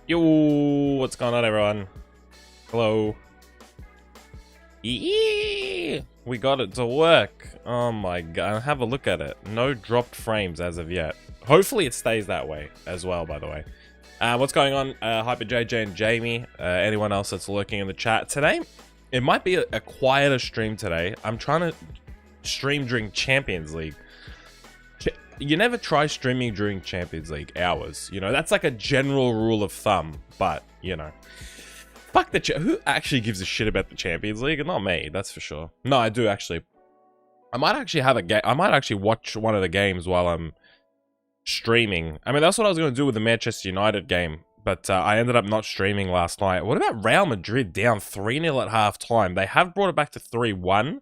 Yo, what's going on, everyone? Hello. Eee, we got it to work. Oh my god, have a look at it. No dropped frames as of yet. Hopefully it stays that way as well, by the way. What's going on, Hyper JJ and Jamie, anyone else that's lurking in the chat today? It might be a quieter stream today. I'm trying to stream during Champions League. You never try streaming during Champions League hours. You know, that's like a general rule of thumb. But, you know. Fuck the who actually gives a shit about the Champions League? Not me, that's for sure. No, I do actually. I might actually have a game. I might actually watch one of the games while I'm streaming. I mean, that's what I was going to do with the Manchester United game. But I ended up not streaming last night. What about Real Madrid down 3-0 at half-time? They have brought it back to 3-1.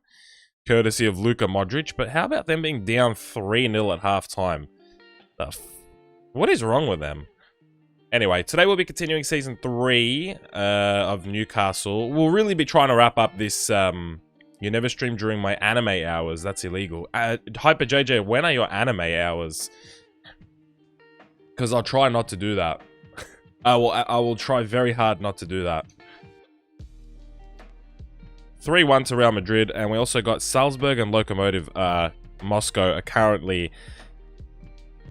Courtesy of Luka Modric, but how about them being down 3-0 at halftime? What is wrong with them? Anyway, today we'll be continuing Season 3 of Newcastle. We'll really be trying to wrap up this, you never stream during my anime hours. That's illegal. Hyper JJ, when are your anime hours? Because I'll try not to do that. I will try very hard not to do that. 3-1 to Real Madrid, and we also got Salzburg and Lokomotiv Moscow are currently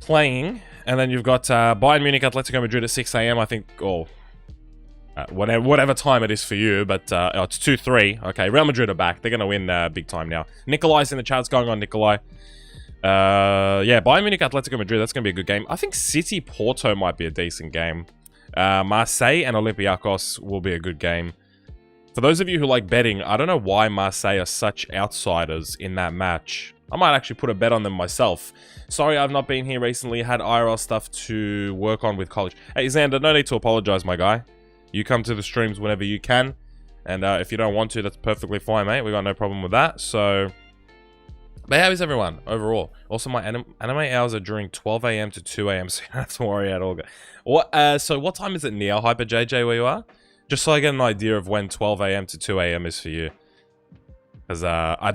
playing. And then you've got Bayern Munich, Atletico Madrid at 6 AM, I think, or whatever time it is for you, but oh, it's 2-3. Okay, Real Madrid are back. They're going to win big time now. Nikolai's in the chat. What's going on, Nikolai? Yeah, Bayern Munich, Atletico Madrid, that's going to be a good game. I think City Porto might be a decent game. Marseille and Olympiacos will be a good game. For those of you who like betting, I don't know why Marseille are such outsiders in that match. I might actually put a bet on them myself. Sorry, I've not been here recently. Had IRL stuff to work on with college. Hey, Xander, no need to apologize, my guy. You come to the streams whenever you can. And if you don't want to, that's perfectly fine, mate. We got no problem with that. So, but how is everyone overall? Also, my anime hours are during 12 AM to 2 AM, so you don't have to worry at all. So what time is it now, Hyper JJ, where you are? Just so I get an idea of when 12 AM to 2 AM is for you. Because I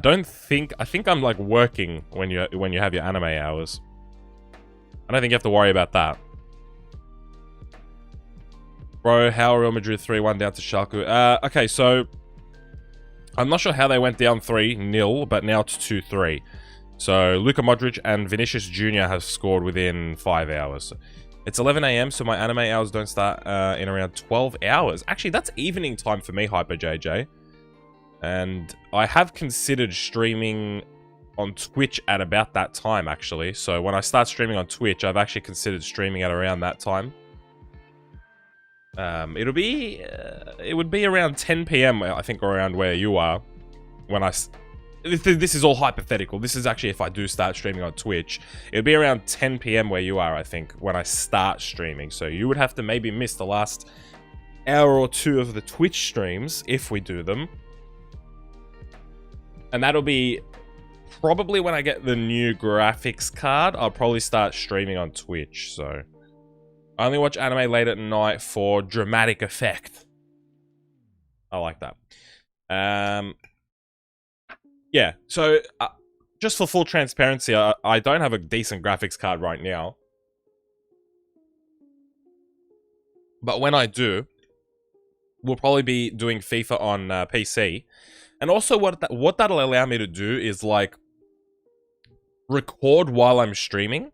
think I'm like working when you have your anime hours. I don't think you have to worry about that. Bro, how Real Madrid 3-1 down to Schalke? Okay, so I'm not sure how they went down 3-0, but now it's 2-3. So Luka Modric and Vinicius Jr. have scored within 5 hours. It's 11 AM, so my anime hours don't start in around 12 hours. Actually, that's evening time for me, Hyper JJ. And I have considered streaming on Twitch at about that time, actually. So when I start streaming on Twitch, I've actually considered streaming at around that time. It would be around 10 PM, I think, around where you are. When this is all hypothetical. This is actually if I do start streaming on Twitch. It'd be around 10 PM where you are, I think, when I start streaming. So you would have to maybe miss the last hour or two of the Twitch streams, if we do them. And that'll be probably when I get the new graphics card. I'll probably start streaming on Twitch, so... I only watch anime late at night for dramatic effect. I like that. Yeah, so just for full transparency, I don't have a decent graphics card right now. But when I do, we'll probably be doing FIFA on PC. And also what that'll allow me to do is like record while I'm streaming.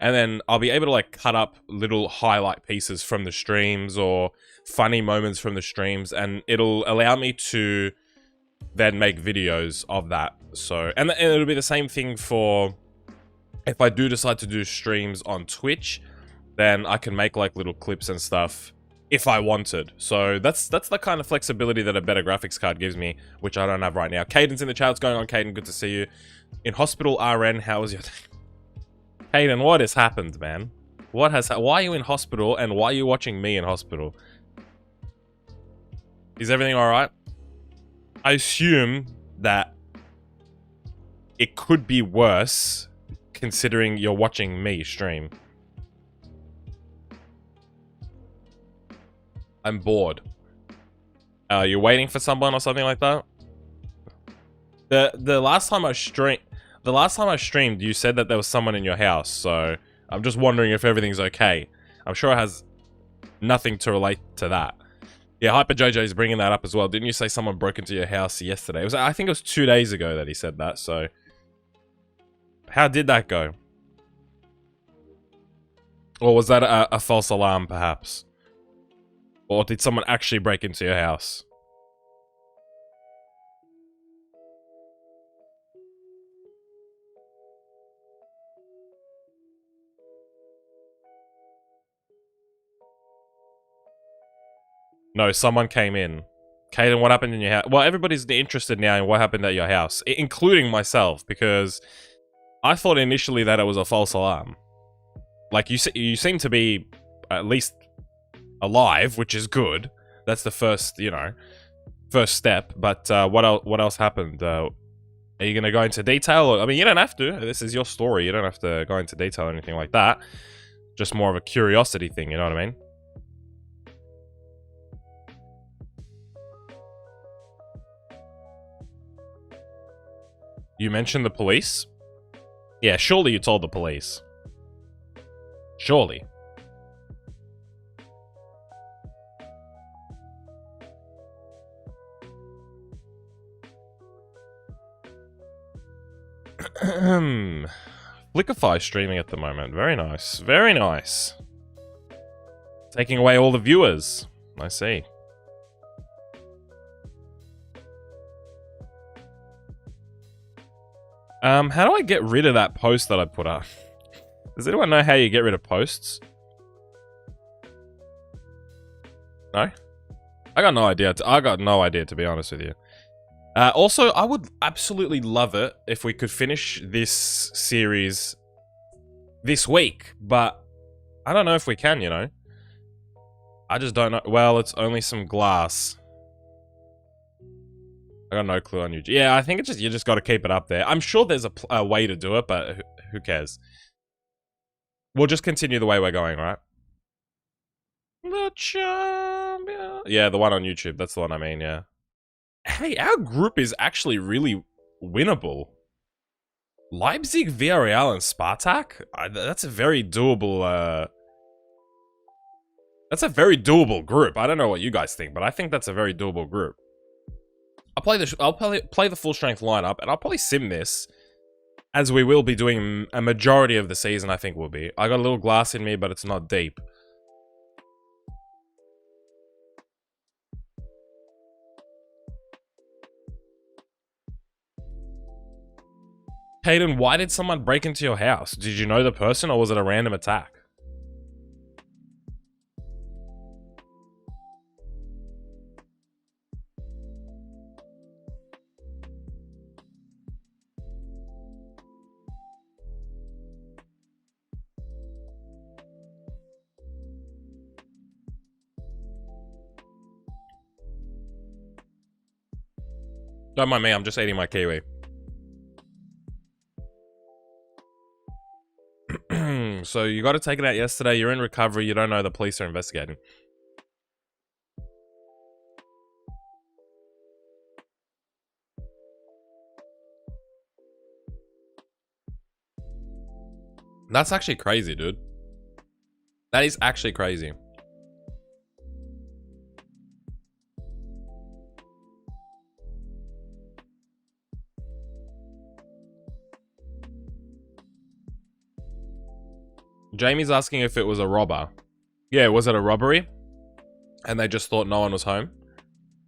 And then I'll be able to like cut up little highlight pieces from the streams or funny moments from the streams. And it'll allow me to then make videos of that. So, and it'll be the same thing for if I do decide to do streams on Twitch, then I can make like little clips and stuff if I wanted. So that's the kind of flexibility that a better graphics card gives me, which I don't have right now. Caden's in the chat. What's going on, Caden? Good to see you. In hospital, RN, how was your day? Caden, what has happened, man? Why are you in hospital, and why are you watching me in hospital? Is everything alright? I assume that it could be worse, considering you're watching me stream. I'm bored. You're waiting for someone or something like that? The last time I streamed, you said that there was someone in your house, so I'm just wondering if everything's okay. I'm sure it has Nothing to relate to that. Yeah, Hyper JJ is bringing that up as well. Didn't you say someone broke into your house yesterday? I think it was 2 days ago that he said that, so... How did that go? Or was that a false alarm, perhaps? Or did someone actually break into your house? No, someone came in. Caden, what happened in your house? Well, everybody's interested now in what happened at your house, including myself, because I thought initially that it was a false alarm. Like, you seem to be at least alive, which is good. That's the first, you know, first step. But what else happened? Are you going to go into detail? I mean, you don't have to. This is your story. You don't have to go into detail or anything like that. Just more of a curiosity thing, you know what I mean? You mentioned the police? Yeah, surely you told the police. Surely. Flickerfy streaming at the moment. Very nice. Very nice. Taking away all the viewers. I see. How do I get rid of that post that I put up? Does anyone know how you get rid of posts? No? I got no idea. I got no idea, to be honest with you. Also, I would absolutely love it if we could finish this series this week, but I don't know if we can, you know? I just don't know. Well, it's only some glass. I got no clue on YouTube. Yeah, I think it's just you just got to keep it up there. I'm sure there's a way to do it, but who cares? We'll just continue the way we're going, right? The champion. Yeah, the one on YouTube. That's the one I mean, yeah. Hey, our group is actually really winnable. Leipzig, Villarreal, and Spartak? That's a very doable, that's a very doable group. I don't know what you guys think, but I think that's a very doable group. I'll play the full strength lineup, and I'll probably sim this, as we will be doing a majority of the season. I think we'll be. I got a little glass in me, but it's not deep. Hayden, why did someone break into your house? Did you know the person, or was it a random attack? Don't mind me, I'm just eating my kiwi. So you got to take it out yesterday, you're in recovery, you don't know the police are investigating. That's actually crazy, dude. That is actually crazy. Jamie's asking if it was a robber. Yeah, was it a robbery? And they just thought no one was home?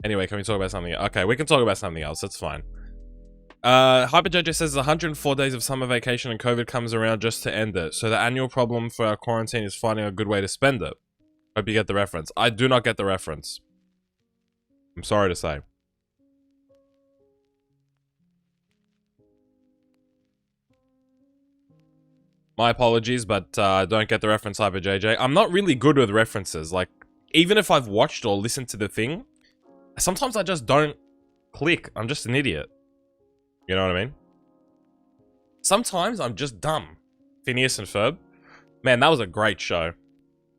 Anyway, can we talk about something else? Okay, we can talk about something else. That's fine. HyperJojo says 104 days of summer vacation and COVID comes around just to end it. So the annual problem for our quarantine is finding a good way to spend it. Hope you get the reference. I do not get the reference. I'm sorry to say. My apologies, but I don't get the reference, HyperJJ. I'm not really good with references. Like, even if I've watched or listened to the thing, sometimes I just don't click. I'm just an idiot. You know what I mean? Sometimes I'm just dumb. Phineas and Ferb. Man, that was a great show.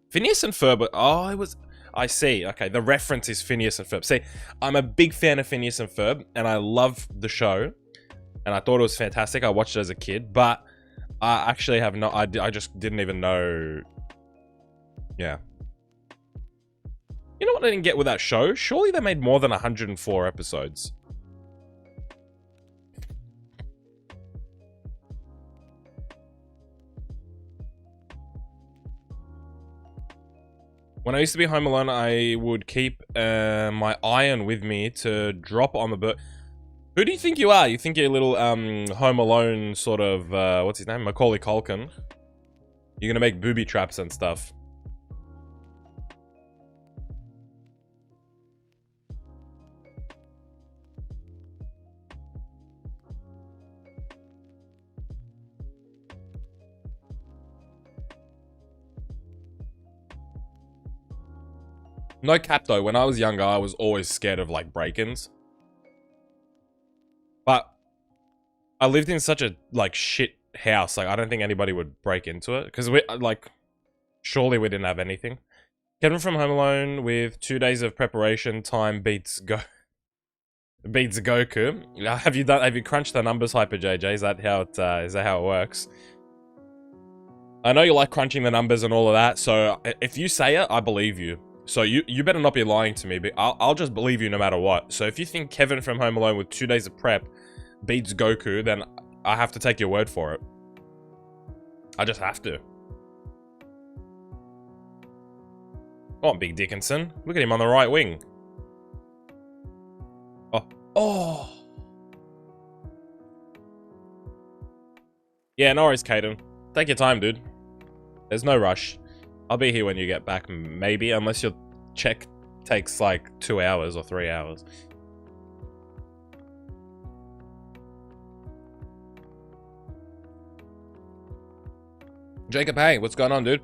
Phineas and Ferb, oh, it was... I see. Okay, the reference is Phineas and Ferb. See, I'm a big fan of Phineas and Ferb, and I love the show. And I thought it was fantastic. I watched it as a kid, but I actually have no... I just didn't even know... Yeah. You know what I didn't get with that show? Surely they made more than 104 episodes. When I used to be home alone, I would keep my iron with me to drop on the boat. Who do you think you are? You think you're a little home alone sort of, what's his name? Macaulay Culkin. You're gonna make booby traps and stuff. No cap though, when I was younger, I was always scared of like break-ins. But I lived in such a like shit house, like I don't think anybody would break into it. Because we like, surely we didn't have anything. Kevin from Home Alone with 2 days of preparation time beats Goku. Have you crunched the numbers, Hyper JJ? Is that how it works? I know you like crunching the numbers and all of that, so if you say it, I believe you. So you better not be lying to me, but I'll just believe you no matter what. So if you think Kevin from Home Alone with 2 days of prep beats Goku, then I have to take your word for it. I just have to. Oh, Big Dickinson. Look at him on the right wing. Oh. Oh. Yeah, no worries, Caden. Take your time, dude. There's no rush. I'll be here when you get back, maybe, unless your check takes like 2 hours or 3 hours. Jacob, hey, what's going on, dude?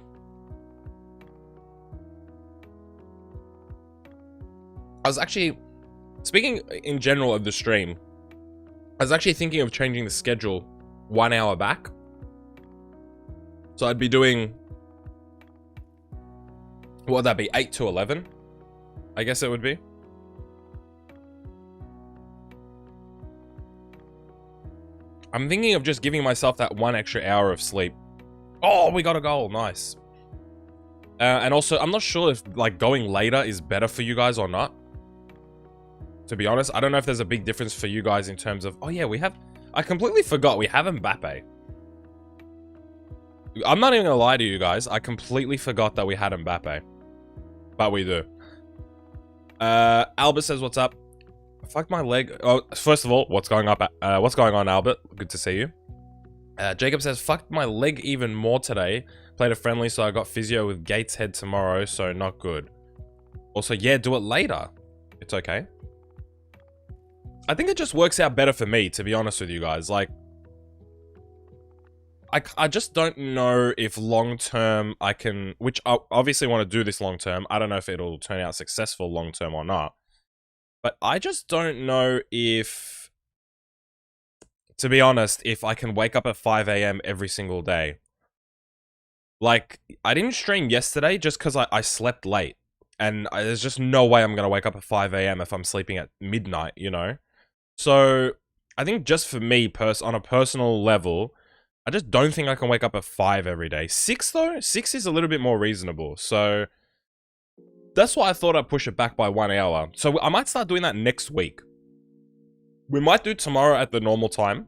I was actually, speaking in general of the stream, I was actually thinking of changing the schedule 1 hour back. So I'd be doing, what would that be, 8 to 11? I guess it would be. I'm thinking of just giving myself that 1 extra hour of sleep. Oh, we got a goal, nice. And also, I'm not sure if like going later is better for you guys or not. To be honest, I don't know if there's a big difference for you guys in terms of, oh yeah, we have, I completely forgot we have Mbappe. I'm not even gonna lie to you guys, I completely forgot that we had Mbappe. But we do. Albert says, what's up? Fuck my leg. Oh, first of all, what's going on, Albert? Good to see you. Jacob says, fucked my leg even more today. Played a friendly, so I got physio with Gates Head tomorrow, so not good. Also, yeah, do it later. It's okay. I think it just works out better for me, to be honest with you guys. Like, I just don't know if long-term I can, which I obviously want to do this long-term. I don't know if it'll turn out successful long-term or not. But I just don't know if, to be honest, if I can wake up at 5 AM every single day. Like, I didn't stream yesterday just because I slept late. And there's just no way I'm going to wake up at 5 AM if I'm sleeping at midnight, you know? So, I think just for me, on a personal level, I just don't think I can wake up at 5 every day. 6 though? 6 is a little bit more reasonable. So, that's why I thought I'd push it back by 1 hour. So, I might start doing that next week. We might do tomorrow at the normal time.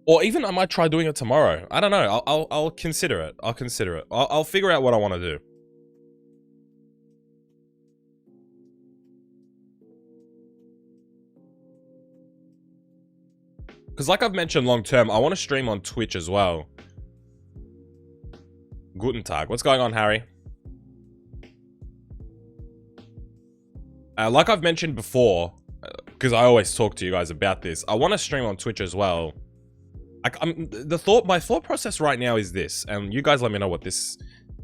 Or even I might try doing it tomorrow. I don't know. I'll consider it. I'll consider it. I'll figure out what I want to do. Because like I've mentioned long term, I want to stream on Twitch as well. Guten Tag. What's going on, Harry? Like I've mentioned before, because I always talk to you guys about this, I want to stream on Twitch as well. My thought process right now is this, and you guys let me know what this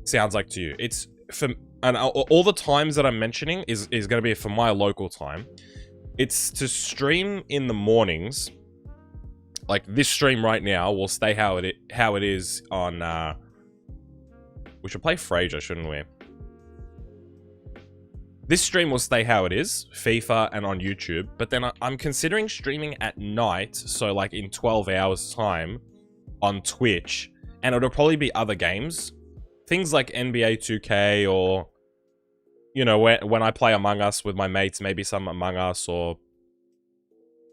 sounds like to you. It's for, and all the times that I'm mentioning is going to be for my local time. It's to stream in the mornings. Like this stream right now will stay how it is on. We should play Frasier, shouldn't we? This stream will stay how it is, FIFA and on YouTube, but then I'm considering streaming at night, so like in 12 hours time on Twitch, and it'll probably be other games. things like NBA 2K or, you know, when I play Among Us with my mates, maybe some Among Us or...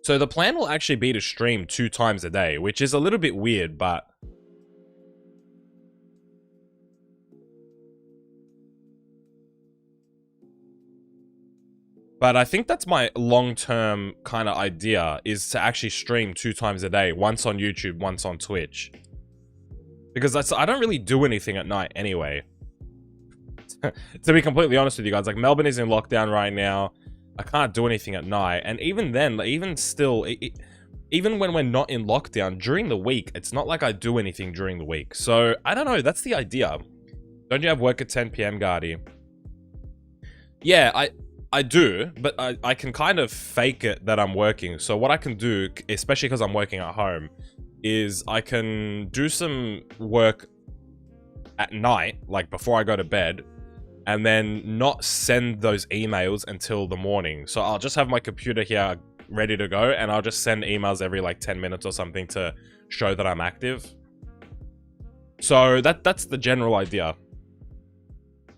So the plan will actually be to stream 2 times a day, which is a little bit weird, but... But I think that's my long-term kind of idea, is to actually stream 2 times a day. Once on YouTube, once on Twitch. Because I don't really do anything at night anyway. To be completely honest with you guys, like, Melbourne is in lockdown right now. I can't do anything at night. And even then, like, even still, even when we're not in lockdown, during the week, it's not like I do anything during the week. So, I don't know, that's the idea. Don't you have work at 10 PM, Guardy? Yeah, I do, but I can kind of fake it that I'm working. So what I can do, especially because I'm working at home, is I can do some work at night, like before I go to bed, and then not send those emails until the morning. So I'll just have my computer here ready to go, and I'll just send emails every like 10 minutes or something to show that I'm active. So that's the general idea.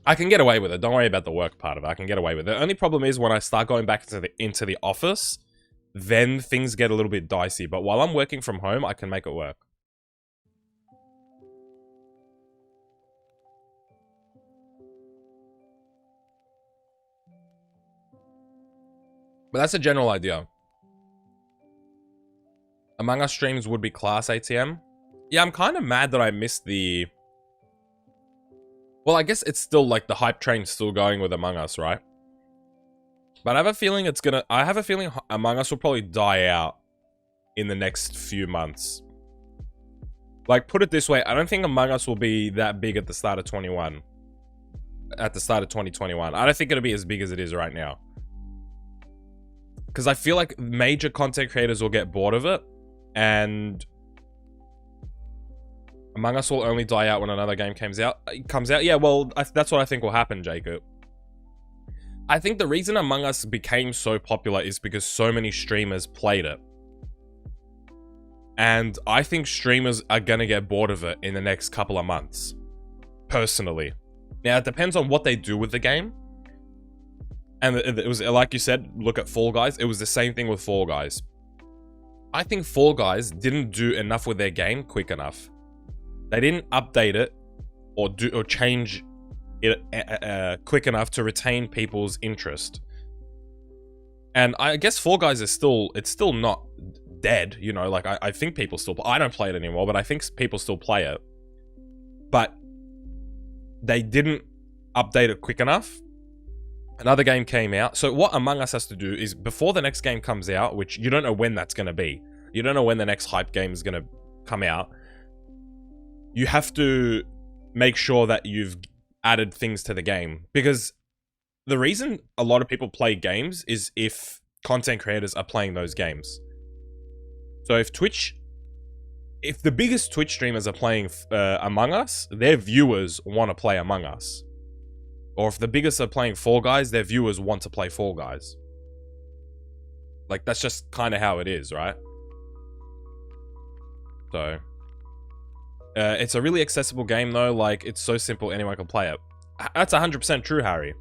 I can get away with it. Don't worry about the work part of it. I can get away with it. The only problem is when I start going back into the office, then things get a little bit dicey. But while I'm working from home, I can make it work. But that's a general idea. Among Us streams would be class ATM. Yeah, I'm kind of mad that I missed the... Well, I guess it's still like the hype train's still going with Among Us, right? But I have a feeling it's gonna... I have a feeling Among Us will probably die out in the next few months. Like, put it this way, I don't think Among Us will be that big at the start of 21. At the start of 2021. I don't think it'll be as big as it is right now. Because I feel like major content creators will get bored of it. And... Among Us will only die out when another game comes out. Yeah, well, that's what I think will happen, Jacob. I think the reason Among Us became so popular is because so many streamers played it. And I think streamers are gonna get bored of it in the next couple of months. Personally. Now, it depends on what they do with the game. And it was, like you said, look at Fall Guys. It was the same thing with Fall Guys. I think Fall Guys didn't do enough with their game quick enough. They didn't update it or change it quick enough to retain people's interest. And I guess Fall Guys is still not dead, you know, like I think people still, I don't play it anymore, but I think people still play it. But they didn't update it quick enough. Another game came out. So what Among Us has to do is, before the next game comes out, which you don't know when that's going to be, you don't know when the next hype game is going to come out, you have to make sure that you've added things to the game. Because the reason a lot of people play games is if content creators are playing those games. So if the biggest Twitch streamers are playing Among Us, their viewers want to play Among Us. Or if the biggest are playing Fall Guys, their viewers want to play Fall Guys. Like, that's just kind of how it is, right? So... it's a really accessible game, though. Like, it's so simple, anyone can play it. That's 100% true, Harry.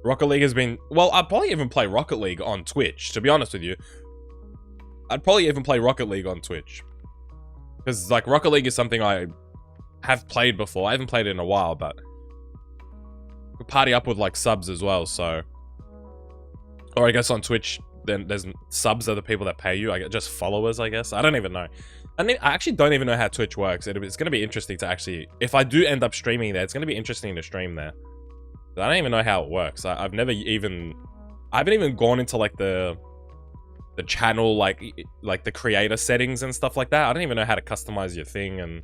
Rocket League has been... Well, I'd probably even play Rocket League on Twitch, to be honest with you. I'd probably even play Rocket League on Twitch. Because, like, Rocket League is something I have played before. I haven't played it in a while, but... we party up with, like, subs as well, so... Or I guess on Twitch... Then there's subs are the people that pay you. I get just followers, I guess. I don't even know. I actually don't even know how Twitch works. It's going to be interesting to actually... If I do end up streaming there, it's going to be interesting to stream there. I don't even know how it works. I've never even... I haven't even gone into, like, the channel, like the creator settings and stuff like that. I don't even know how to customize your thing, and...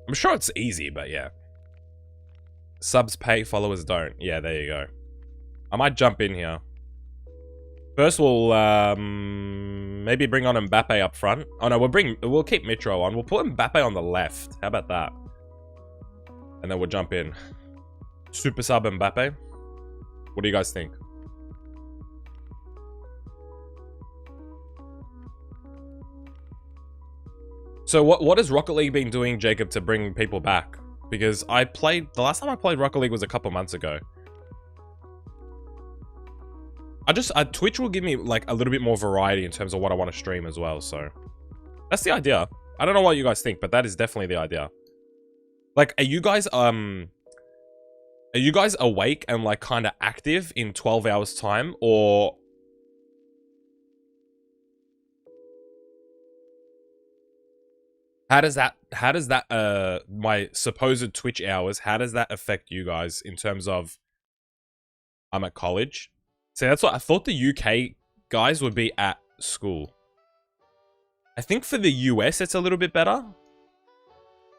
I'm sure it's easy, but yeah. Subs pay, followers don't. Yeah, there you go. I might jump in here. First, we'll maybe bring on Mbappe up front. Oh no, we'll keep Mitro on. We'll put Mbappe on the left. How about that? And then we'll jump in. Super sub Mbappe. What do you guys think? So what has Rocket League been doing, Jacob, to bring people back? Because the last time I played Rocket League was a couple months ago. Twitch will give me like a little bit more variety in terms of what I want to stream as well, so. That's the idea. I don't know what you guys think, but that is definitely the idea. Like, are you guys awake and like kind of active in 12 hours time, or how does that my supposed Twitch hours, how does that affect you guys in terms of I'm at college? See, that's what I thought the UK guys would be at school. I think for the US it's a little bit better.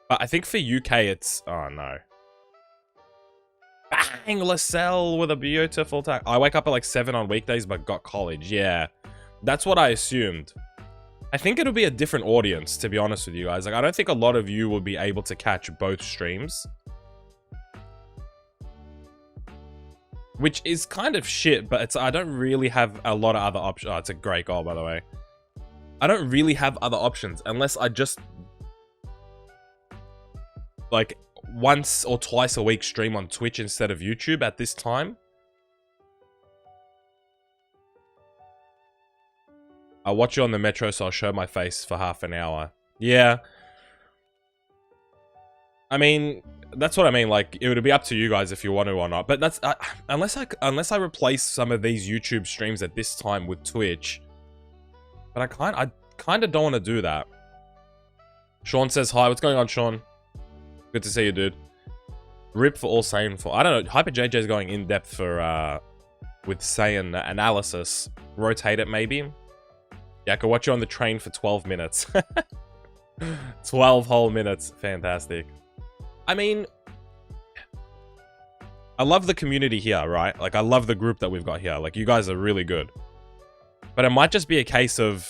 But I think for UK it's... Oh no. Bang! Lascelles with a beautiful tag. I wake up at like 7 on weekdays but got college. Yeah. That's what I assumed. I think it'll be a different audience, to be honest with you guys. Like, I don't think a lot of you will be able to catch both streams. Which is kind of shit, but I don't really have a lot of other options. Oh, it's a great goal, by the way. I don't really have other options unless I just like once or twice a week stream on Twitch instead of YouTube at this time. I'll watch you on the metro, so I'll show my face for half an hour. Yeah. I mean, that's what I mean. Like, it would be up to you guys if you want to or not. But that's unless I replace some of these YouTube streams at this time with Twitch. But I kind of don't want to do that. Sean says hi. What's going on, Sean? Good to see you, dude. Rip for all Saiyan for... I don't know. Hyper JJ's going in depth for with Saiyan analysis. Rotate it maybe. Yeah, I could watch you on the train for 12 minutes. 12 whole minutes. Fantastic. I mean, I love the community here, right? Like, I love the group that we've got here. Like, you guys are really good. But it might just be a case of,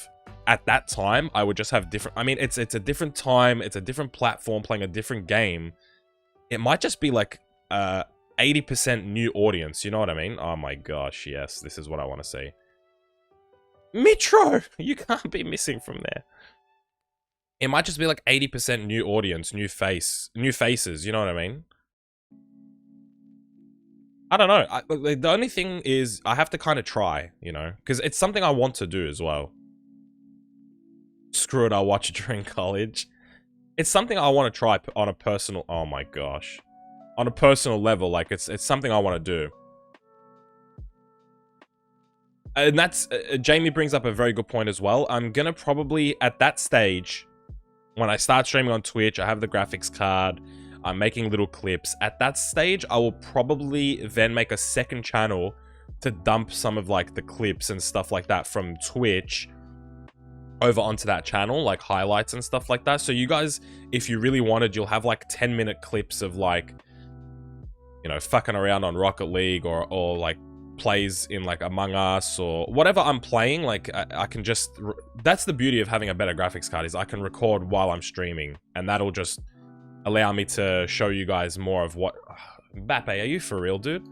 at that time, I would just have different... I mean, it's a different time. It's a different platform playing a different game. It might just be like 80% new audience. You know what I mean? Oh my gosh, yes. This is what I want to see. Metro! You can't be missing from there. It might just be like 80% new audience, new faces. You know what I mean? I don't know. The only thing is I have to kind of try, you know, because it's something I want to do as well. Screw it, I'll watch it during college. It's something I want to try on a personal... Oh my gosh. On a personal level, like, it's something I want to do. And that's... Jamie brings up a very good point as well. I'm gonna probably, at that stage, when I start streaming on Twitch, I have the graphics card, I'm making little clips. At that stage, I will probably then make a second channel to dump some of, like, the clips and stuff like that from Twitch over onto that channel, like highlights and stuff like that. So you guys, if you really wanted, you'll have like 10-minute clips of like, you know, fucking around on Rocket League or like plays in like Among Us or whatever I'm playing. Like I can just, that's the beauty of having a better graphics card, is I can record while I'm streaming, and that'll just allow me to show you guys more of what... Mbappe, are you for real, dude?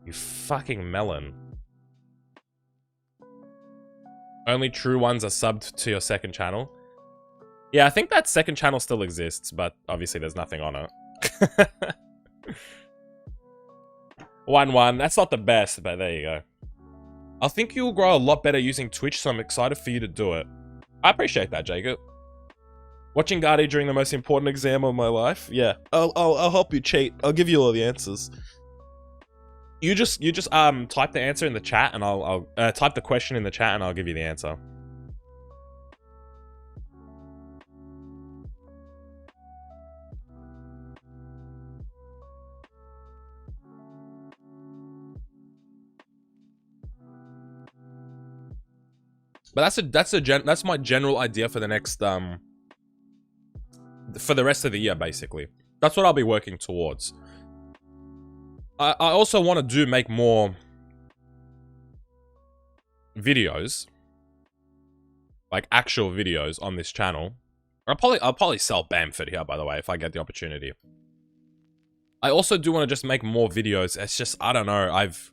You fucking melon. Only true ones are subbed to your second channel. Yeah, I think that second channel still exists, but obviously there's nothing on it. 1-1. That's not the best, but there you go. I think you'll grow a lot better using Twitch, so I'm excited for you to do it. I appreciate that, Jacob. Watching Guardi during the most important exam of my life? Yeah. I'll help you cheat. I'll give you all the answers. You just type the answer in the chat, and I'll type the question in the chat, and I'll give you the answer. But that's my general idea for the next for the rest of the year, basically. That's what I'll be working towards. I also want to make more videos, like actual videos on this channel. I'll probably sell Bamford here, by the way, if I get the opportunity. I also do want to just make more videos. It's just, I don't know, I've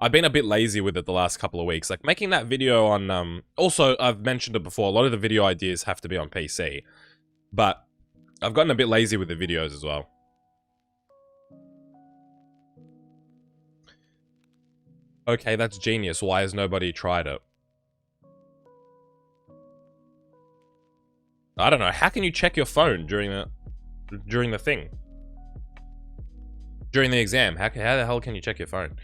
I've been a bit lazy with it the last couple of weeks. Like, making that video on, also, I've mentioned it before, a lot of the video ideas have to be on PC. But I've gotten a bit lazy with the videos as well. Okay, that's genius. Why has nobody tried it? I don't know. How can you check your phone during the thing? During the exam? How the hell can you check your phone?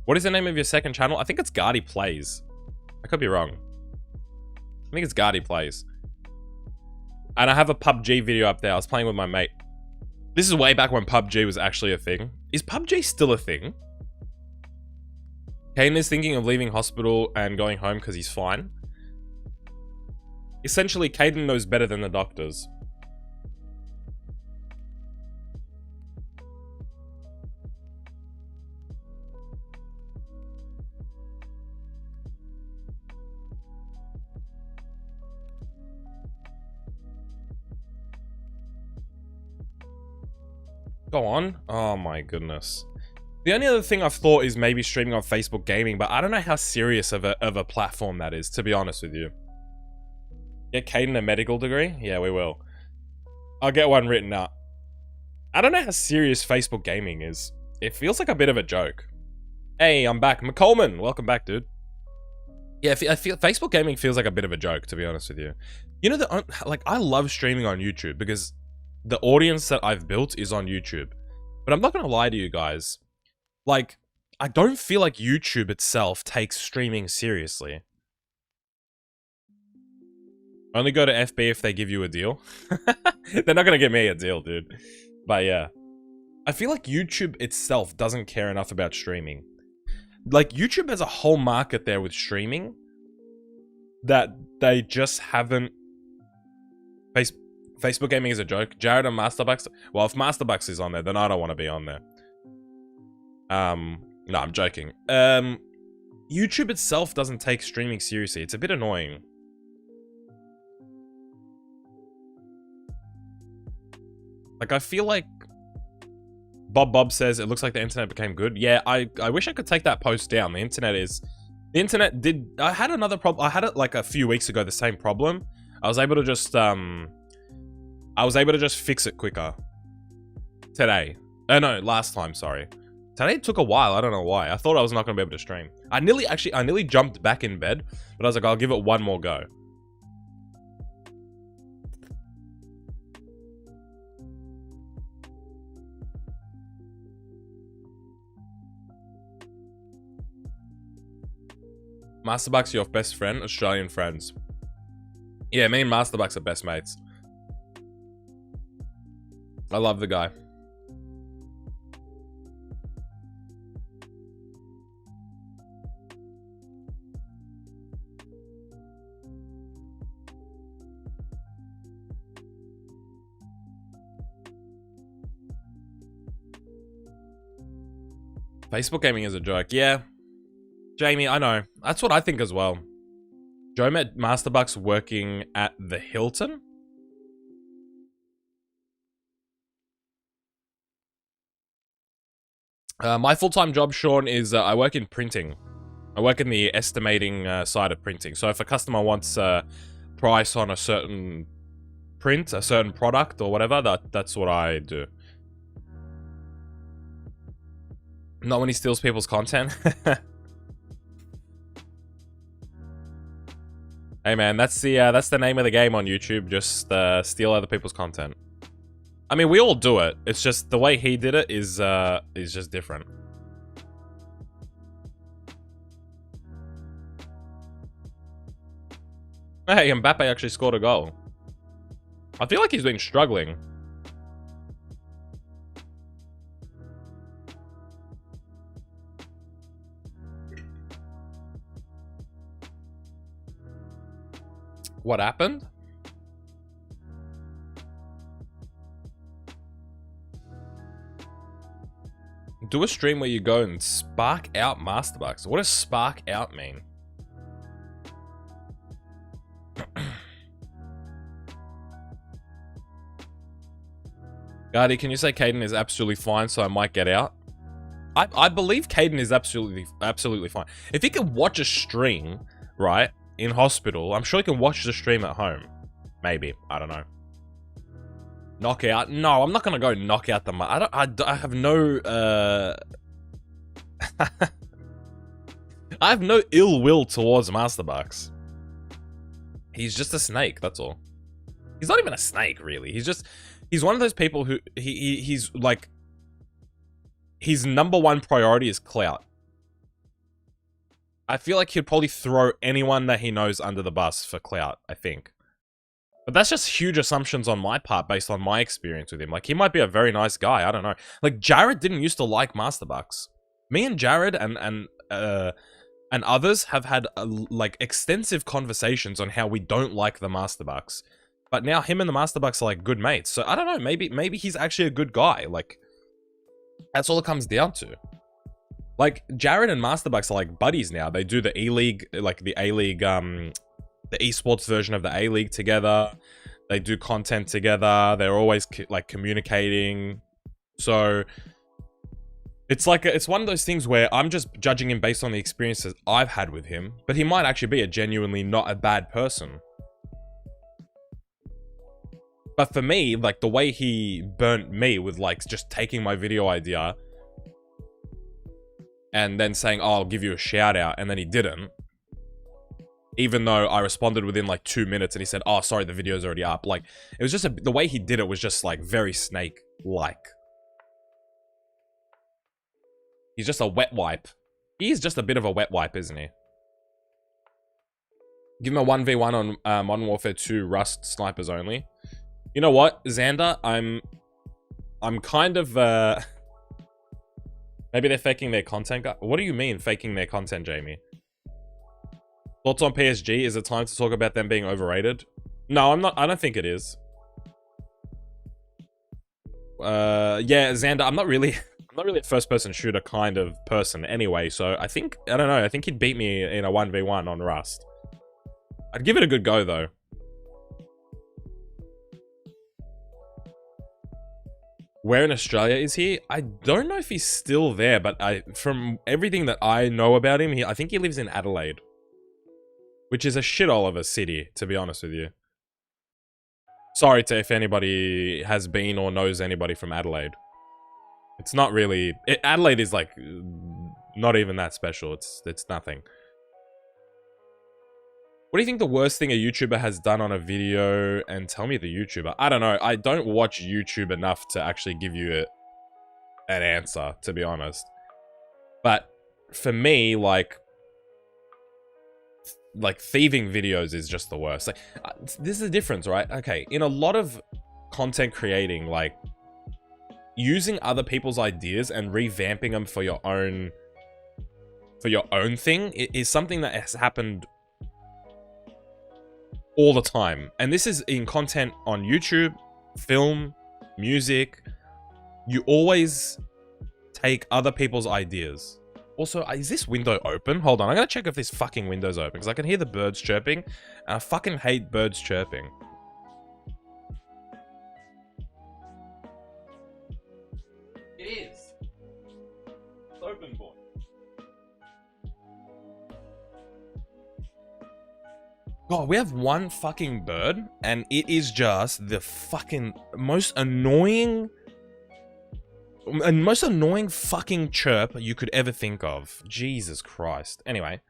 What is the name of your second channel? I think it's Guardy Plays. I could be wrong. I think it's Guardy Plays. And I have a PUBG video up there. I was playing with my mate. This is way back when PUBG was actually a thing. Is PUBG still a thing? Kane is thinking of leaving hospital and going home because he's fine. Essentially, Caden knows better than the doctors. Go on. Oh my goodness. The only other thing I've thought is maybe streaming on Facebook Gaming, but I don't know how serious of a platform that is, to be honest with you. Get Caden a medical degree? Yeah, we will. I'll get one written up. I don't know how serious Facebook Gaming is. It feels like a bit of a joke. Hey, I'm back. McColeman, welcome back, dude. Yeah, I feel Facebook Gaming feels like a bit of a joke, to be honest with you. You know, like, I love streaming on YouTube because the audience that I've built is on YouTube. But I'm not going to lie to you guys. Like, I don't feel like YouTube itself takes streaming seriously. Only go to FB if they give you a deal. They're not going to give me a deal, dude. But yeah. I feel like YouTube itself doesn't care enough about streaming. Like, YouTube has a whole market there with streaming that they just haven't... Facebook Gaming is a joke. Jared and Masterbucks... Well, if Masterbucks is on there, then I don't want to be on there. No, I'm joking. YouTube itself doesn't take streaming seriously. It's a bit annoying. Like, I feel like... Bob says, it looks like the internet became good. Yeah, I wish I could take that post down. The internet did... I had another problem. I had it, like, a few weeks ago, the same problem. I was able to just, fix it quicker. Today. No, last time, sorry. Today took a while. I don't know why. I thought I was not going to be able to stream. I nearly jumped back in bed, but I was like, I'll give it one more go. Masterbucks, your best friend, Australian friends. Yeah, me and Masterbucks are best mates. I love the guy. Facebook Gaming is a joke. Yeah. Jamie, I know. That's what I think as well. Joe met Masterbucks working at the Hilton? My full-time job, Sean, is I work in printing. I work in the estimating side of printing. So if a customer wants a price on a certain print, a certain product or whatever, that's what I do. Not when he steals people's content. Hey man, that's the name of the game on YouTube. Just steal other people's content. I mean, we all do it. It's just the way he did it is just different. Hey, Mbappe actually scored a goal. I feel like he's been struggling. What happened? Do a stream where you go and spark out Masterbucks. What does spark out mean? Guardy, can you say Caden is absolutely fine so I might get out? I believe Caden is absolutely fine. If he can watch a stream, right, in hospital, I'm sure he can watch the stream at home. Maybe. I don't know. Knockout? No, I'm not gonna go knock out the... I have no... I have no ill will towards Masterbucks. He's just a snake, that's all. He's not even a snake, really. He's one of those people who... He's like... His #1 priority is clout. I feel like he'd probably throw anyone that he knows under the bus for clout, I think. But that's just huge assumptions on my part based on my experience with him. Like, he might be a very nice guy, I don't know. Like, Jared didn't used to like Masterbucks. Me and Jared and others have had, like, extensive conversations on how we don't like the Masterbucks. But now him and the Masterbucks are, like, good mates. So, I don't know, maybe he's actually a good guy, like... That's all it comes down to. Like, Jared and Masterbucks are like buddies now. They do the E-League, like the A-League, the esports version of the A-League together. They do content together. They're always like communicating. So it's like, it's one of those things where I'm just judging him based on the experiences I've had with him. But he might actually be a genuinely not a bad person. But for me, like, the way he burnt me with, like, just taking my video idea and then saying, oh, I'll give you a shout out, and then he didn't. Even though I responded within, like, 2 minutes and he said, oh, sorry, the video's already up. Like, it was just the way he did it was just, like, very snake-like. He's just a wet wipe. He's just a bit of a wet wipe, isn't he? Give him a 1v1 on Modern Warfare 2 Rust snipers only. You know what, Xander? I'm kind of, maybe they're faking their content. What do you mean, faking their content, Jamie? Thoughts on PSG? Is it time to talk about them being overrated? No, I'm not. I don't think it is. Yeah, Xander, I'm not really a first-person shooter kind of person anyway, so I don't know, I think he'd beat me in a 1v1 on Rust. I'd give it a good go, though. Where in Australia is he? I don't know if he's still there, but from everything that I know about him, I think he lives in Adelaide. Which is a shithole of a city, to be honest with you. Sorry if anybody has been or knows anybody from Adelaide. It's not really... Adelaide is, like, not even that special. It's nothing. What do you think the worst thing a YouTuber has done on a video? And tell me the YouTuber. I don't know. I don't watch YouTube enough to actually give you an answer, to be honest. But for me, like thieving videos is just the worst. Like, this is the difference, right? Okay, in a lot of content creating, like, using other people's ideas and revamping them for your own thing is something that has happened all the time. And this is in content on YouTube, film, music. You always take other people's ideas. Also, is this window open? Hold on, I'm gonna check if this fucking window's open, because I can hear the birds chirping, and I fucking hate birds chirping. It is. It's open, boy. God, we have one fucking bird, and it is just the fucking most annoying fucking chirp you could ever think of. Jesus Christ. Anyway.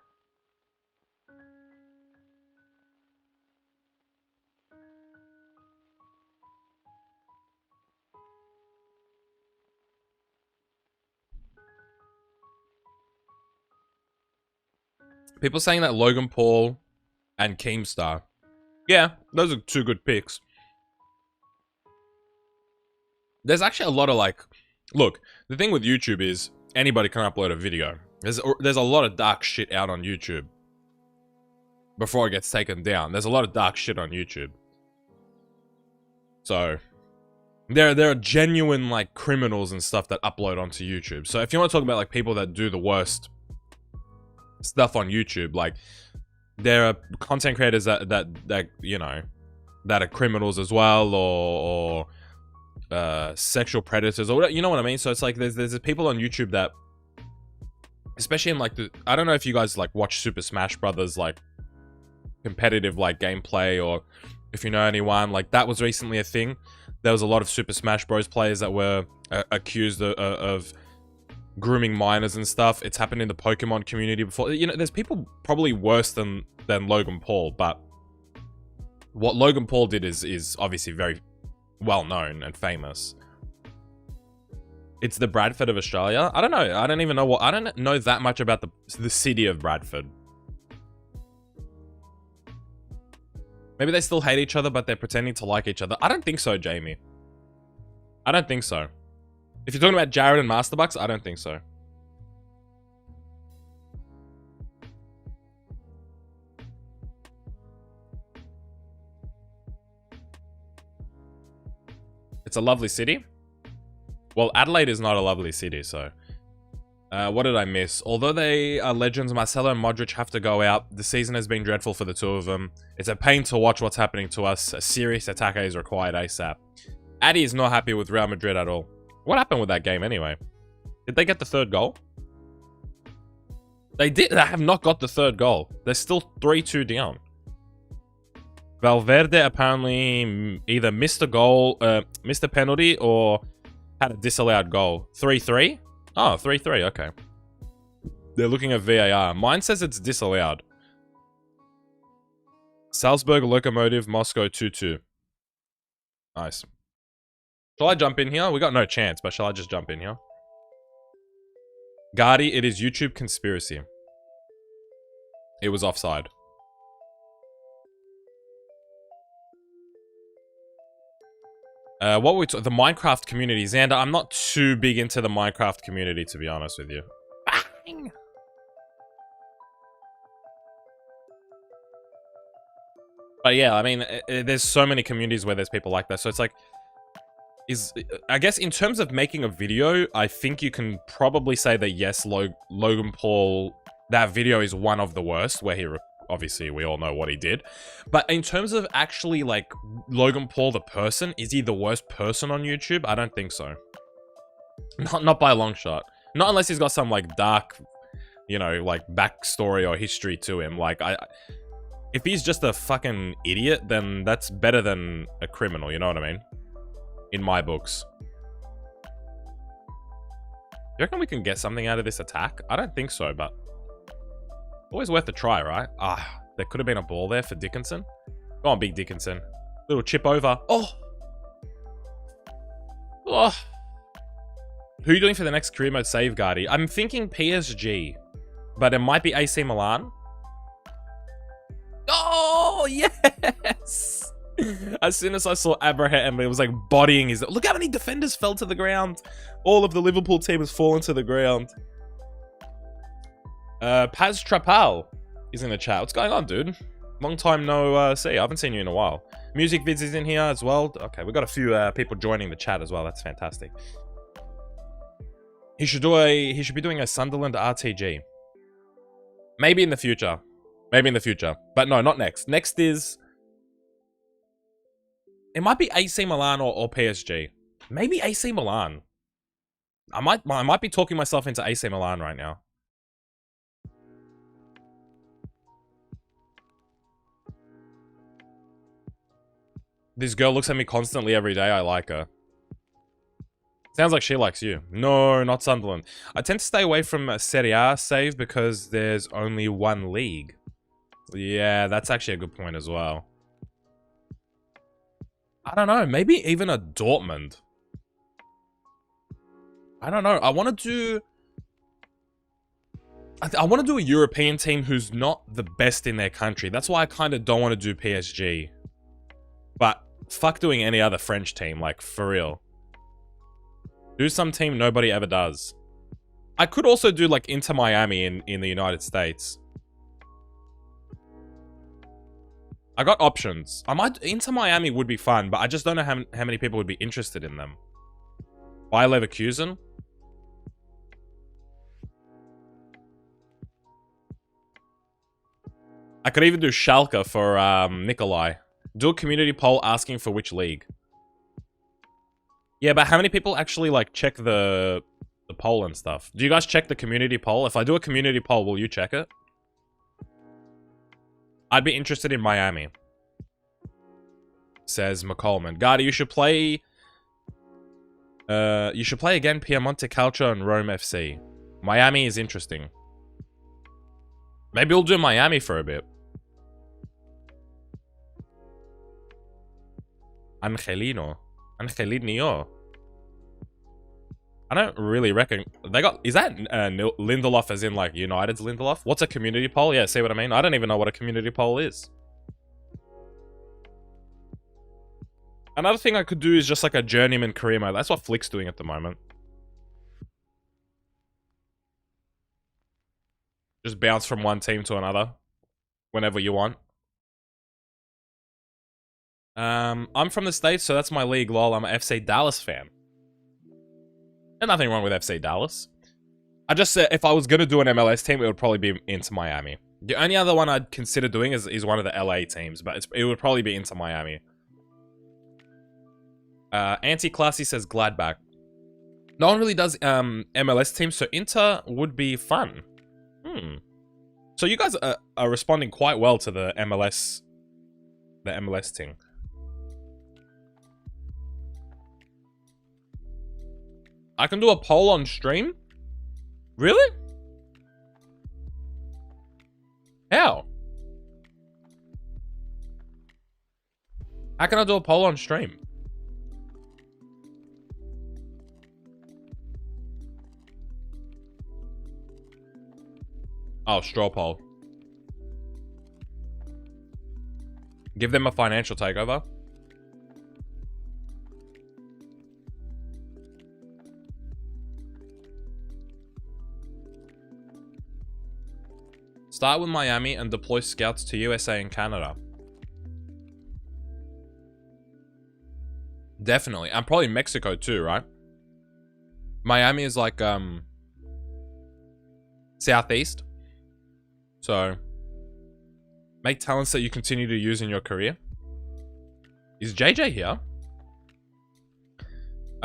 People saying that Logan Paul and Keemstar. Yeah, those are two good picks. There's actually a lot of, like... Look, the thing with YouTube is anybody can upload a video. There's a lot of dark shit out on YouTube. Before it gets taken down. There's a lot of dark shit on YouTube. So... There are genuine, like, criminals and stuff that upload onto YouTube. So if you want to talk about, like, people that do the worst stuff on YouTube, like... There are content creators that you know, that are criminals as well, or sexual predators, or whatever, you know what I mean? So it's like there's people on YouTube that Especially in like the, I don't know if you guys like watch Super Smash Brothers, like competitive like gameplay, or if you know anyone, like that was recently a thing. There was a lot of Super Smash Bros players that were accused of grooming minors and stuff. It's happened in the Pokemon community before. You know, there's people probably worse than Logan Paul, but what Logan Paul did is obviously very well known and famous. It's the Bradford of Australia. I don't know. I don't even know what. I don't know that much about the city of Bradford. Maybe they still hate each other, but they're pretending to like each other. I don't think so, Jamie. I don't think so. If you're talking about Jared and Masterbucks, I don't think so. It's a lovely city. Well, Adelaide is not a lovely city, so... what did I miss? Although they are legends, Marcelo and Modric have to go out. The season has been dreadful for the two of them. It's a pain to watch what's happening to us. A serious attacker is required ASAP. Addy is not happy with Real Madrid at all. What happened with that game anyway? Did they get the third goal? They did. They have not got the third goal. They're still 3-2 down. Valverde apparently either missed a goal, missed a penalty, or had a disallowed goal. 3-3? Oh, 3-3, okay. They're looking at VAR. Mine says it's disallowed. Salzburg, Lokomotiv, Moscow 2-2. Nice. Shall I jump in here? We got no chance, but shall I just jump in here? Gardy, it is YouTube conspiracy. It was offside. What were we the Minecraft community. Xander, I'm not too big into the Minecraft community, to be honest with you. Bang! But yeah, I mean, there's so many communities where there's people like that. So it's like, I guess in terms of making a video, I think you can probably say that yes, Logan Paul, that video is one of the worst, where he obviously, we all know what he did. But in terms of actually, like, Logan Paul the person, is he the worst person on YouTube? I don't think so. Not by a long shot. Not unless he's got some, like, dark, you know, like, backstory or history to him. Like, if he's just a fucking idiot, then that's better than a criminal, you know what I mean? In my books. You reckon we can get something out of this attack? I don't think so, but... always worth a try, right? Ah, there could have been a ball there for Dickinson. Go on, big Dickinson. Little chip over. Oh! Oh! Who are you doing for the next career mode save, Guardy? I'm thinking PSG, but it might be AC Milan. Oh, yes! As soon as I saw Abraham, it was like bodying his... Look how many defenders fell to the ground. All of the Liverpool team has fallen to the ground. Paz Trapal is in the chat. What's going on, dude? Long time no see. I haven't seen you in a while. Music Vids is in here as well. Okay, we got a few people joining the chat as well. That's fantastic. He should be doing a Sunderland RTG. Maybe in the future. Maybe in the future. But no, not next. Next is... it might be AC Milan or PSG. Maybe AC Milan. I might be talking myself into AC Milan right now. This girl looks at me constantly every day. I like her. Sounds like she likes you. No, not Sunderland. I tend to stay away from Serie A save because there's only one league. Yeah, that's actually a good point as well. I don't know. Maybe even a Dortmund. I don't know. I want to do... I want to do a European team who's not the best in their country. That's why I kind of don't want to do PSG. But fuck doing any other French team, like, for real. Do some team nobody ever does. I could also do, like, Inter Miami in the United States. I got options. Inter Miami would be fun, but I just don't know how many people would be interested in them. Bayer Leverkusen? I could even do Schalke for Nikolai. Do a community poll asking for which league. Yeah, but how many people actually, like, check the poll and stuff. Do you guys check the community poll? If I do a community poll, will you check it? I'd be interested in Miami. Says McColeman. Gardy, you should play again Piemonte Calcio and Rome FC. Miami is interesting. Maybe we'll do Miami for a bit. Angelino. I don't really reckon they got. Is that Lindelof as in like United's Lindelof? What's a community poll? Yeah, see what I mean? I don't even know what a community poll is. Another thing I could do is just like a journeyman career mode. That's what Flick's doing at the moment. Just bounce from one team to another whenever you want. I'm from the States, so that's my league, lol. I'm an FC Dallas fan. There's nothing wrong with FC Dallas. I just said if I was going to do an MLS team, it would probably be Inter Miami. The only other one I'd consider doing is one of the LA teams, but it would probably be Inter Miami. Anti-Classy says Gladbach. No one really does MLS teams, so Inter would be fun. So you guys are responding quite well to the MLS thing. I can do a poll on stream? Really? How? How can I do a poll on stream? Oh, straw poll. Give them a financial takeover. Start with Miami and deploy scouts to USA and Canada. Definitely. And probably Mexico too, right? Miami is like, Southeast. So, make talents that you continue to use in your career. Is JJ here?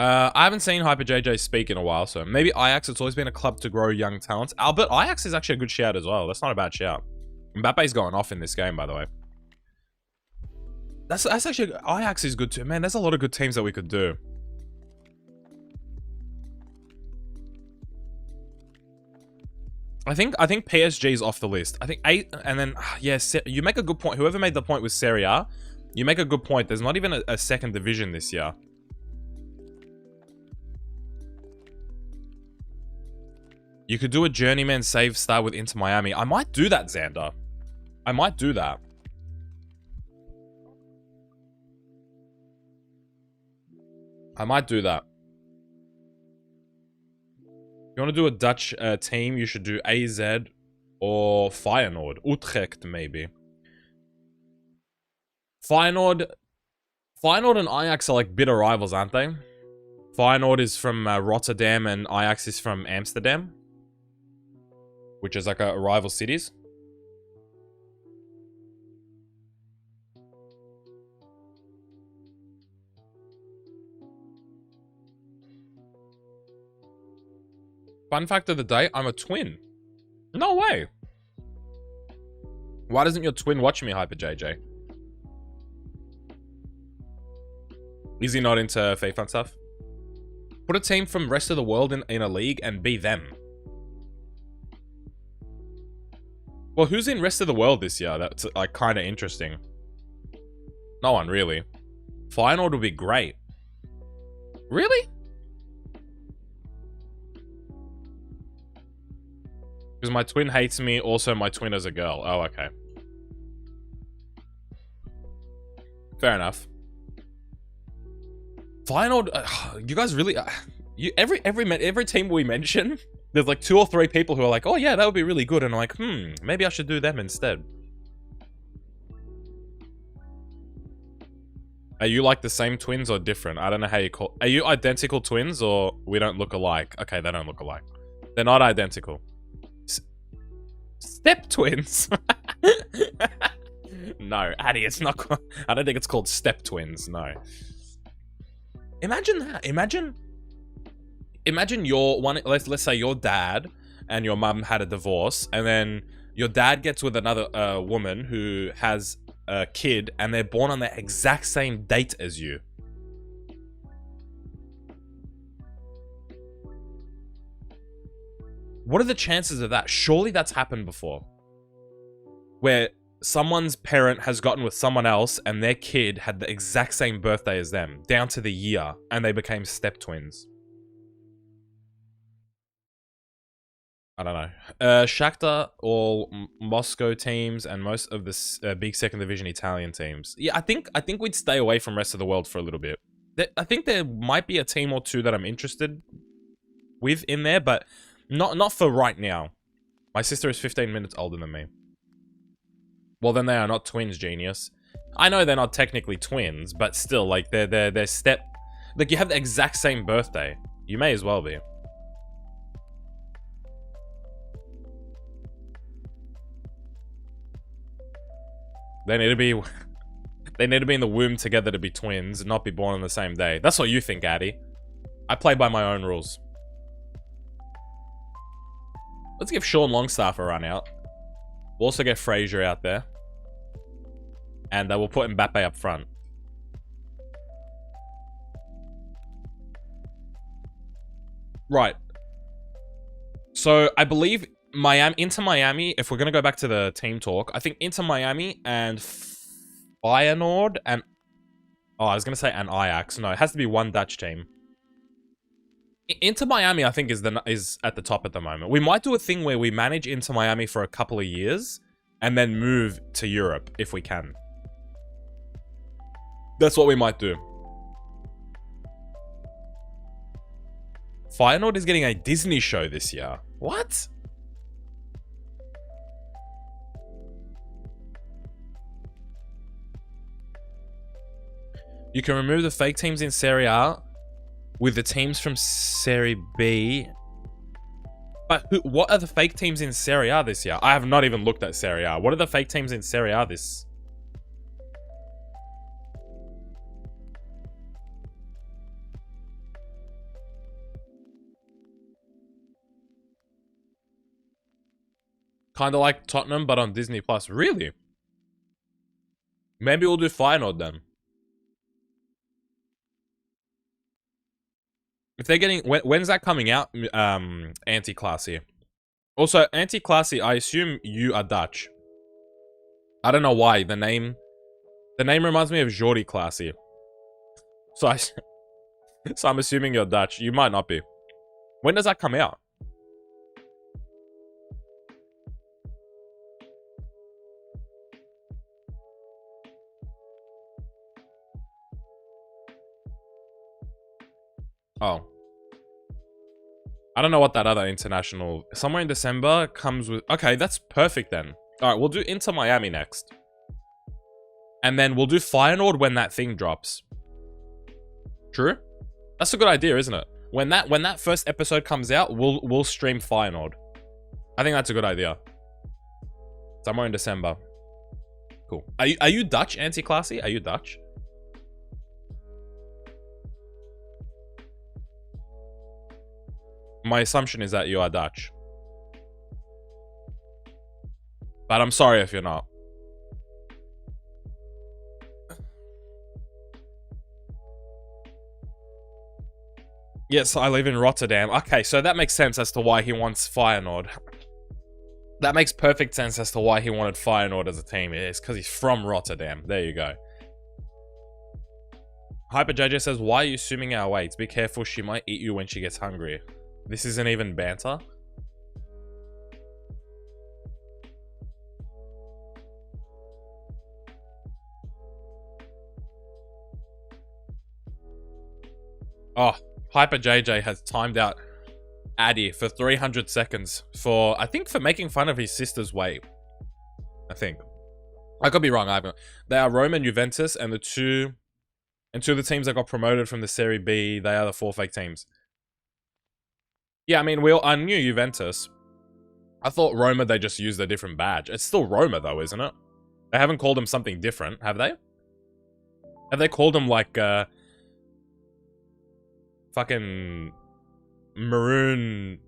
I haven't seen Hyper JJ speak in a while, so maybe Ajax. It's always been a club to grow young talents. Albert, Ajax is actually a good shout as well. That's not a bad shout. Mbappe's going off in this game, by the way. That's actually... Ajax is good too. Man, there's a lot of good teams that we could do. I think PSG is off the list. I think 8, and then... Yes, you make a good point. Whoever made the point with Serie A, you make a good point. There's not even a second division this year. You could do a journeyman save start with Inter Miami. I might do that, Xander. I might do that. I might do that. If you want to do a Dutch team, you should do AZ or Feyenoord. Utrecht, maybe. Feyenoord and Ajax are like bitter rivals, aren't they? Feyenoord is from Rotterdam and Ajax is from Amsterdam, which is like a rival cities. Fun fact of the day, I'm a twin. No way. Why doesn't your twin watch me, Hyper JJ? Is he not into FIFA and stuff? Put a team from rest of the world in a league and be them. Well, who's in rest of the world this year? That's like kind of interesting. No one really. Feyenoord would be great. Really? Because my twin hates me. Also, my twin is a girl. Oh, okay. Fair enough. Feyenoord, you guys really... every team we mention, there's like 2 or 3 people who are like, oh yeah, that would be really good. And I'm like, maybe I should do them instead. Are you like the same twins or different? I don't know how you call... Are you identical twins or we don't look alike? Okay, they don't look alike. They're not identical. Step twins? No, Addy, it's not... I don't think it's called step twins, no. Imagine that. Imagine... imagine your one. Let's say your dad and your mum had a divorce, and then your dad gets with another woman who has a kid, and they're born on the exact same date as you. What are the chances of that? Surely that's happened before. Where someone's parent has gotten with someone else and their kid had the exact same birthday as them, down to the year, and they became step twins. I don't know. Shakhtar, all Moscow teams, and most of the big second division Italian teams. Yeah, I think we'd stay away from rest of the world for a little bit. I think there might be a team or two that I'm interested with in there, but not for right now. My sister is 15 minutes older than me. Well, then they are not twins, genius. I know they're not technically twins, but still, like, they're step... Like, you have the exact same birthday. You may as well be. They need to be... They need to be in the womb together to be twins, not be born on the same day. That's what you think, Addy. I play by my own rules. Let's give Sean Longstaff a run out. We'll also get Frazier out there. And we'll put Mbappe up front. Right. So, I believe Inter Miami, if we're going to go back to the team talk, I think Inter Miami and Feyenoord and... Oh, I was going to say and Ajax. No, it has to be one Dutch team. Inter Miami, I think, is at the top at the moment. We might do a thing where we manage Inter Miami for a couple of years and then move to Europe if we can. That's what we might do. Feyenoord is getting a Disney show this year. What? You can remove the fake teams in Serie A with the teams from Serie B. But what are the fake teams in Serie A this year? I have not even looked at Serie A. What are the fake teams in Serie A this... Kind of like Tottenham, but on Disney Plus. Really? Maybe we'll do Feyenoord then. If they're getting... When's that coming out, Anti-Classy? Also, Anti-Classy, I assume you are Dutch. I don't know why. The name reminds me of Jordi Classy. So I'm assuming you're Dutch. You might not be. When does that come out? Oh. I don't know what that other international... Somewhere in December comes with... Okay, that's perfect then. Alright, we'll do Inter Miami next. And then we'll do Feyenoord when that thing drops. True? That's a good idea, isn't it? When that first episode comes out, we'll stream Feyenoord. I think that's a good idea. Somewhere in December. Cool. Are you Dutch, Anti-Classy? Are you Dutch? My assumption is that you are Dutch. But I'm sorry if you're not. Yes, I live in Rotterdam. Okay, so that makes sense as to why he wants Feyenoord. That makes perfect sense as to why he wanted Feyenoord as a team. It's because he's from Rotterdam. There you go. Hyper JJ says, why are you assuming our weights? Be careful, she might eat you when she gets hungry. This isn't even banter. Oh, Hyper JJ has timed out Addy for 300 seconds for, I think, for making fun of his sister's weight. I think. I could be wrong, either. They are Roma and Juventus, and two of the teams that got promoted from the Serie B, they are the 4 fake teams. Yeah, I mean, I knew Juventus. I thought Roma, they just used a different badge. It's still Roma, though, isn't it? They haven't called them something different, have they? Have they called them, like, fucking maroon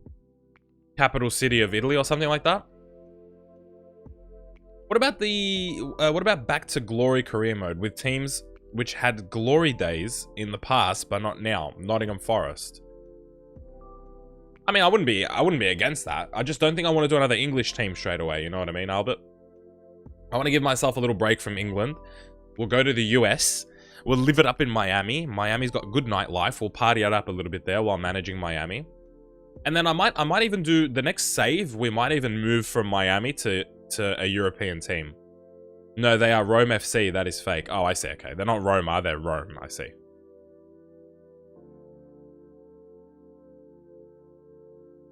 capital city of Italy or something like that. What about back to glory career mode with teams which had glory days in the past but not now? Nottingham Forest. I mean, I wouldn't be against that. I just don't think I want to do another English team straight away. You know what I mean, Albert? I want to give myself a little break from England. We'll go to the US. We'll live it up in Miami. Miami's got good nightlife. We'll party it up a little bit there while managing Miami. And then I might even do the next save. We might even move from Miami to a European team. No, they are Rome FC. That is fake. Oh, I see. Okay. They're not Roma. They're Rome. I see.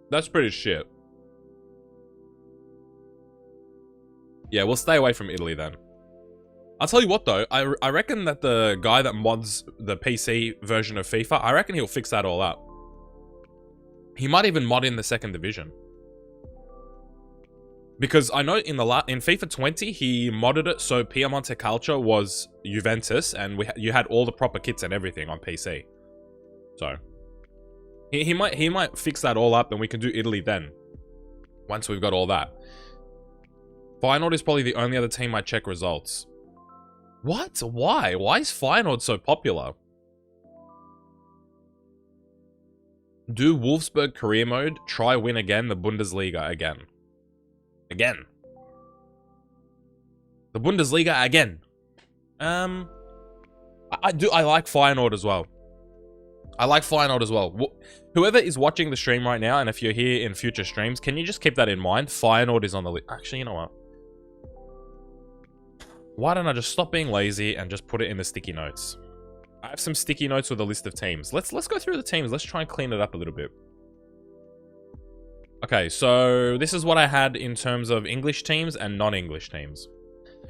That's pretty shit. Yeah, we'll stay away from Italy then. I'll tell you what though, I reckon that the guy that mods the PC version of FIFA, I reckon he'll fix that all up. He might even mod in the second division. Because I know in FIFA 20, he modded it so Piemonte Calcio was Juventus, and you had all the proper kits and everything on PC. So he might fix that all up, and we can do Italy then. Once we've got all that. Feyenoord is probably the only other team I check results. What? Why? Why is Feyenoord so popular? Do Wolfsburg career mode. Try win again. The Bundesliga again. Again. The Bundesliga again. I like Feyenoord as well. I like Feyenoord as well. Whoever is watching the stream right now, and if you're here in future streams, can you just keep that in mind? Feyenoord is on the list. Actually, you know what? Why don't I just stop being lazy and just put it in the sticky notes? I have some sticky notes with a list of teams. Let's go through the teams. Let's try and clean it up a little bit. Okay, so this is what I had in terms of English teams and non-English teams.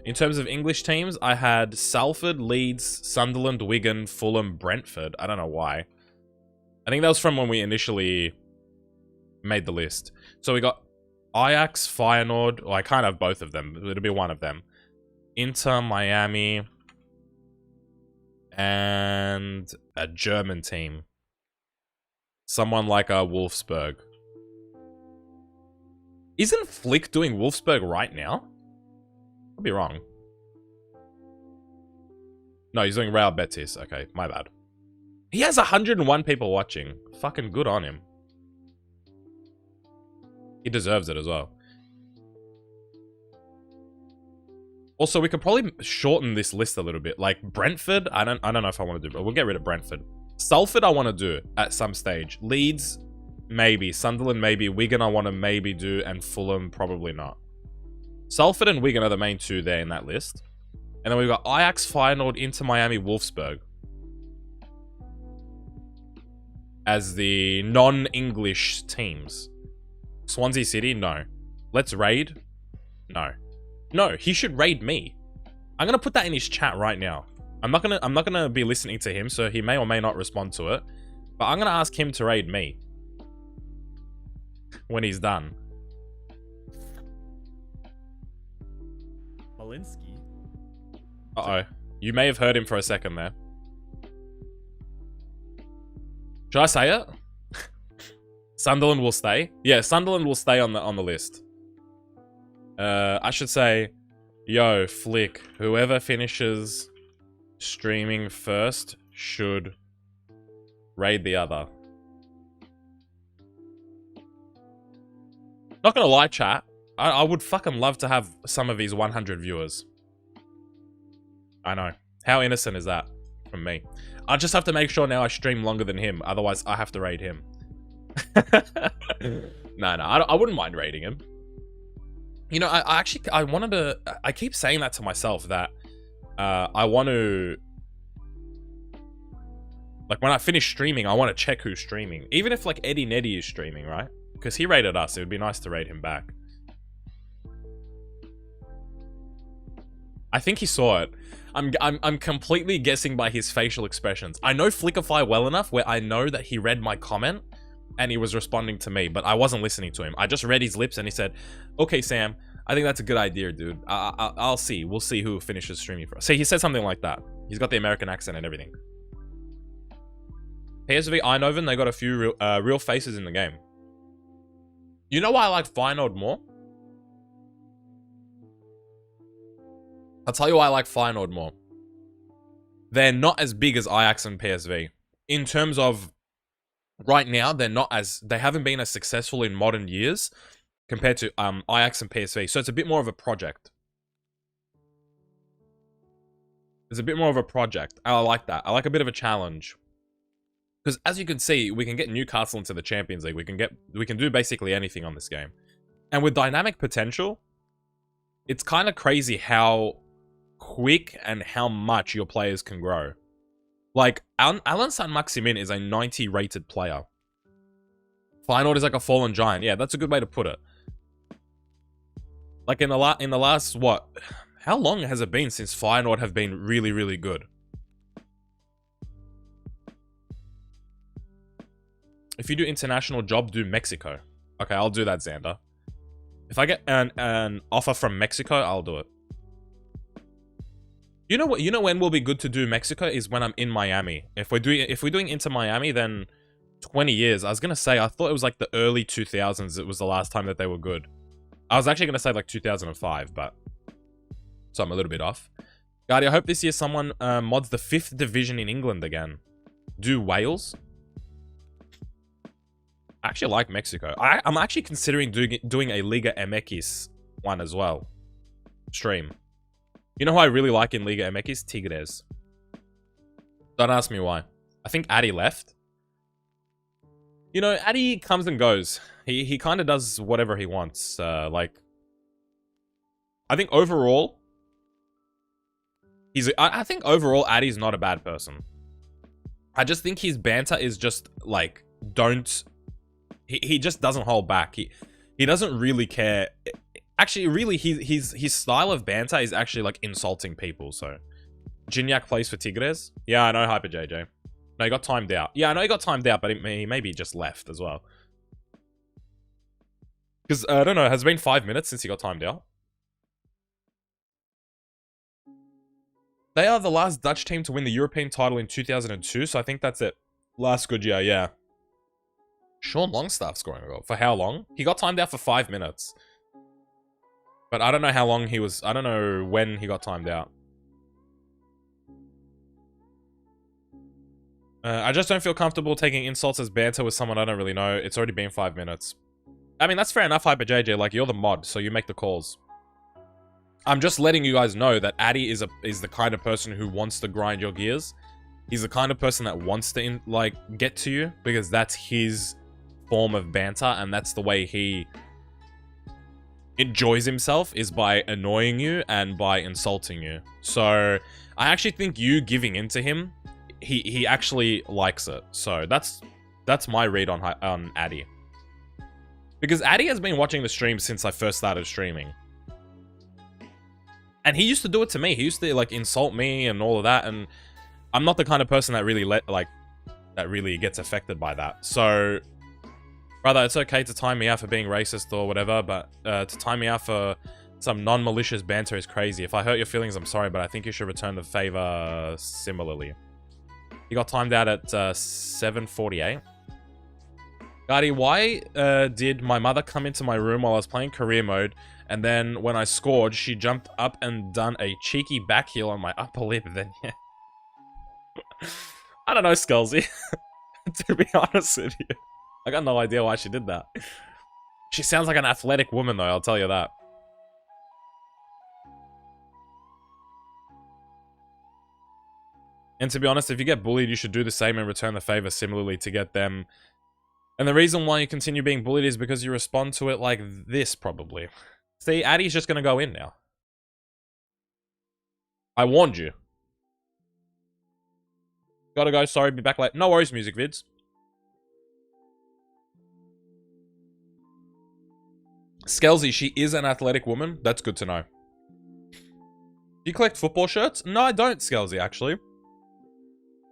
In terms of English teams, I had Salford, Leeds, Sunderland, Wigan, Fulham, Brentford. I don't know why. I think that was from when we initially made the list. So we got Ajax, Feyenoord. Well, I kind of have both of them. It'll be one of them. Inter, Miami, and a German team. Someone like a Wolfsburg. Isn't Flick doing Wolfsburg right now? I'll be wrong. No, he's doing Real Betis. Okay, my bad. He has 101 people watching. Fucking good on him. He deserves it as well. Also, we could probably shorten this list a little bit. Like Brentford, I don't know if I want to do, but we'll get rid of Brentford. Salford, I want to do at some stage. Leeds, maybe. Sunderland, maybe. Wigan, I want to maybe do, and Fulham, probably not. Salford and Wigan are the main two there in that list. And then we've got Ajax, Feyenoord, Inter Miami, Wolfsburg as the non-English teams. Swansea City, no. Let's raid, no. No, he should raid me. I'm gonna put that in his chat right now. I'm not gonna be listening to him, so he may or may not respond to it. But I'm gonna ask him to raid me when he's done. Malinsky. Uh-oh. You may have heard him for a second there. Should I say it? Sunderland will stay. Yeah, Sunderland will stay on the list. I should say, yo, Flick, whoever finishes streaming first should raid the other. Not gonna lie, chat. I would fucking love to have some of these 100 viewers. I know. How innocent is that from me? I just have to make sure now I stream longer than him. Otherwise, I have to raid him. No, I wouldn't mind raiding him. You know, I wanted to... I keep saying that to myself, that I want to... Like, when I finish streaming, I want to check who's streaming. Even if, like, Eddie Neddy is streaming, right? Because he raided us. It would be nice to raid him back. I think he saw it. I'm completely guessing by his facial expressions. I know Flickify well enough where I know that he read my comment and he was responding to me, but I wasn't listening to him. I just read his lips and he said, "Okay, Sam, I think that's a good idea, dude. I'll see. We'll see who finishes streaming for us." See, he said something like that. He's got the American accent and everything. PSV Eindhoven, they got a few real faces in the game. You know why I like Feyenoord more? I'll tell you why I like Feyenoord more. They're not as big as Ajax and PSV. In terms of right now, they haven't been as successful in modern years compared to Ajax and PSV. So it's a bit more of a project. It's a bit more of a project. I like that. I like a bit of a challenge. Because as you can see, we can get Newcastle into the Champions League. We can do basically anything on this game. And with dynamic potential, it's kind of crazy how quick and how much your players can grow. Like, Alan Saint-Maximin is a 90 rated player. Feyenoord is like a fallen giant. Yeah, that's a good way to put it. Like in the last, what? How long has it been since Feyenoord have been really, really good? If you do international job, do Mexico. Okay, I'll do that, Xander. If I get an offer from Mexico, I'll do it. You know what? You know when will be good to do Mexico is when I'm in Miami. If we're doing Inter Miami, then 20 years. I was gonna say I thought it was like the early 2000s. It was the last time that they were good. I was actually gonna say like 2005, but so I'm a little bit off. Guardy, I hope this year someone mods the 5th division in England again. Do Wales? I actually like Mexico. I'm actually considering doing a Liga MX one as well. Stream. You know who I really like in Liga MX? Tigres. Don't ask me why. I think Addy left. You know, Addy comes and goes. He kind of does whatever he wants. Like, I think overall, I think overall Addy's not a bad person. I just think his banter is just like, he just doesn't hold back. He doesn't really care. Actually, really, his style of banter is actually like insulting people. So, Gignac plays for Tigres. Yeah, I know, Hyper JJ. No, he got timed out. Yeah, I know he got timed out, but he maybe just left as well. Because, I don't know, has it been 5 minutes since he got timed out? They are the last Dutch team to win the European title in 2002, so I think that's it. Last good year, yeah. Sean Longstaff scoring a goal. For how long? He got timed out for 5 minutes. But I don't know how long he was... I don't know when he got timed out. I just don't feel comfortable taking insults as banter with someone I don't really know. It's already been 5 minutes. I mean, that's fair enough, Hyper JJ. Like, you're the mod, so you make the calls. I'm just letting you guys know that Addy is the kind of person who wants to grind your gears. He's the kind of person that wants to, get to you. Because that's his form of banter, and that's the way he enjoys himself, is by annoying you and by insulting you. So, I actually think you giving in to him, he actually likes it. So, that's my read on Addy. Because Addy has been watching the stream since I first started streaming. And he used to do it to me. He used to, like, insult me and all of that, and I'm not the kind of person that really that really gets affected by that. So, brother, it's okay to time me out for being racist or whatever, but to time me out for some non-malicious banter is crazy. If I hurt your feelings, I'm sorry, but I think you should return the favor similarly. He got timed out at 7:48. Guardy, why did my mother come into my room while I was playing career mode, and then when I scored, she jumped up and done a cheeky back heel on my upper lip, then yeah. I don't know, Skullsy. To be honest with you. I got no idea why she did that. She sounds like an athletic woman, though, I'll tell you that. And to be honest, if you get bullied, you should do the same and return the favor similarly to get them. And the reason why you continue being bullied is because you respond to it like this, probably. See, Addy's just gonna go in now. I warned you. Gotta go, sorry, be back late. No worries, music vids. Skelsy, she is an athletic woman. That's good to know. Do you collect football shirts? No, I don't, Skelsy, actually.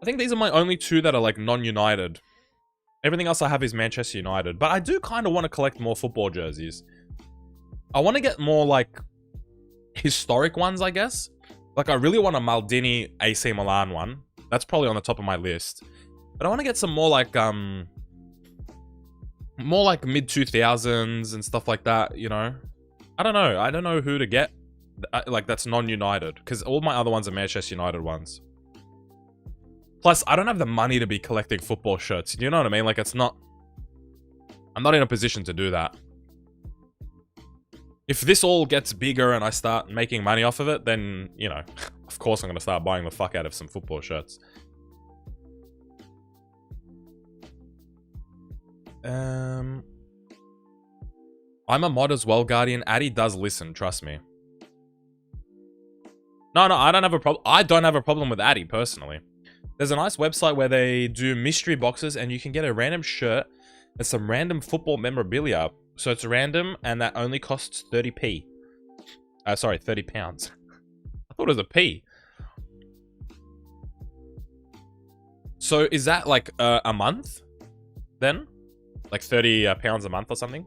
I think these are my only two that are, like, non-United. Everything else I have is Manchester United. But I do kind of want to collect more football jerseys. I want to get more, like, historic ones, I guess. Like, I really want a Maldini AC Milan one. That's probably on the top of my list. But I want to get some more like mid 2000s and stuff like that, you know. I don't know. I don't know who to get like that's non-United, because all my other ones are Manchester United ones. Plus, I don't have the money to be collecting football shirts. You know what I mean? Like, I'm not in a position to do that. If this all gets bigger and I start making money off of it, then, you know, of course I'm going to start buying the fuck out of some football shirts. I'm a mod as well, Guardian. Addy does listen, trust me. No, I don't have a problem. I don't have a problem with Addy, personally. There's a nice website where they do mystery boxes and you can get a random shirt and some random football memorabilia. So it's random and that only costs 30p. Sorry, 30 pounds. I thought it was a p. So is that like a month then? Like 30 pounds a month or something?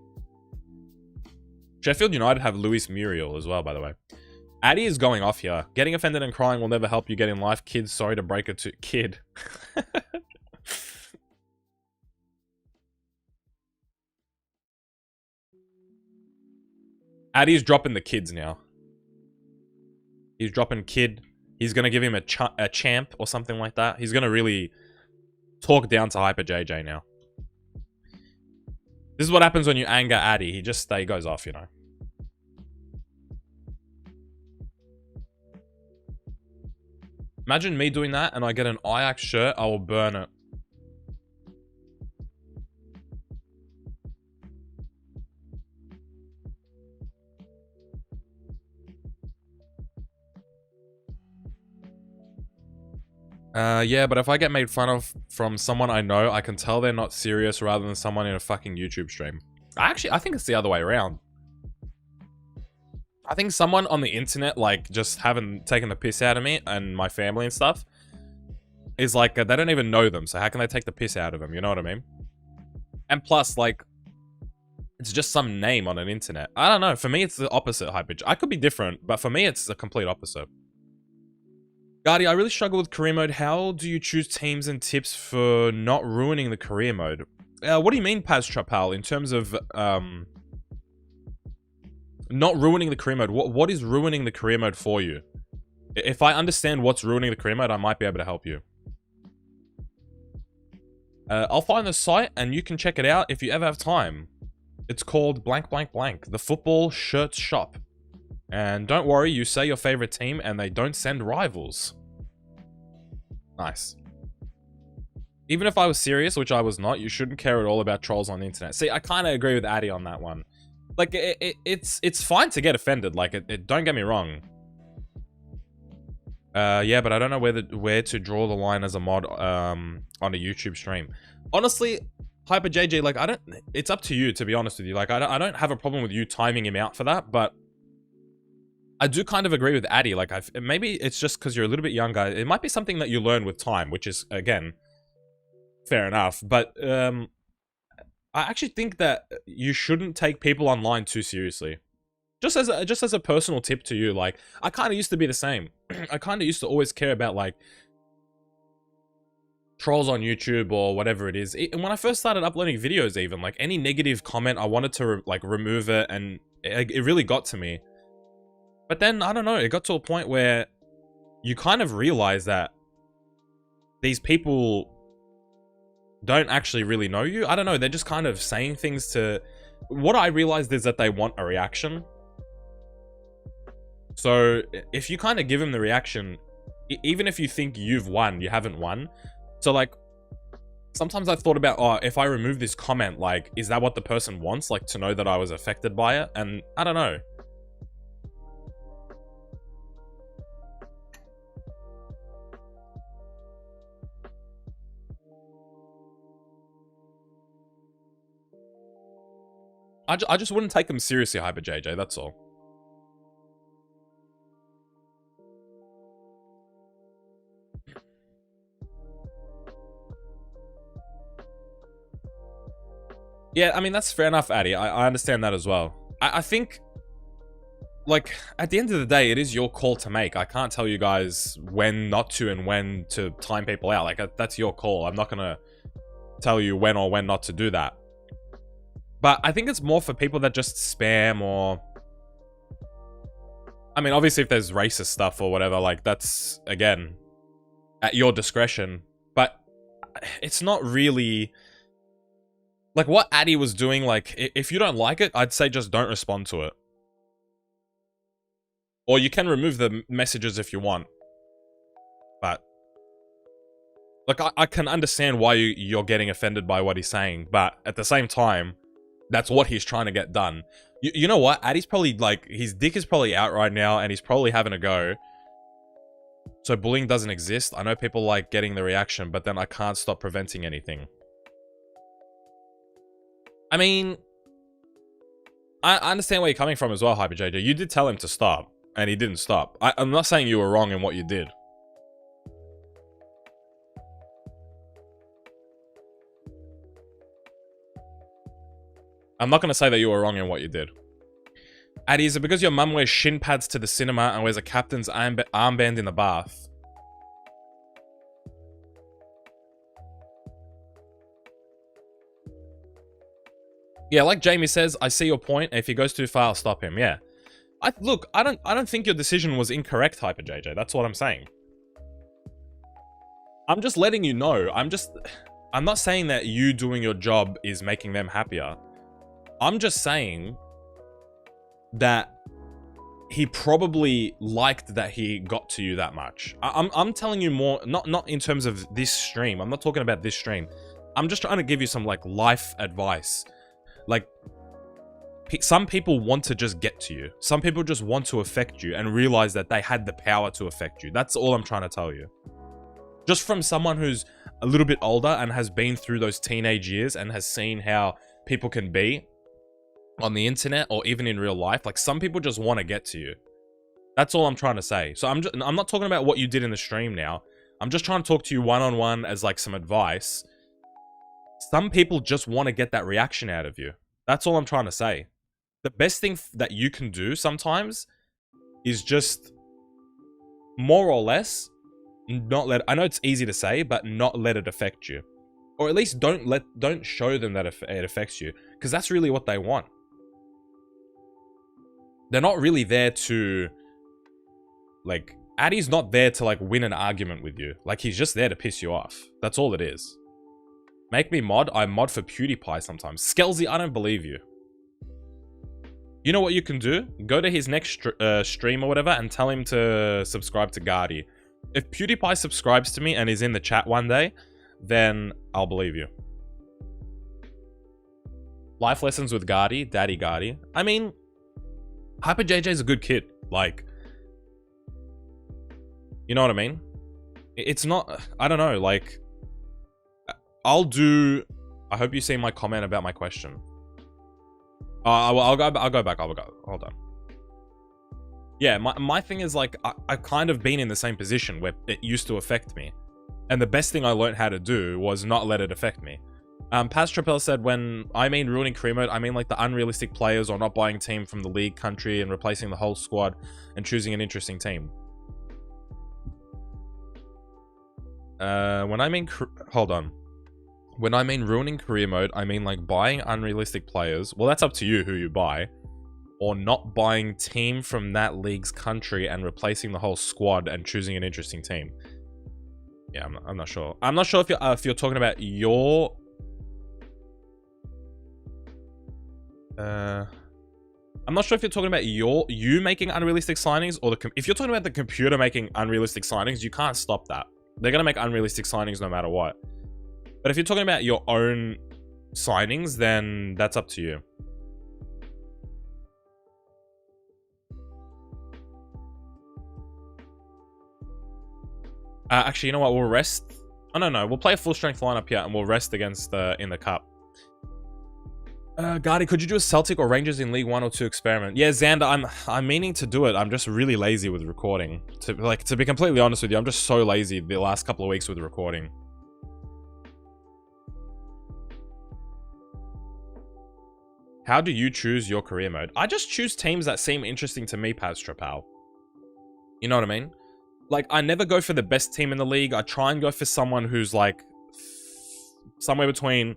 Sheffield United have Luis Muriel as well, by the way. Addy is going off here. Getting offended and crying will never help you get in life. Kids, sorry to break it to... Kid. Addy's dropping the kids now. He's dropping kid. He's going to give him a champ or something like that. He's going to really talk down to Hyper JJ now. This is what happens when you anger Addy. He goes off, you know. Imagine me doing that and I get an Ajax shirt, I will burn it. Yeah, but if I get made fun of from someone I know, I can tell they're not serious rather than someone in a fucking YouTube stream. I think it's the other way around. I think someone on the internet, like, just having taken the piss out of me and my family and stuff, is like, they don't even know them, so how can they take the piss out of them, you know what I mean? And plus, like, it's just some name on an internet. I don't know, for me it's the opposite, Hyper. I could be different, but for me it's the complete opposite. Guardy, I really struggle with career mode. How do you choose teams and tips for not ruining the career mode? What do you mean, Paz Trapal, in terms of, not ruining the career mode? What is ruining the career mode for you? If I understand what's ruining the career mode, I might be able to help you. I'll find the site and you can check it out if you ever have time. It's called blank blank blank, the football shirts shop. And don't worry, you say your favorite team and they don't send rivals. Nice. Even if I was serious, which I was not, you shouldn't care at all about trolls on the internet. See, I kind of agree with Addy on that one. Like, it's fine to get offended. Like, don't get me wrong. Yeah, but I don't know where to draw the line as a mod on a YouTube stream. Honestly, Hyper JJ, like, it's up to you, to be honest with you. Like, I don't have a problem with you timing him out for that, but I do kind of agree with Addy. Like, maybe it's just because you're a little bit younger. It might be something that you learn with time, which is, again, fair enough. But I actually think that you shouldn't take people online too seriously. Just as a personal tip to you, like, I kind of used to be the same. I kind of used to always care about, like, trolls on YouTube or whatever it is. And when I first started uploading videos, even, like, any negative comment, I wanted to, like, remove it, and it really got to me. But then, I don't know, it got to a point where you kind of realize that these people don't actually really know you. I don't know, they're just kind of saying things to... What I realized is that they want a reaction. So, if you kind of give them the reaction, even if you think you've won, you haven't won. So, like, sometimes I've thought about, oh, if I remove this comment, like, is that what the person wants? Like, to know that I was affected by it? And I don't know. I just wouldn't take them seriously, Hyper JJ, that's all. Yeah, I mean, that's fair enough, Addy. I understand that as well. I think like, at the end of the day, it is your call to make. I can't tell you guys when not to and when to time people out. Like, that's your call. I'm not gonna tell you when or when not to do that. But I think it's more for people that just spam or... I mean, obviously, if there's racist stuff or whatever, like, that's, again, at your discretion. But it's not really... Like, what Addy was doing, like, if you don't like it, I'd say just don't respond to it. Or you can remove the messages if you want. But... Like, I can understand why you're getting offended by what he's saying, but at the same time, that's what he's trying to get done. You know what? Addy's probably, like, his dick is probably out right now, and he's probably having a go. So bullying doesn't exist. I know people like getting the reaction, but then I can't stop preventing anything. I mean... I understand where you're coming from as well, Hyper JJ. You did tell him to stop, and he didn't stop. I'm not saying you were wrong in what you did. I'm not going to say that you were wrong in what you did. Addy, is it because your mum wears shin pads to the cinema and wears a captain's armband in the bath? Yeah, like Jamie says, I see your point. If he goes too far, I'll stop him. Yeah. Look, I don't think your decision was incorrect, Hyper JJ. That's what I'm saying. I'm just letting you know. I'm not saying that you doing your job is making them happier. I'm just saying that he probably liked that he got to you that much. I'm telling you more, not in terms of this stream. I'm not talking about this stream. I'm just trying to give you some, like, life advice. Like, some people want to just get to you. Some people just want to affect you and realize that they had the power to affect you. That's all I'm trying to tell you. Just from someone who's a little bit older and has been through those teenage years and has seen how people can be on the internet or even in real life. Like, some people just want to get to you. That's all I'm trying to say. So I'm not talking about what you did in the stream now. I'm just trying to talk to you one-on-one as, like, some advice. Some people just want to get that reaction out of you. That's all I'm trying to say. The best thing that you can do sometimes is just more or less not let... I know it's easy to say, but not let it affect you. Or at least don't show them that it affects you, because that's really what they want. They're not really there to, like, Addy's not there to, like, win an argument with you. Like, he's just there to piss you off. That's all it is. Make me mod. I mod for PewDiePie sometimes. Skelsy, I don't believe you. You know what you can do? Go to his next stream or whatever and tell him to subscribe to Gardy. If PewDiePie subscribes to me and is in the chat one day, then I'll believe you. Life lessons with Gardy, Daddy Gardy. I mean, Hyper JJ's a good kid. Like, you know what I mean? It's not... I don't know, like... I'll do... I hope you see my comment about my question. I'll go back. Hold on. Yeah, my thing is, like, I've kind of been in the same position where it used to affect me. And the best thing I learned how to do was not let it affect me. Paz Trapel said, when I mean ruining career mode, I mean, like, the unrealistic players or not buying team from the league, country, and replacing the whole squad and choosing an interesting team. When I mean... Hold on. When I mean ruining career mode, I mean, like, buying unrealistic players. Well, that's up to you who you buy. Or not buying team from that league's country and replacing the whole squad and choosing an interesting team. Yeah, I'm not sure. I'm not sure if you're talking about your... I'm not sure if you're talking about you making unrealistic signings or if you're talking about the computer making unrealistic signings, you can't stop that. They're gonna make unrealistic signings no matter what. But if you're talking about your own signings, then that's up to you. Actually, you know what? We'll rest. Oh, no. We'll play a full strength lineup here and we'll rest against in the cup. Gardy, could you do a Celtic or Rangers in League 1 or 2 experiment? Yeah, Xander, I'm meaning to do it. I'm just really lazy with recording. To be completely honest with you, I'm just so lazy the last couple of weeks with recording. How do you choose your career mode? I just choose teams that seem interesting to me, Paz Trapal. You know what I mean? Like, I never go for the best team in the league. I try and go for someone who's, like, somewhere between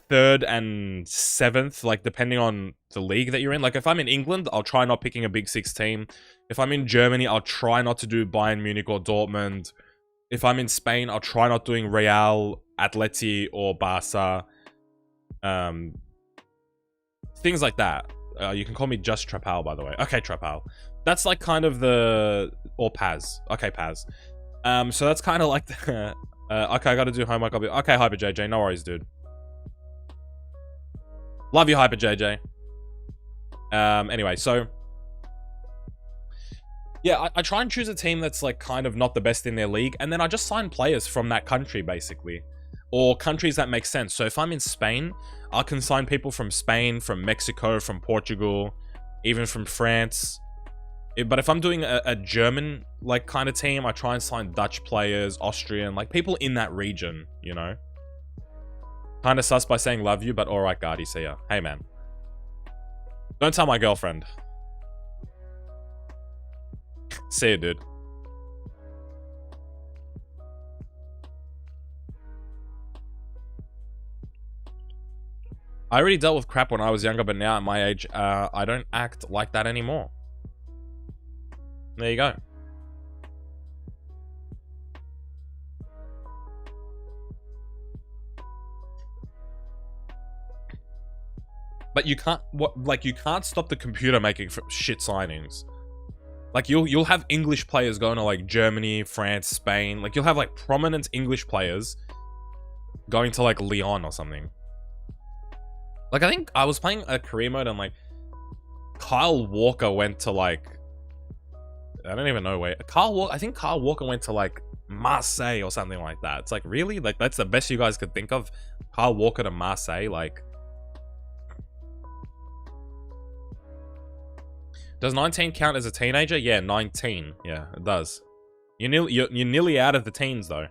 3rd and 7th, like, depending on the league that you're in. Like, if I'm in England, I'll try not picking a Big Six team. If I'm in Germany, I'll try not to do Bayern Munich or Dortmund. If I'm in Spain, I'll try not doing Real, Atleti, or Barca. Things like that. You can call me just Trapal, by the way. Okay, Trapal. That's like kind of the... Or Paz. Okay, Paz. So that's kind of like the... okay, I gotta do homework. I'll be... Okay, Hyper JJ. No worries, dude. Love you, Hyper JJ. Anyway, so... Yeah, I try and choose a team that's like kind of not the best in their league. And then I just sign players from that country, basically. Or countries that make sense. So if I'm in Spain, I can sign people from Spain, from Mexico, from Portugal, even from France. But if I'm doing a German, like, kind of team, I try and sign Dutch players, Austrian, like, people in that region, you know? Kind of sus by saying love you, but alright, Guardy, see ya. Hey, man. Don't tell my girlfriend. See ya, dude. I already dealt with crap when I was younger, but now at my age, I don't act like that anymore. There you go. But you can't, you can't stop the computer making shit signings. Like, you'll have English players going to, like, Germany, France, Spain. Like, you'll have, like, prominent English players going to, like, Lyon or something. Like, I think I was playing a career mode and, like, Kyle Walker went to, like... I don't even know where. I think Kyle Walker went to, like, Marseille or something like that. It's like, really? Like, that's the best you guys could think of? Kyle Walker to Marseille? Like... Does 19 count as a teenager? Yeah, 19. Yeah, it does. You're nearly out of the teens, though.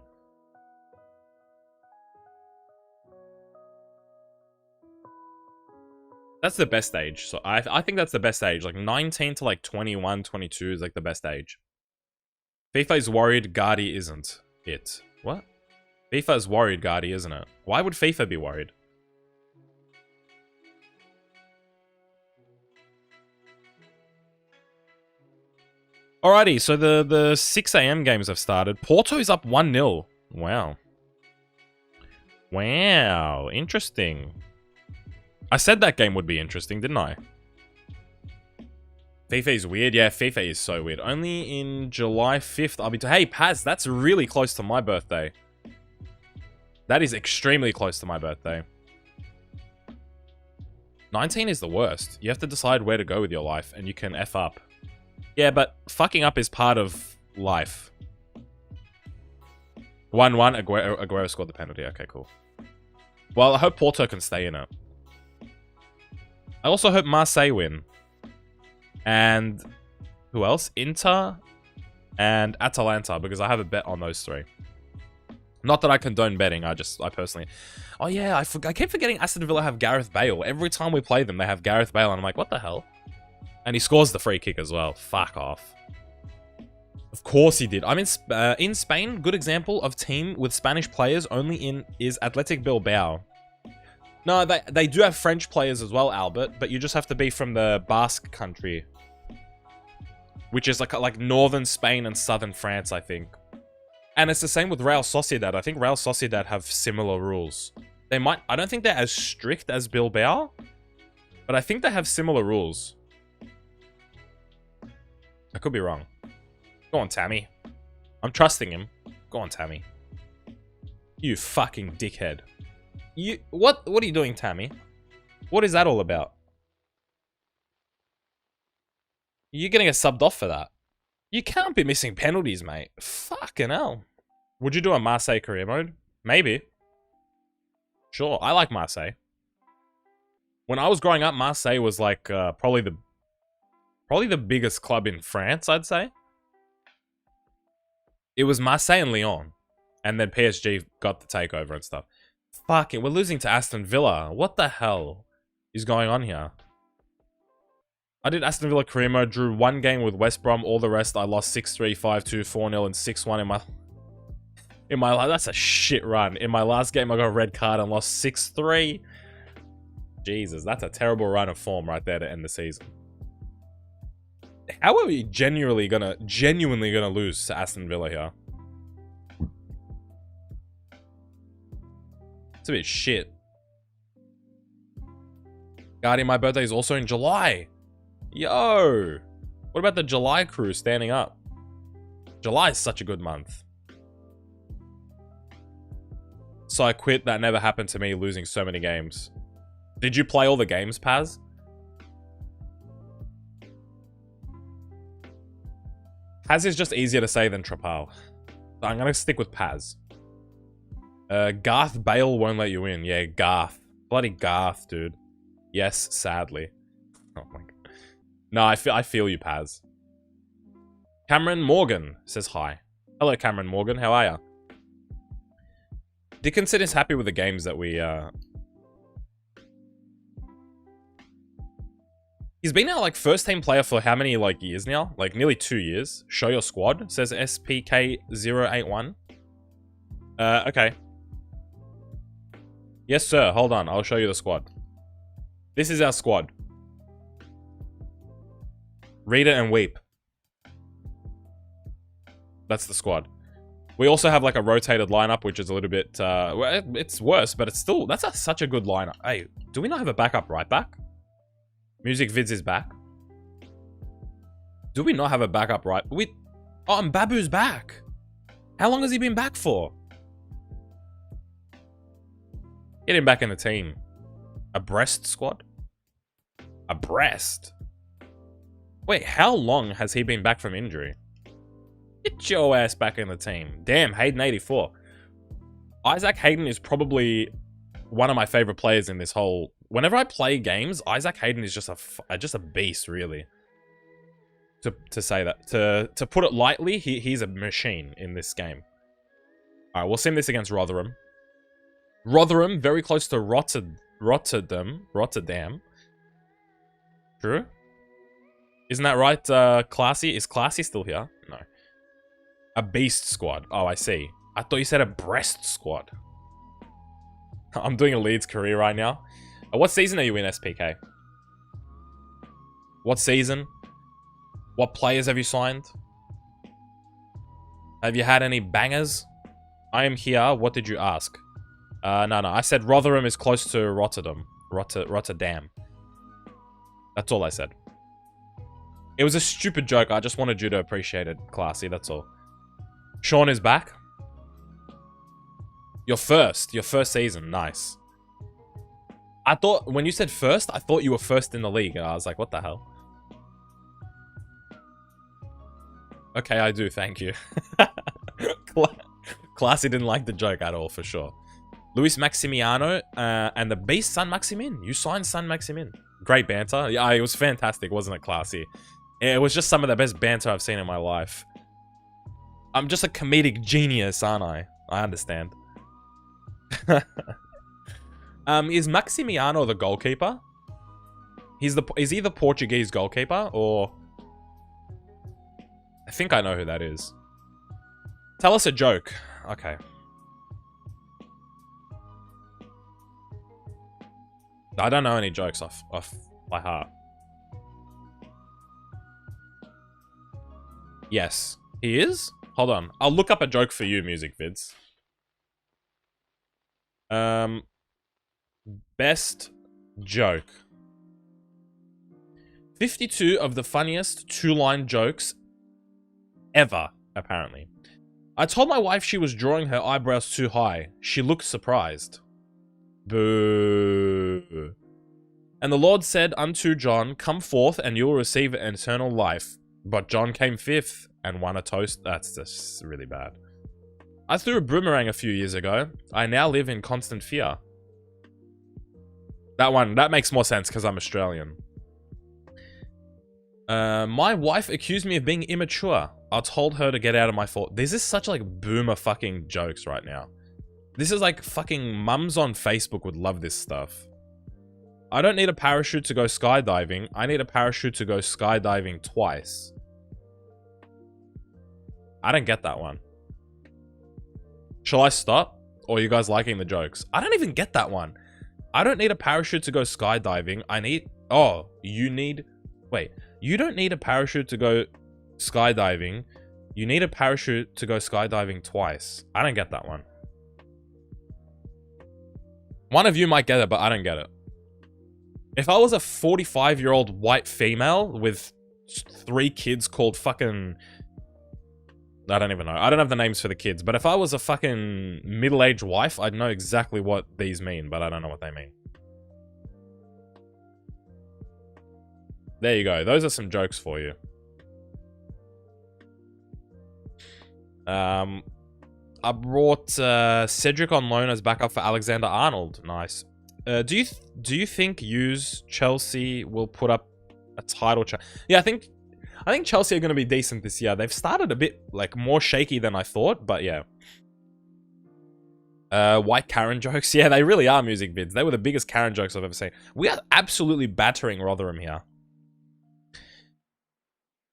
That's the best age. So I think that's the best age. Like 19 to like 21, 22 is like the best age. FIFA's worried, Guardy isn't it. What? FIFA's worried, Guardy, isn't it? Why would FIFA be worried? Alrighty, so the 6 AM games have started. Porto's up 1-0. Wow. Wow, interesting. I said that game would be interesting, didn't I? FIFA is weird. Yeah, FIFA is so weird. Only in July 5th, I'll be... Hey, Paz, that's really close to my birthday. That is extremely close to my birthday. 19 is the worst. You have to decide where to go with your life, and you can F up. Yeah, but fucking up is part of life. 1-1, Aguero scored the penalty. Okay, cool. Well, I hope Porto can stay in it. I also hope Marseille win. And who else? Inter and Atalanta, because I have a bet on those three. Not that I condone betting, I personally... Oh yeah, I keep forgetting Aston Villa have Gareth Bale. Every time we play them, they have Gareth Bale, and I'm like, what the hell? And he scores the free kick as well. Fuck off. Of course he did. I'm in Spain, good example of team with Spanish players only is Athletic Bilbao. No, they do have French players as well, Albert, but you just have to be from the Basque country. Which is like northern Spain and southern France, I think. And it's the same with Real Sociedad. I think Real Sociedad have similar rules. I don't think they're as strict as Bilbao, but I think they have similar rules. I could be wrong. Go on, Tammy. I'm trusting him. Go on, Tammy. You fucking dickhead. What are you doing, Tammy? What is that all about? You're gonna get subbed off for that. You can't be missing penalties, mate. Fucking hell. Would you do a Marseille career mode? Maybe. Sure, I like Marseille. When I was growing up, Marseille was like probably the biggest club in France, I'd say. It was Marseille and Lyon. And then PSG got the takeover and stuff. Fucking, we're losing to Aston Villa. What the hell? is going on here? I did Aston Villa career mode, drew 1 game with West Brom, all the rest I lost 6-3, 5-2, 4-0, and 6-1 in my life. That's a shit run. In my last game I got a red card and lost 6-3. Jesus, that's a terrible run of form right there to end the season. How are we genuinely gonna lose to Aston Villa here? It's a bit shit. Guardian, my birthday is also in July. Yo! What about the July crew standing up? July is such a good month. So I quit. That never happened to me, losing so many games. Did you play all the games, Paz? Paz is just easier to say than Trapal. So I'm gonna stick with Paz. Garth Bale won't let you in. Yeah, Garth. Bloody Garth, dude. Yes, sadly. Oh my god. No, I feel you, Paz. Cameron Morgan says hi. Hello, Cameron Morgan. How are ya? Dickinson is happy with the games that we... He's been our, like, first-team player for how many, like, years now? Like, nearly 2 years. Show your squad, says SPK081. Okay. Yes, sir. Hold on. I'll show you the squad. This is our squad. Read it and weep. That's the squad. We also have like a rotated lineup, which is a little bit, well, it's worse, but it's still, that's such a good lineup. Hey, do we not have a backup right back? Music Vids is back. Do we not have a backup right? Oh, and Babu's back. How long has he been back for? Get him back in the team. A Brest squad? A Brest? Wait, how long has he been back from injury? Get your ass back in the team. Damn, Hayden 84. Isaac Hayden is probably one of my favorite players in this whole... Whenever I play games, Isaac Hayden is just a beast, really. To say that. To put it lightly, he's a machine in this game. Alright, we'll sim this against Rotherham. Rotherham, very close to Rotterdam. True? Isn't that right, Classy? Is Classy still here? No. A Beast squad. Oh, I see. I thought you said a Brest squad. I'm doing a Leeds career right now. What season are you in, SPK? What season? What players have you signed? Have you had any bangers? I am here. What did you ask? No. I said Rotherham is close to Rotterdam. Rotterdam. That's all I said. It was a stupid joke. I just wanted you to appreciate it, Classy. That's all. Sean is back. Your first season. Nice. I thought, when you said first, I thought you were first in the league. And I was like, what the hell? Okay, I do. Thank you. Classy didn't like the joke at all, for sure. Luis Maximiano and the Beast San Maximin. You signed San Maximin. Great banter. Yeah, it was fantastic, wasn't it, Classy? It was just some of the best banter I've seen in my life. I'm just a comedic genius, aren't I? I understand. Is Maximiano the goalkeeper? Is he the Portuguese goalkeeper, or... I think I know who that is. Tell us a joke. Okay. I don't know any jokes off by heart. Yes. He is? Hold on. I'll look up a joke for you, Music Vids. Best joke. 52 of the funniest two-line jokes ever, apparently. I told my wife she was drawing her eyebrows too high. She looked surprised. Boo. And the Lord said unto John, come forth and you will receive eternal life. But John came fifth and won a toast. That's just really bad. I threw a boomerang a few years ago. I now live in constant fear. That makes more sense because I'm Australian. My wife accused me of being immature. I told her to get out of my fault. This is such like boomer fucking jokes right now. This is like fucking mums on Facebook would love this stuff. I don't need a parachute to go skydiving. I need a parachute to go skydiving twice. I don't get that one. Shall I stop? Or are you guys liking the jokes? I don't even get that one. I don't need a parachute to go skydiving. I need... Oh, you need... Wait. You don't need a parachute to go skydiving. You need a parachute to go skydiving twice. I don't get that one. One of you might get it, but I don't get it. If I was a 45-year-old white female with 3 kids called fucking... I don't even know. I don't have the names for the kids. But if I was a fucking middle-aged wife, I'd know exactly what these mean, but I don't know what they mean. There you go. Those are some jokes for you. I brought Cedric on loan as backup for Alexander Arnold. Nice. Do you think Chelsea will put up a title challenge? Yeah, I think Chelsea are going to be decent this year. They've started a bit like more shaky than I thought, but yeah. White Karen jokes. Yeah, they really are music vids. They were the biggest Karen jokes I've ever seen. We are absolutely battering Rotherham here.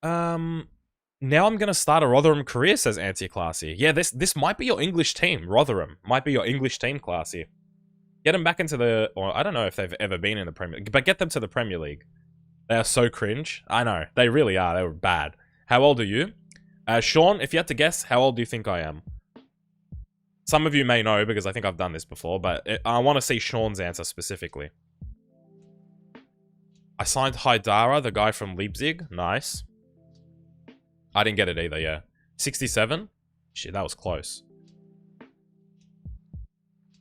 Now I'm going to start a Rotherham career, says Anti-Classy. Yeah, this might be your English team. Rotherham might be your English team, Classy. Get them back into the... Or I don't know if they've ever been in the Premier League, but get them to the Premier League. They are so cringe. I know. They really are. They were bad. How old are you? Sean, if you had to guess, how old do you think I am? Some of you may know because I think I've done this before, but I want to see Sean's answer specifically. I signed Haidara, the guy from Leipzig. Nice. I didn't get it either, yeah. 67? Shit, that was close.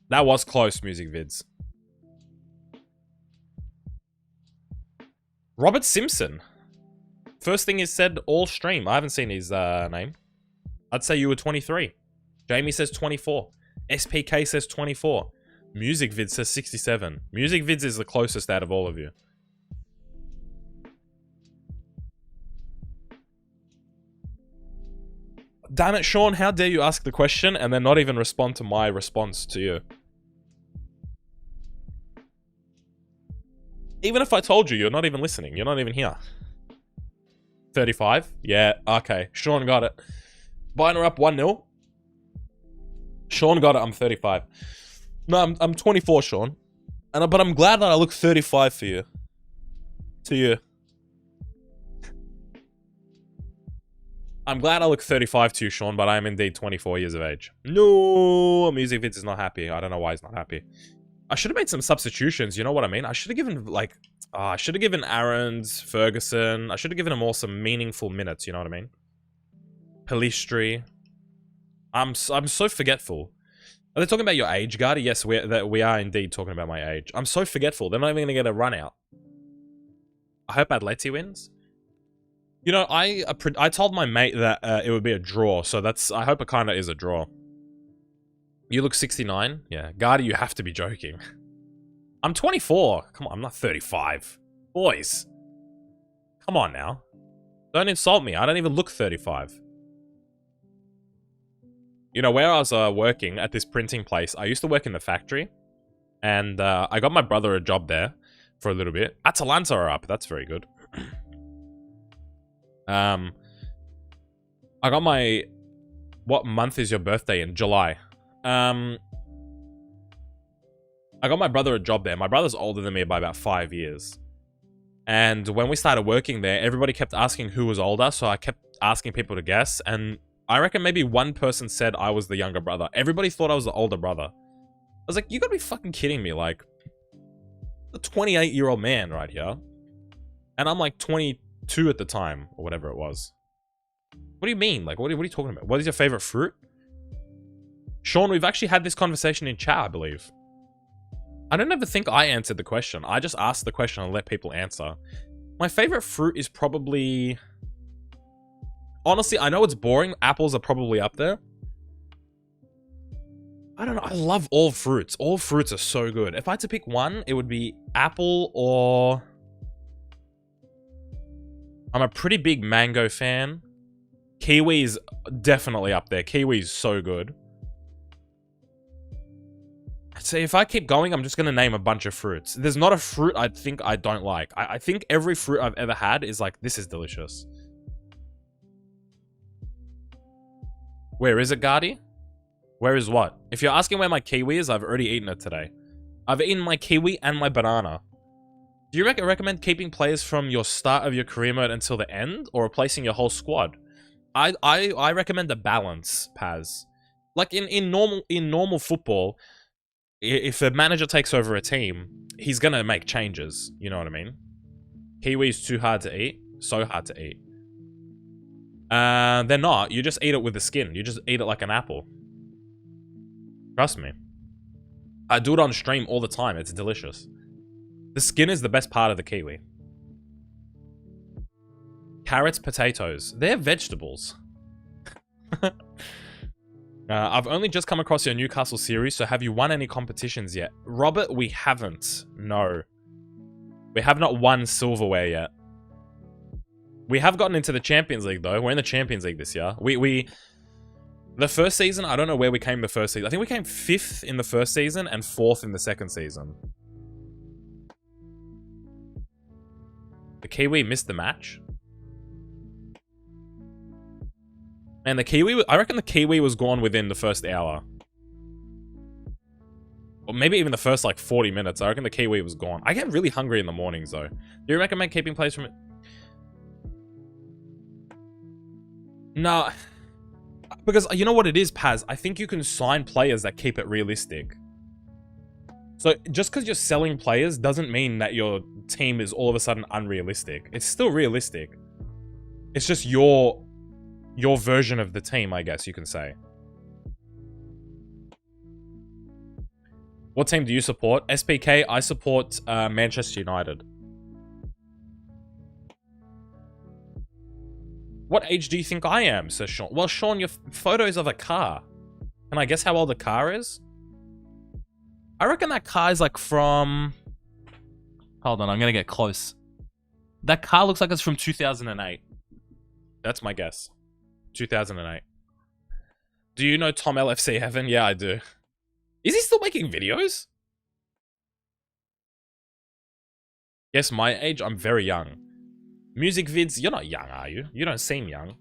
That was close, music vids. Robert Simpson. First thing is said all stream. I haven't seen his name. I'd say you were 23. Jamie says 24. SPK says 24. Music Vids says 67. Music Vids is the closest out of all of you. Damn it, Sean, how dare you ask the question and then not even respond to my response to you? Even if I told you, you're not even listening. You're not even here. 35? Yeah, okay. Sean got it. Buying her up 1-0. Sean got it, I'm 35. No, I'm 24, Sean. But I'm glad that I look 35 for you. To you. I'm glad I look 35 to you, Sean, but I am indeed 24 years of age. No, Music Vids is not happy. I don't know why he's not happy. I should have made some substitutions, you know what I mean? I should have given, like... I should have given Aarons, Ferguson... I should have given them all some meaningful minutes, you know what I mean? Pelistri. I'm so forgetful. Are they talking about your age, Gardy? Yes, we are indeed talking about my age. I'm so forgetful. They're not even going to get a run out. I hope Atleti wins. You know, I told my mate that it would be a draw, so that's... I hope it kind of is a draw. You look 69? Yeah. Gardy, you have to be joking. I'm 24. Come on, I'm not 35. Boys. Come on now. Don't insult me. I don't even look 35. You know, where I was working at this printing place, I used to work in the factory. And I got my brother a job there for a little bit. Atalanta are up. That's very good. I got my... What month is your birthday in? July. I got my brother a job there. My brother's older than me by about 5 years. And when we started working there, everybody kept asking who was older, so I kept asking people to guess, and I reckon maybe one person said I was the younger brother. Everybody thought I was the older brother. I was like, you gotta be fucking kidding me, like... A 28-year-old man right here. And I'm like 22 at the time, or whatever it was. What do you mean? Like, what are you talking about? What is your favorite fruit? Sean, we've actually had this conversation in chat, I believe. I don't ever think I answered the question. I just asked the question and let people answer. My favorite fruit is probably... Honestly, I know it's boring. Apples are probably up there. I don't know. I love all fruits. All fruits are so good. If I had to pick one, it would be apple or... I'm a pretty big mango fan. Kiwi is definitely up there. Kiwi is so good. So if I keep going, I'm just going to name a bunch of fruits. There's not a fruit I think I don't like. I think every fruit I've ever had is like, this is delicious. Where is it, Guardy? Where is what? If you're asking where my kiwi is, I've already eaten it today. I've eaten my kiwi and my banana. Do you recommend keeping players from your start of your career mode until the end, or replacing your whole squad? I recommend a balance, Paz. Like in normal football, if a manager takes over a team, he's gonna make changes. You know what I mean? Kiwi's too hard to eat. So hard to eat. They're not. You just eat it with the skin. You just eat it like an apple. Trust me. I do it on stream all the time. It's delicious. The skin is the best part of the kiwi. Carrots, potatoes. They're vegetables. I've only just come across your Newcastle series, so have you won any competitions yet? Robert, we haven't. No. We have not won silverware yet. We have gotten into the Champions League, though. We're in the Champions League this year. The first season, I don't know where we came the first season. I think we came 5th in the first season and 4th in the second season. The Kiwi missed the match. And the Kiwi, I reckon the Kiwi was gone within the first hour. Or maybe even the first, like, 40 minutes. I reckon the Kiwi was gone. I get really hungry in the mornings, though. Do you recommend keeping players from it? No. Because you know what it is, Paz? I think you can sign players that keep it realistic. So just because you're selling players doesn't mean that your team is all of a sudden unrealistic. It's still realistic. It's just your version of the team, I guess you can say. What team do you support? SPK, I support Manchester United. What age do you think I am, says Sean? Well, Sean, your photos of a car. Can I guess how old the car is? I reckon that car is like from... Hold on, I'm going to get close. That car looks like it's from 2008. That's my guess. 2008. Do you know Tom LFC Heaven? Yeah, I do. Is he still making videos? Guess my age? I'm very young. Music vids? You're not young, are you? You don't seem young.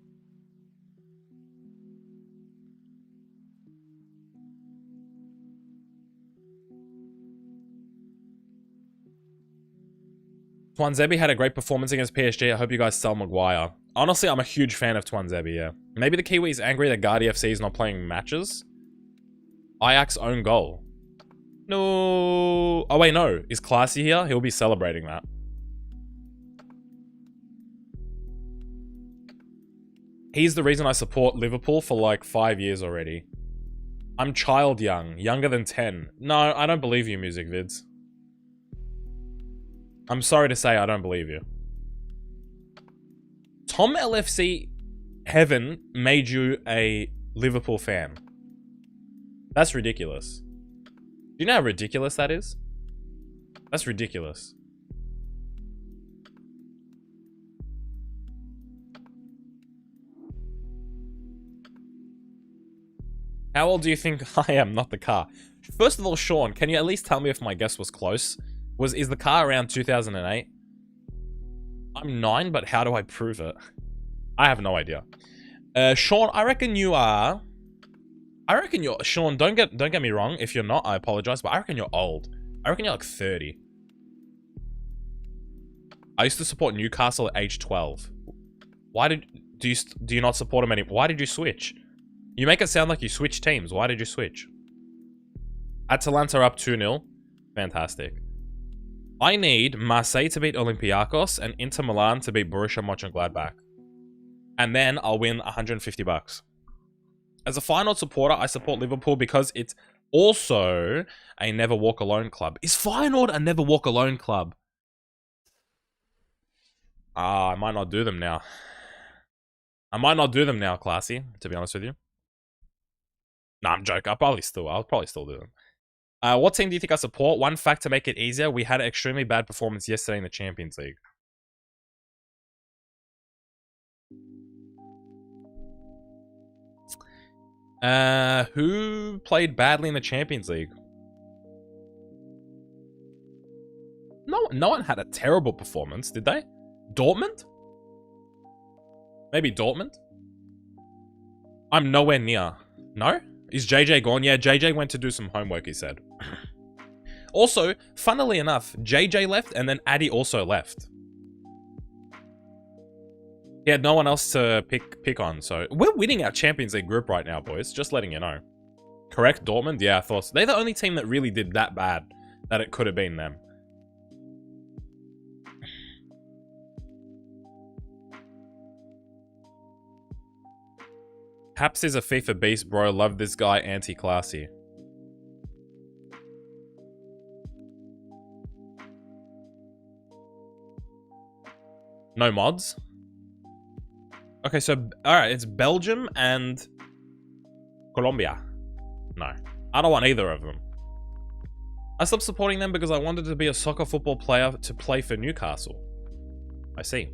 Twanzebe had a great performance against PSG. I hope you guys sell Maguire. Honestly, I'm a huge fan of Twanzebe, yeah. Maybe the Kiwi is angry that Guardi FC is not playing matches. Ajax own goal. No. Oh, wait, no. Is Classy here? He'll be celebrating that. He's the reason I support Liverpool for like 5 years already. I'm child young. Younger than 10. No, I don't believe you, music vids. I'm sorry to say I don't believe you. Tom LFC Heaven made you a Liverpool fan. That's ridiculous. Do you know how ridiculous that is? That's ridiculous. How old do you think I am, not the car? First of all, Sean, can you at least tell me if my guess was close? Is the car around 2008? I'm 9, but how do I prove it? I have no idea. Sean, I reckon you are... Sean, don't get me wrong. If you're not, I apologize, but I reckon you're old. I reckon you're like 30. I used to support Newcastle at age 12. Do you not support them anymore? Why did you switch? You make it sound like you switched teams. Why did you switch? Atalanta up 2-0. Fantastic. I need Marseille to beat Olympiacos and Inter Milan to beat Borussia Mönchengladbach. And then I'll win 150 bucks. As a Feyenoord supporter, I support Liverpool because it's also a never walk alone club. Is Feyenoord a never walk alone club? Ah, I might not do them now. Classy, to be honest with you. Nah, I'm joking. I'll probably still do them. What team do you think I support? One fact to make it easier, we had an extremely bad performance yesterday in the Champions League. Who played badly in the Champions League? no one had a terrible performance, did they? Dortmund? Maybe Dortmund? I'm nowhere near. No? Is JJ gone? Yeah, JJ went to do some homework, he said. Also, funnily enough, JJ left and then Addy also left. He had no one else to pick on, so... We're winning our Champions League group right now, boys. Just letting you know. Correct, Dortmund? Yeah, I thought so. They're the only team that really did that bad that it could have been them. Haps is a FIFA beast, bro. Love this guy, anti-classy. No mods? Okay, so, alright, it's Belgium and Colombia. No, I don't want either of them. I stopped supporting them because I wanted to be a soccer football player to play for Newcastle. I see.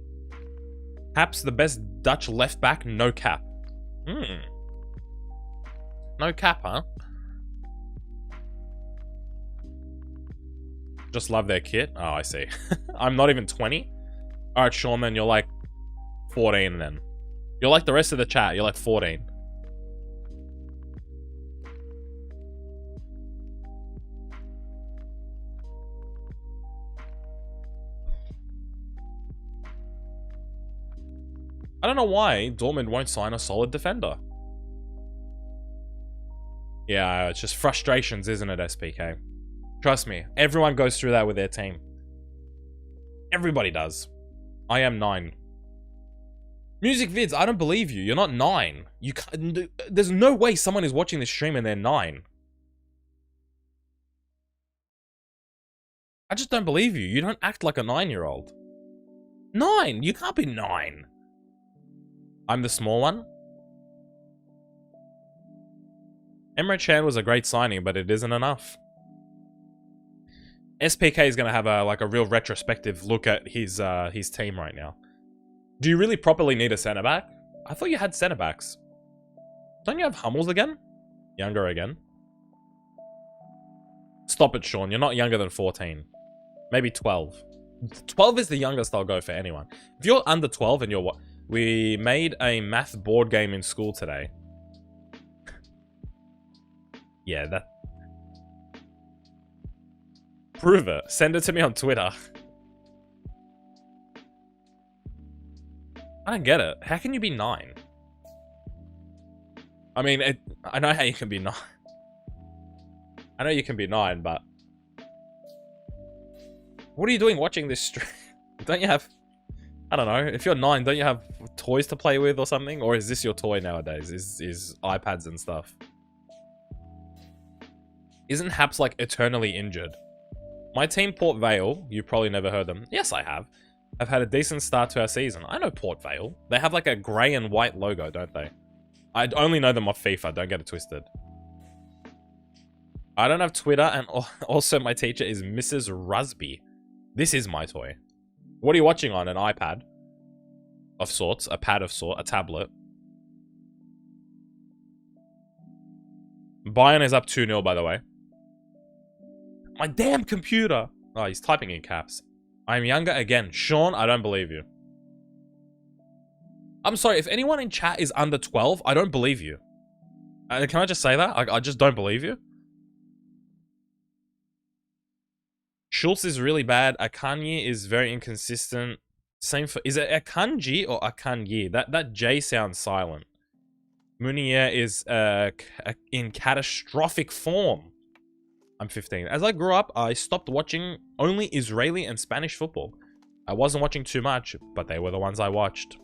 Haps, the best Dutch left back, no cap. No cap, huh? Just love their kit? Oh, I see. I'm not even 20? Alright, Sean, then you're like 14 then. You're like the rest of the chat, you're like 14. I don't know why Dortmund won't sign a solid defender. Yeah, it's just frustrations, isn't it, SPK? Trust me, everyone goes through that with their team. Everybody does. I am 9. Music vids, I don't believe you. You're not 9. You can't, there's no way someone is watching this stream and they're 9. I just don't believe you. You don't act like a 9-year-old. 9! You can't be 9. I'm the small one. Emre Can was a great signing, but it isn't enough. SPK is going to have a real retrospective look at his team right now. Do you really properly need a centre back? I thought you had centre backs. Don't you have Hummels again? Younger again. Stop it, Sean. You're not younger than 14. Maybe 12. 12 is the youngest I'll go for anyone. If you're under 12 and you're what? We made a math board game in school today. Yeah, that... Prove it. Send it to me on Twitter. I don't get it. How can you be 9? I mean, I know how you can be 9. I know you can be 9, but... What are you doing watching this stream? Don't you have... I don't know. If you're 9, don't you have toys to play with or something? Or is this your toy nowadays? Is iPads and stuff? Isn't Haps like eternally injured? My team, Port Vale, you've probably never heard them. Yes, I have. Have had a decent start to our season. I know Port Vale. They have like a grey and white logo, don't they? I only know them off FIFA. Don't get it twisted. I don't have Twitter, and also my teacher is Mrs. Rusby. This is my toy. What are you watching on? An iPad? Of sorts. A pad of sort. A tablet. Bayern is up 2-0, by the way. My damn computer! Oh, he's typing in caps. I'm younger again. Sean, I don't believe you. I'm sorry, if anyone in chat is under 12, I don't believe you. Can I just say that? I just don't believe you. Schultz is really bad. Akanji is very inconsistent. Same for... Is it Akanji or Akanji? That J sounds silent. Munier is in catastrophic form. I'm 15. As I grew up, I stopped watching only Israeli and Spanish football. I wasn't watching too much, but they were the ones I watched.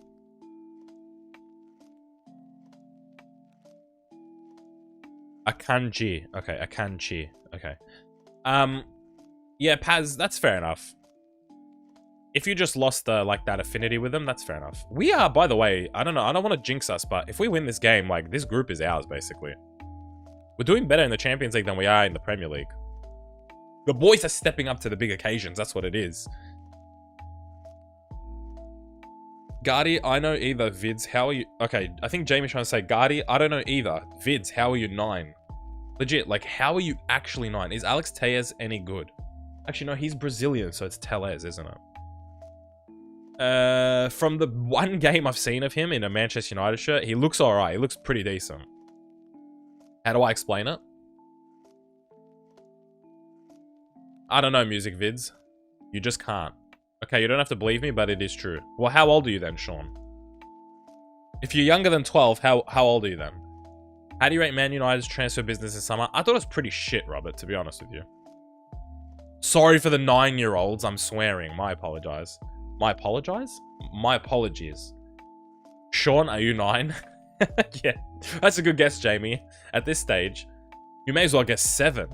Akanji. Okay, Akanji. Okay. Yeah, Paz, that's fair enough. If you just lost like that affinity with them, that's fair enough. We are, by the way, I don't know, I don't want to jinx us, but if we win this game, like, this group is ours, basically. We're doing better in the Champions League than we are in the Premier League. The boys are stepping up to the big occasions, that's what it is. Gardy, I know either. Vids, how are you? Okay, I think Jamie's trying to say, Gardy, I don't know either. Vids, how are you 9? Legit, like, how are you actually 9? Is Alex Tejas any good? Actually, no, he's Brazilian, so it's Tellez, isn't it? From the one game I've seen of him in a Manchester United shirt, he looks alright. He looks pretty decent. How do I explain it? I don't know, music vids. You just can't. Okay, you don't have to believe me, but it is true. Well, how old are you then, Sean? If you're younger than 12, how old are you then? How do you rate Man United's transfer business this summer? I thought it was pretty shit, Robert, to be honest with you. Sorry for the 9-year-olds. I'm swearing. My apologize. My apologize? My apologies. Sean, are you 9? Yeah, that's a good guess, Jamie. At this stage, you may as well guess 7.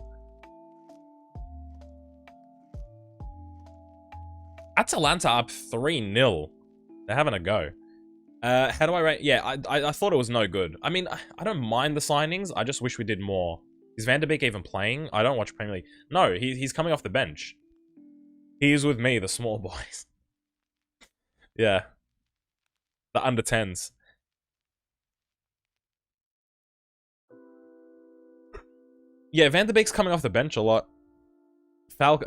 Atalanta up 3-0. They're having a go. How do I rate? Yeah, I thought it was no good. I mean, I don't mind the signings. I just wish we did more. Is Van der Beek even playing? I don't watch Premier League. No, he's coming off the bench. He is with me, the small boys. Yeah. The under 10s. Yeah, Van der Beek's coming off the bench a lot. Not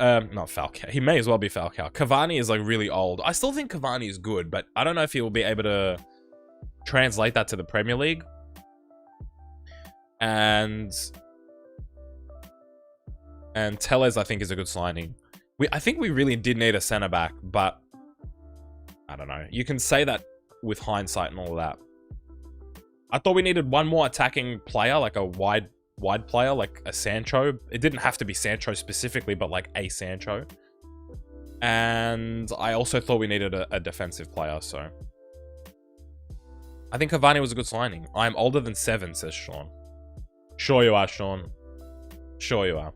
Falcao. He may as well be Falcao. Cavani is like really old. I still think Cavani is good, but I don't know if he will be able to translate that to the Premier League. And Tellez, I think, is a good signing. I think we really did need a centre back, but I don't know. You can say that with hindsight and all of that. I thought we needed one more attacking player, like a wide player, like a Sancho. It didn't have to be Sancho specifically, but like a Sancho. And I also thought we needed a defensive player, so I think Cavani was a good signing. I'm older than 7, says Sean. Sure you are, Sean. Sure you are.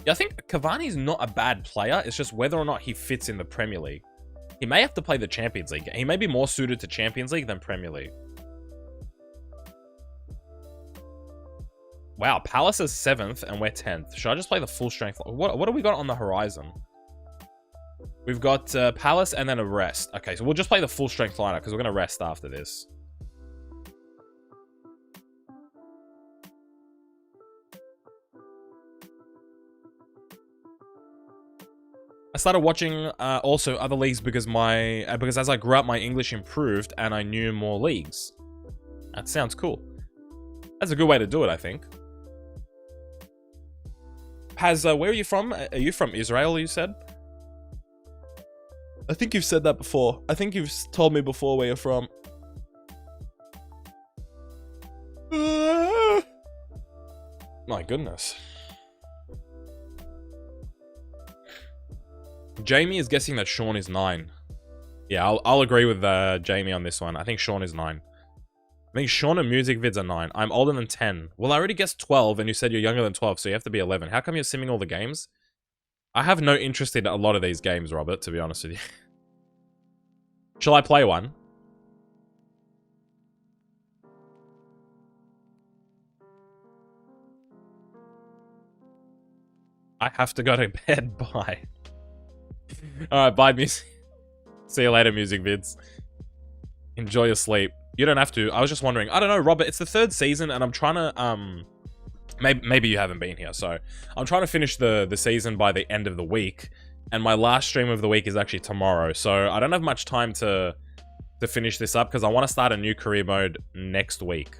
Yeah, I think Cavani's not a bad player. It's just whether or not he fits in the Premier League. He may have to play the Champions League. He may be more suited to Champions League than Premier League. Wow, Palace is 7th and we're 10th. Should I just play the full strength? What do we got on the horizon? We've got Palace and then a rest. Okay, so we'll just play the full strength lineup because we're going to rest after this. I started watching also other leagues because because as I grew up, my English improved and I knew more leagues. That sounds cool. That's a good way to do it, I think. Where are you from? Are you from Israel, you said? I think you've said that before. I think you've told me before where you're from. My goodness. Jamie is guessing that Sean is 9. Yeah, I'll agree with Jamie on this one. I think Sean is 9. I think Sean and music vids are 9. I'm older than 10. Well, I already guessed 12, and you said you're younger than 12, so you have to be 11. How come you're simming all the games? I have no interest in a lot of these games, Robert, to be honest with you. Shall I play one? I have to go to bed. Bye. Alright, bye, music. See you later, music vids. Enjoy your sleep. You don't have to. I was just wondering. I don't know, Robert. It's the 3rd season, and I'm trying to, maybe you haven't been here, so I'm trying to finish the season by the end of the week, and my last stream of the week is actually tomorrow, so I don't have much time to finish this up, because I want to start a new career mode next week.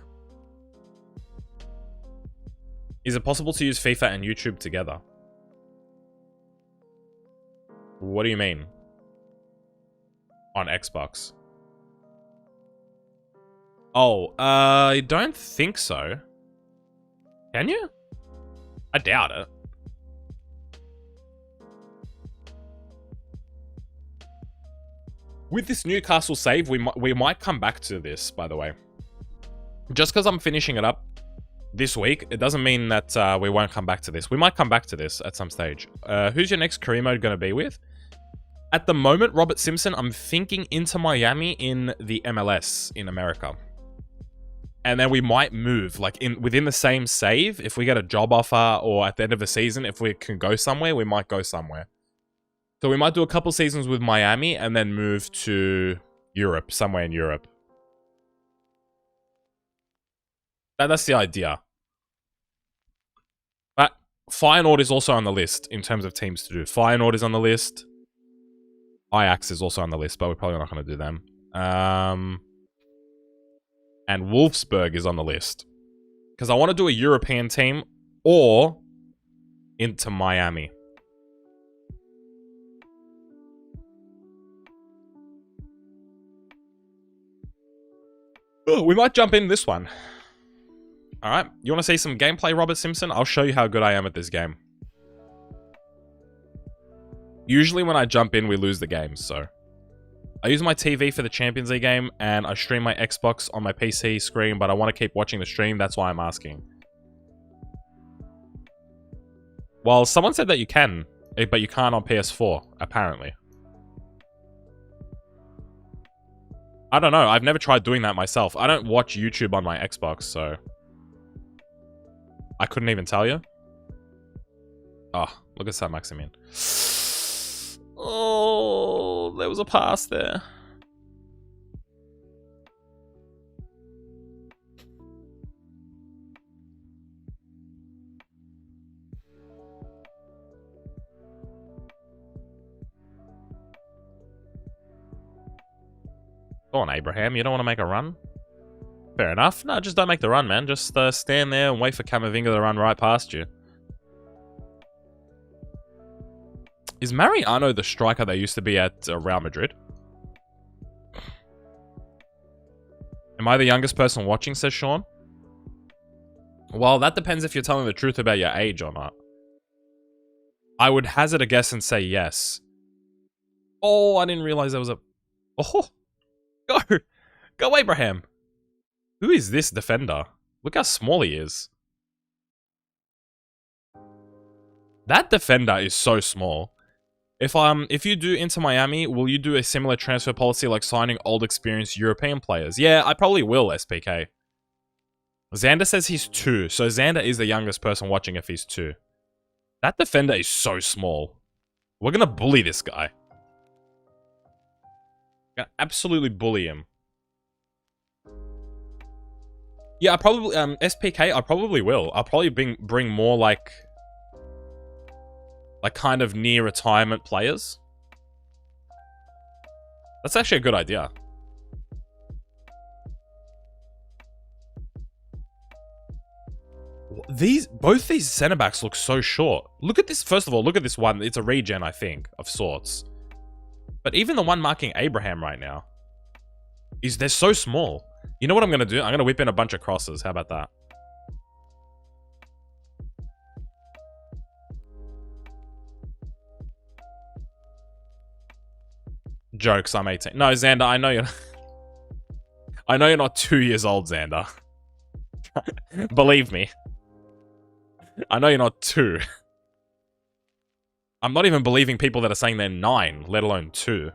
Is it possible to use FIFA and YouTube together? What do you mean? On Xbox? Oh, I don't think so. Can you? I doubt it. With this Newcastle save, we might come back to this, by the way. Just because I'm finishing it up this week, it doesn't mean that we won't come back to this. We might come back to this at some stage. Who's your next career mode going to be with? At the moment, Robert Simpson, I'm thinking Inter Miami in the MLS in America. And then we might move, like within the same save. If we get a job offer or at the end of the season, if we can go somewhere, we might go somewhere. So we might do a couple seasons with Miami and then move to Europe, somewhere in Europe. That's the idea. But Feyenoord is also on the list in terms of teams to do. Feyenoord is on the list. Ajax is also on the list, but we're probably not going to do them. And Wolfsburg is on the list. Because I want to do a European team or Inter Miami. Oh, we might jump in this one. Alright, you want to see some gameplay, Robert Simpson? I'll show you how good I am at this game. Usually when I jump in, we lose the game, so... I use my TV for the Champions League game, and I stream my Xbox on my PC screen, but I want to keep watching the stream, that's why I'm asking. Well, someone said that you can, but you can't on PS4, apparently. I don't know, I've never tried doing that myself. I don't watch YouTube on my Xbox, so... I couldn't even tell you. Oh, look at Saint Maximin. Oh, there was a pass there. Go on, Abraham. You don't want to make a run? Fair enough. No, just don't make the run, man. Just stand there and wait for Camavinga to run right past you. Is Mariano the striker that used to be at Real Madrid? Am I the youngest person watching, says Sean? Well, that depends if you're telling the truth about your age or not. I would hazard a guess and say yes. Oh, I didn't realize there was a... Oh! Go! Go, Abraham! Who is this defender? Look how small he is. That defender is so small. If you do Inter Miami, will you do a similar transfer policy like signing old experienced European players? Yeah, I probably will, SPK. Xander says he's 2, so Xander is the youngest person watching if he's 2. That defender is so small. We're gonna bully this guy. We're gonna absolutely bully him. Yeah, I probably, SPK, I probably will. I'll probably bring more, like kind of near retirement players. That's actually a good idea. Both these centre backs look so short. Look at this. First of all, look at this one. It's a regen, I think, of sorts. But even the one marking Abraham right now they're so small. You know what I'm gonna do? I'm gonna whip in a bunch of crosses. How about that? Jokes, I'm 18. No, Xander, I know you're... I know you're not 2 years old, Xander. Believe me. I know you're not 2. I'm not even believing people that are saying they're 9, let alone 2.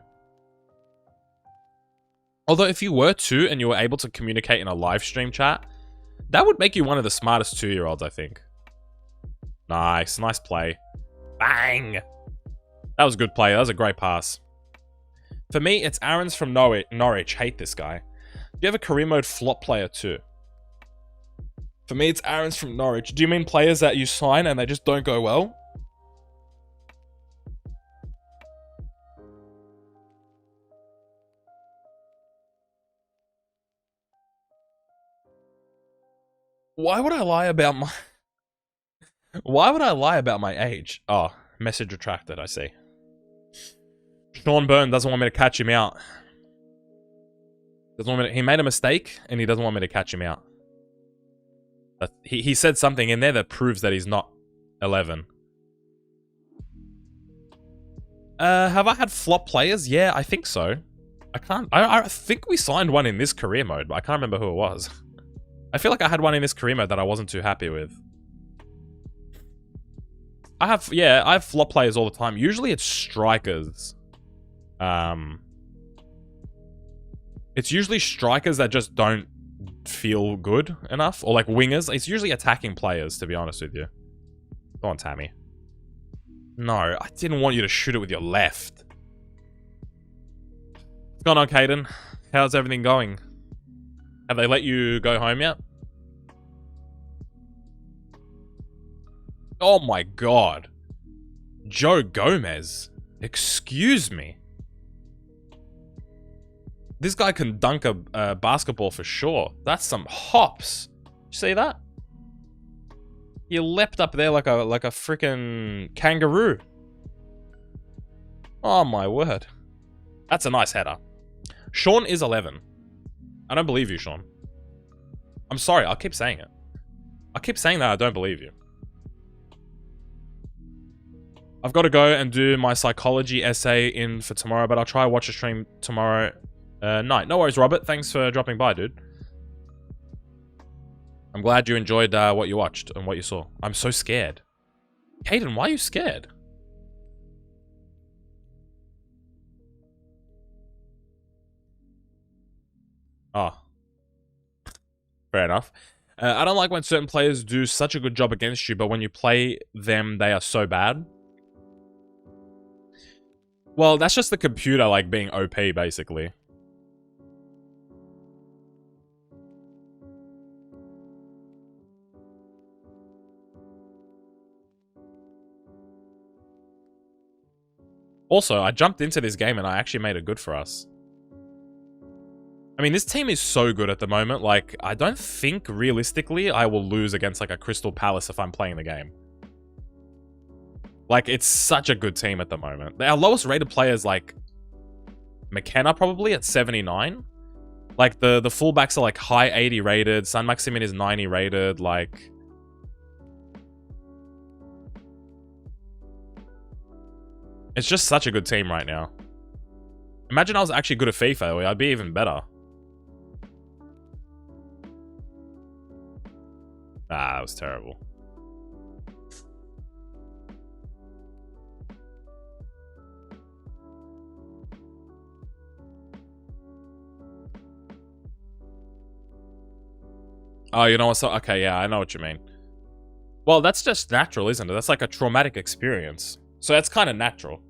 Although, if you were 2 and you were able to communicate in a live stream chat, that would make you one of the smartest 2-year-olds, I think. Nice. Nice play. Bang! That was a good play. That was a great pass. For me, it's Aaron's from Norwich. Hate this guy. Do you have a career mode flop player too? For me, it's Aaron's from Norwich. Do you mean players that you sign and they just don't go well? Why would I lie about my... Why would I lie about my age? Oh, message retracted, I see. Sean Byrne doesn't want me to catch him out. He made a mistake, and he doesn't want me to catch him out. But he said something in there that proves that he's not 11. Have I had flop players? Yeah, I think so. I think we signed one in this career mode, but I can't remember who it was. I feel like I had one in this career mode that I wasn't too happy with. I have flop players all the time. Usually it's strikers. It's usually strikers that just don't feel good enough. Or like wingers. It's usually attacking players, to be honest with you. Go on, Tammy. No, I didn't want you to shoot it with your left. What's going on, Caden? How's everything going? Have they let you go home yet? Oh my god. Joe Gomez. Excuse me. This guy can dunk a basketball for sure. That's some hops. You see that? He leapt up there like a freaking kangaroo. Oh my word. That's a nice header. Sean is 11. I don't believe you, Sean. I'm sorry, I'll keep saying it. I keep saying that I don't believe you. I've got to go and do my psychology essay in for tomorrow, but I'll try to watch a stream tomorrow night. No worries, Robert. Thanks for dropping by, dude. I'm glad you enjoyed what you watched and what you saw. I'm so scared. Caden, why are you scared? Oh. Fair enough. I don't like when certain players do such a good job against you, but when you play them, they are so bad. Well, that's just the computer, like, being OP, basically. Also, I jumped into this game and I actually made it good for us. I mean, this team is so good at the moment. Like, I don't think, realistically, I will lose against, like, a Crystal Palace if I'm playing the game. Like, it's such a good team at the moment. Our lowest rated player is, like, McKenna, probably, at 79. Like, the fullbacks are, like, high 80 rated. San Maximin is 90 rated. Like... It's just such a good team right now. Imagine I was actually good at FIFA. I'd be even better. Ah, that was terrible. Oh, you know what? So, okay, yeah, I know what you mean. Well, that's just natural, isn't it? That's like a traumatic experience. So that's kind of natural.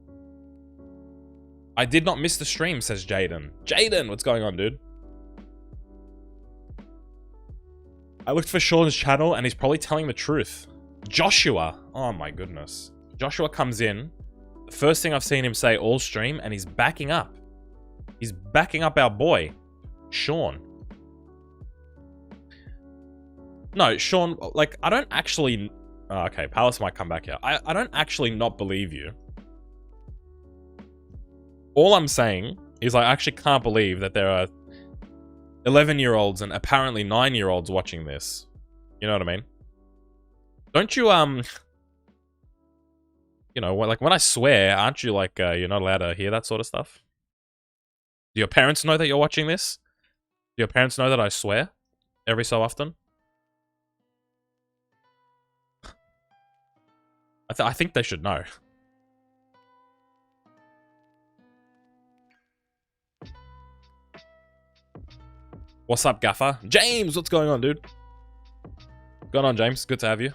I did not miss the stream, says Jaden. Jaden, what's going on, dude? I looked for Sean's channel and he's probably telling the truth. Joshua. Oh my goodness. Joshua comes in. The first thing I've seen him say all stream and he's backing up. He's backing up our boy, Sean. No, Sean, like, I don't actually... Oh, okay, Palace might come back here. I don't actually not believe you. All I'm saying is I actually can't believe that there are 11-year-olds and apparently 9-year-olds watching this. You know what I mean? Don't you, you know, like, when I swear, aren't you, like, you're not allowed to hear that sort of stuff? Do your parents know that you're watching this? Do your parents know that I swear every so often? I think they should know. What's up, Gaffer? James, what's going on, dude? What's going on, James? Good to have you.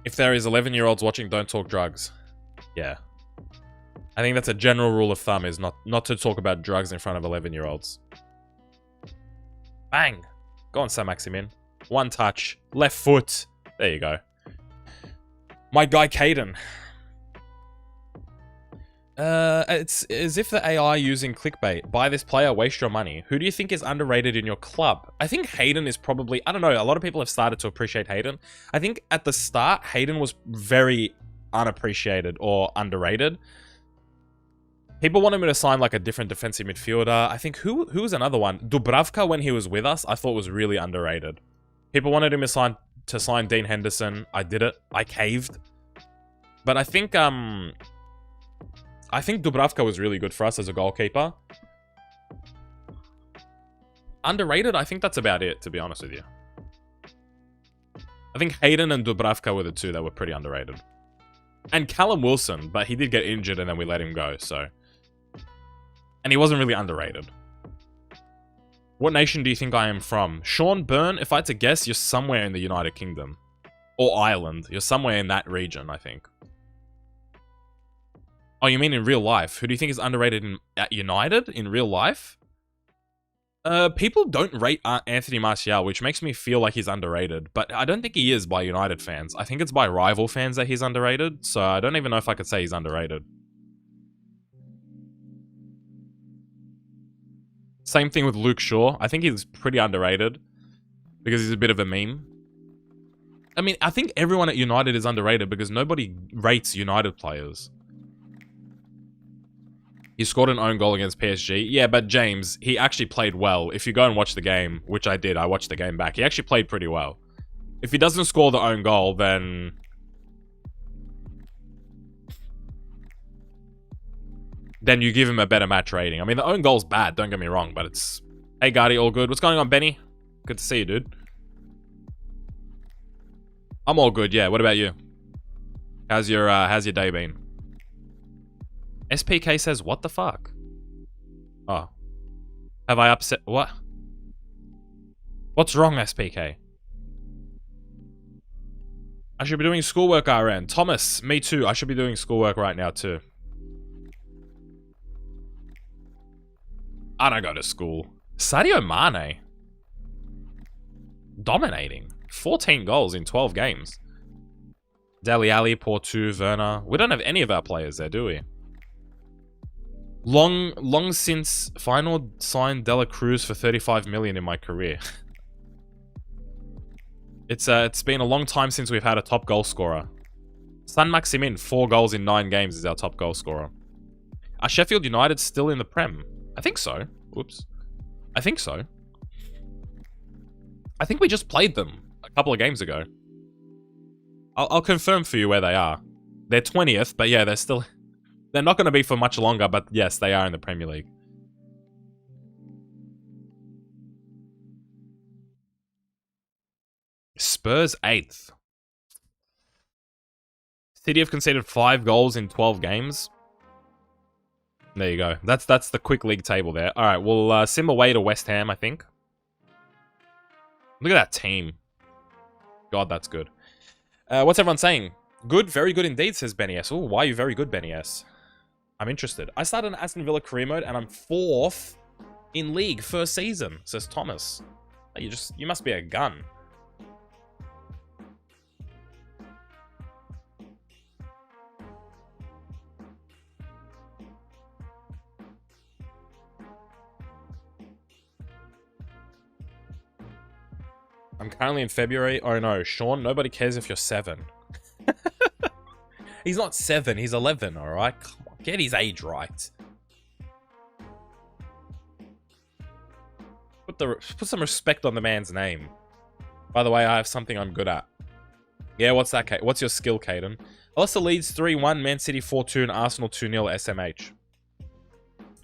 If there is 11-year-olds watching, don't talk drugs. Yeah. I think that's a general rule of thumb, is not to talk about drugs in front of 11-year-olds. Bang! Go on, San Maximin. One touch. Left foot. There you go. My guy, Caden. It's as if the AI using clickbait. Buy this player, waste your money. Who do you think is underrated in your club? I think Hayden is probably... I don't know, a lot of people have started to appreciate Hayden. I think at the start, Hayden was very unappreciated or underrated. People wanted me to sign like a different defensive midfielder. I think who was another one? Dubravka, when he was with us, I thought was really underrated. People wanted him to sign Dean Henderson. I did it. I caved. But I think Dubravka was really good for us as a goalkeeper. Underrated? I think that's about it, to be honest with you. I think Hayden and Dubravka were the two that were pretty underrated. And Callum Wilson, but he did get injured and then we let him go, so... And he wasn't really underrated. What nation do you think I am from? Sean Byrne, if I had to guess, you're somewhere in the United Kingdom. Or Ireland. You're somewhere in that region, I think. Oh, you mean in real life? Who do you think is underrated at United in real life? People don't rate Anthony Martial, which makes me feel like he's underrated. But I don't think he is by United fans. I think it's by rival fans that he's underrated. So I don't even know if I could say he's underrated. Same thing with Luke Shaw. I think he's pretty underrated because he's a bit of a meme. I mean, I think everyone at United is underrated because nobody rates United players. He scored an own goal against PSG. Yeah, but James, he actually played well. If you go and watch the game, which I did, I watched the game back. He actually played pretty well. If he doesn't score the own goal, then... then you give him a better match rating. I mean, the own goal's bad, don't get me wrong, but it's... Hey, Guardy, all good? What's going on, Benny? Good to see you, dude. I'm all good, yeah. What about you? How's your day been? SPK says, what the fuck? Oh. Have I upset... What? What's wrong, SPK? I should be doing schoolwork, RN. Thomas, me too. I should be doing schoolwork right now, too. I don't go to school. Sadio Mane. Dominating. 14 goals in 12 games. Dele Alli, Porto, Werner. We don't have any of our players there, do we? Long since final signed Dela Cruz for 35 million in my career. It's been a long time since we've had a top goal scorer. San Maximin, 4 goals in 9 games is our top goal scorer. Are Sheffield United still in the Prem? I think so. Oops. I think so. I think we just played them a couple of games ago. I'll confirm for you where they are. They're 20th, but yeah, they're still... They're not going to be for much longer, but yes, they are in the Premier League. Spurs 8th. City have conceded 5 goals in 12 games. There you go. That's the quick league table there. All right, we'll sim away to West Ham, I think. Look at that team. God, that's good. What's everyone saying? Good, very good indeed, says Benny S. Oh, why are you very good, Benny S? I'm interested. I started an Aston Villa career mode and I'm 4th in league first season, says Thomas. You must be a gun. I'm currently in February. Oh no, Sean, nobody cares if you're 7. He's not 7, he's 11, alright? Come on, get his age right. Put some respect on the man's name. By the way, I have something I'm good at. Yeah, what's that, Kate? What's your skill, Caden? Leicester leads 3-1, Man City 4-2, and Arsenal 2-0 SMH.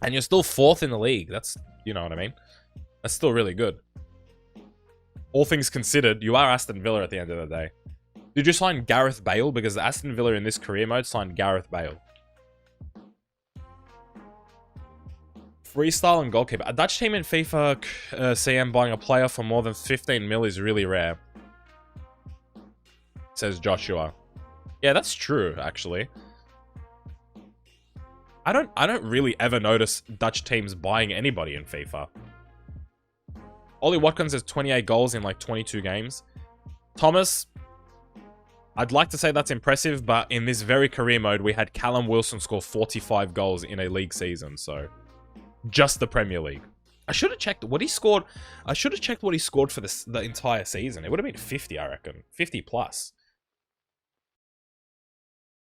And you're still 4th in the league. That's, you know what I mean? That's still really good. All things considered, you are Aston Villa at the end of the day. Did you sign Gareth Bale? Because Aston Villa in this career mode signed Gareth Bale. Freestyle and goalkeeper. A Dutch team in FIFA CM buying a player for more than 15 mil is really rare. Says Joshua. Yeah, that's true, actually. I don't really ever notice Dutch teams buying anybody in FIFA. Ollie Watkins has 28 goals in like 22 games. Thomas, I'd like to say that's impressive, but in this very career mode, we had Callum Wilson score 45 goals in a league season, so just the Premier League. I should have checked what he scored. I should have checked what he scored for the entire season. It would have been 50, I reckon. 50 plus.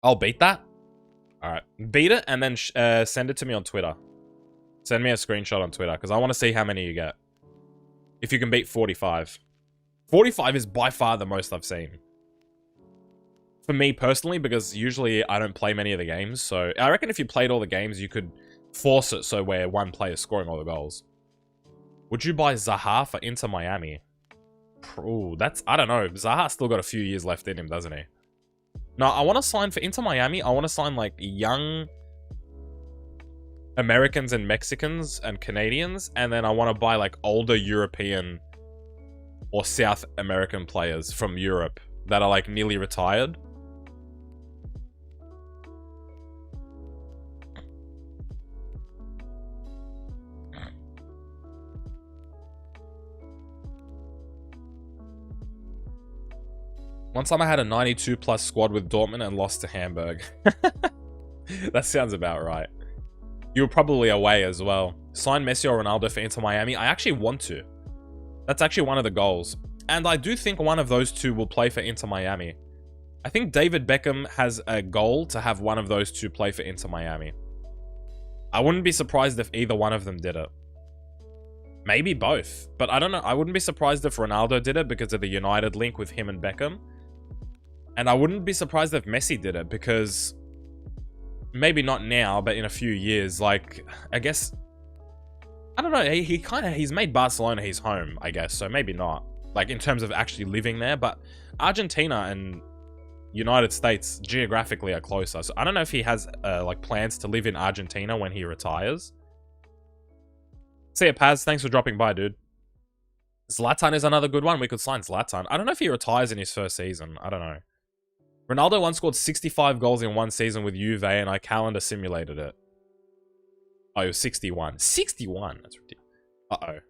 I'll beat that. All right, beat it and then send it to me on Twitter. Send me a screenshot on Twitter because I want to see how many you get. If you can beat 45. 45 is by far the most I've seen. For me personally, because usually I don't play many of the games. So I reckon if you played all the games, you could force it so where one player's scoring all the goals. Would you buy Zaha for Inter Miami? Ooh, that's... I don't know. Zaha's still got a few years left in him, doesn't he? No, I want to sign for Inter Miami. I want to sign like young Americans and Mexicans and Canadians, and then I want to buy like older European or South American players from Europe that are like nearly retired. One time I had a 92 plus squad with Dortmund and lost to Hamburg. That sounds about right. You were probably away as well. Sign Messi or Ronaldo for Inter Miami. I actually want to. That's actually one of the goals. And I do think one of those two will play for Inter Miami. I think David Beckham has a goal to have one of those two play for Inter Miami. I wouldn't be surprised if either one of them did it. Maybe both. But I don't know. I wouldn't be surprised if Ronaldo did it because of the United link with him and Beckham. And I wouldn't be surprised if Messi did it because... maybe not now, but in a few years, like, I guess... I don't know, he's made Barcelona his home, I guess, so maybe not. Like, in terms of actually living there, but Argentina and United States geographically are closer. So I don't know if he has, like, plans to live in Argentina when he retires. See ya, Paz. Thanks for dropping by, dude. Zlatan is another good one. We could sign Zlatan. I don't know if he retires in his first season. I don't know. Ronaldo once scored 65 goals in one season with Juve, and I calendar simulated it. Oh, it was 61. 61? That's ridiculous. Uh-oh.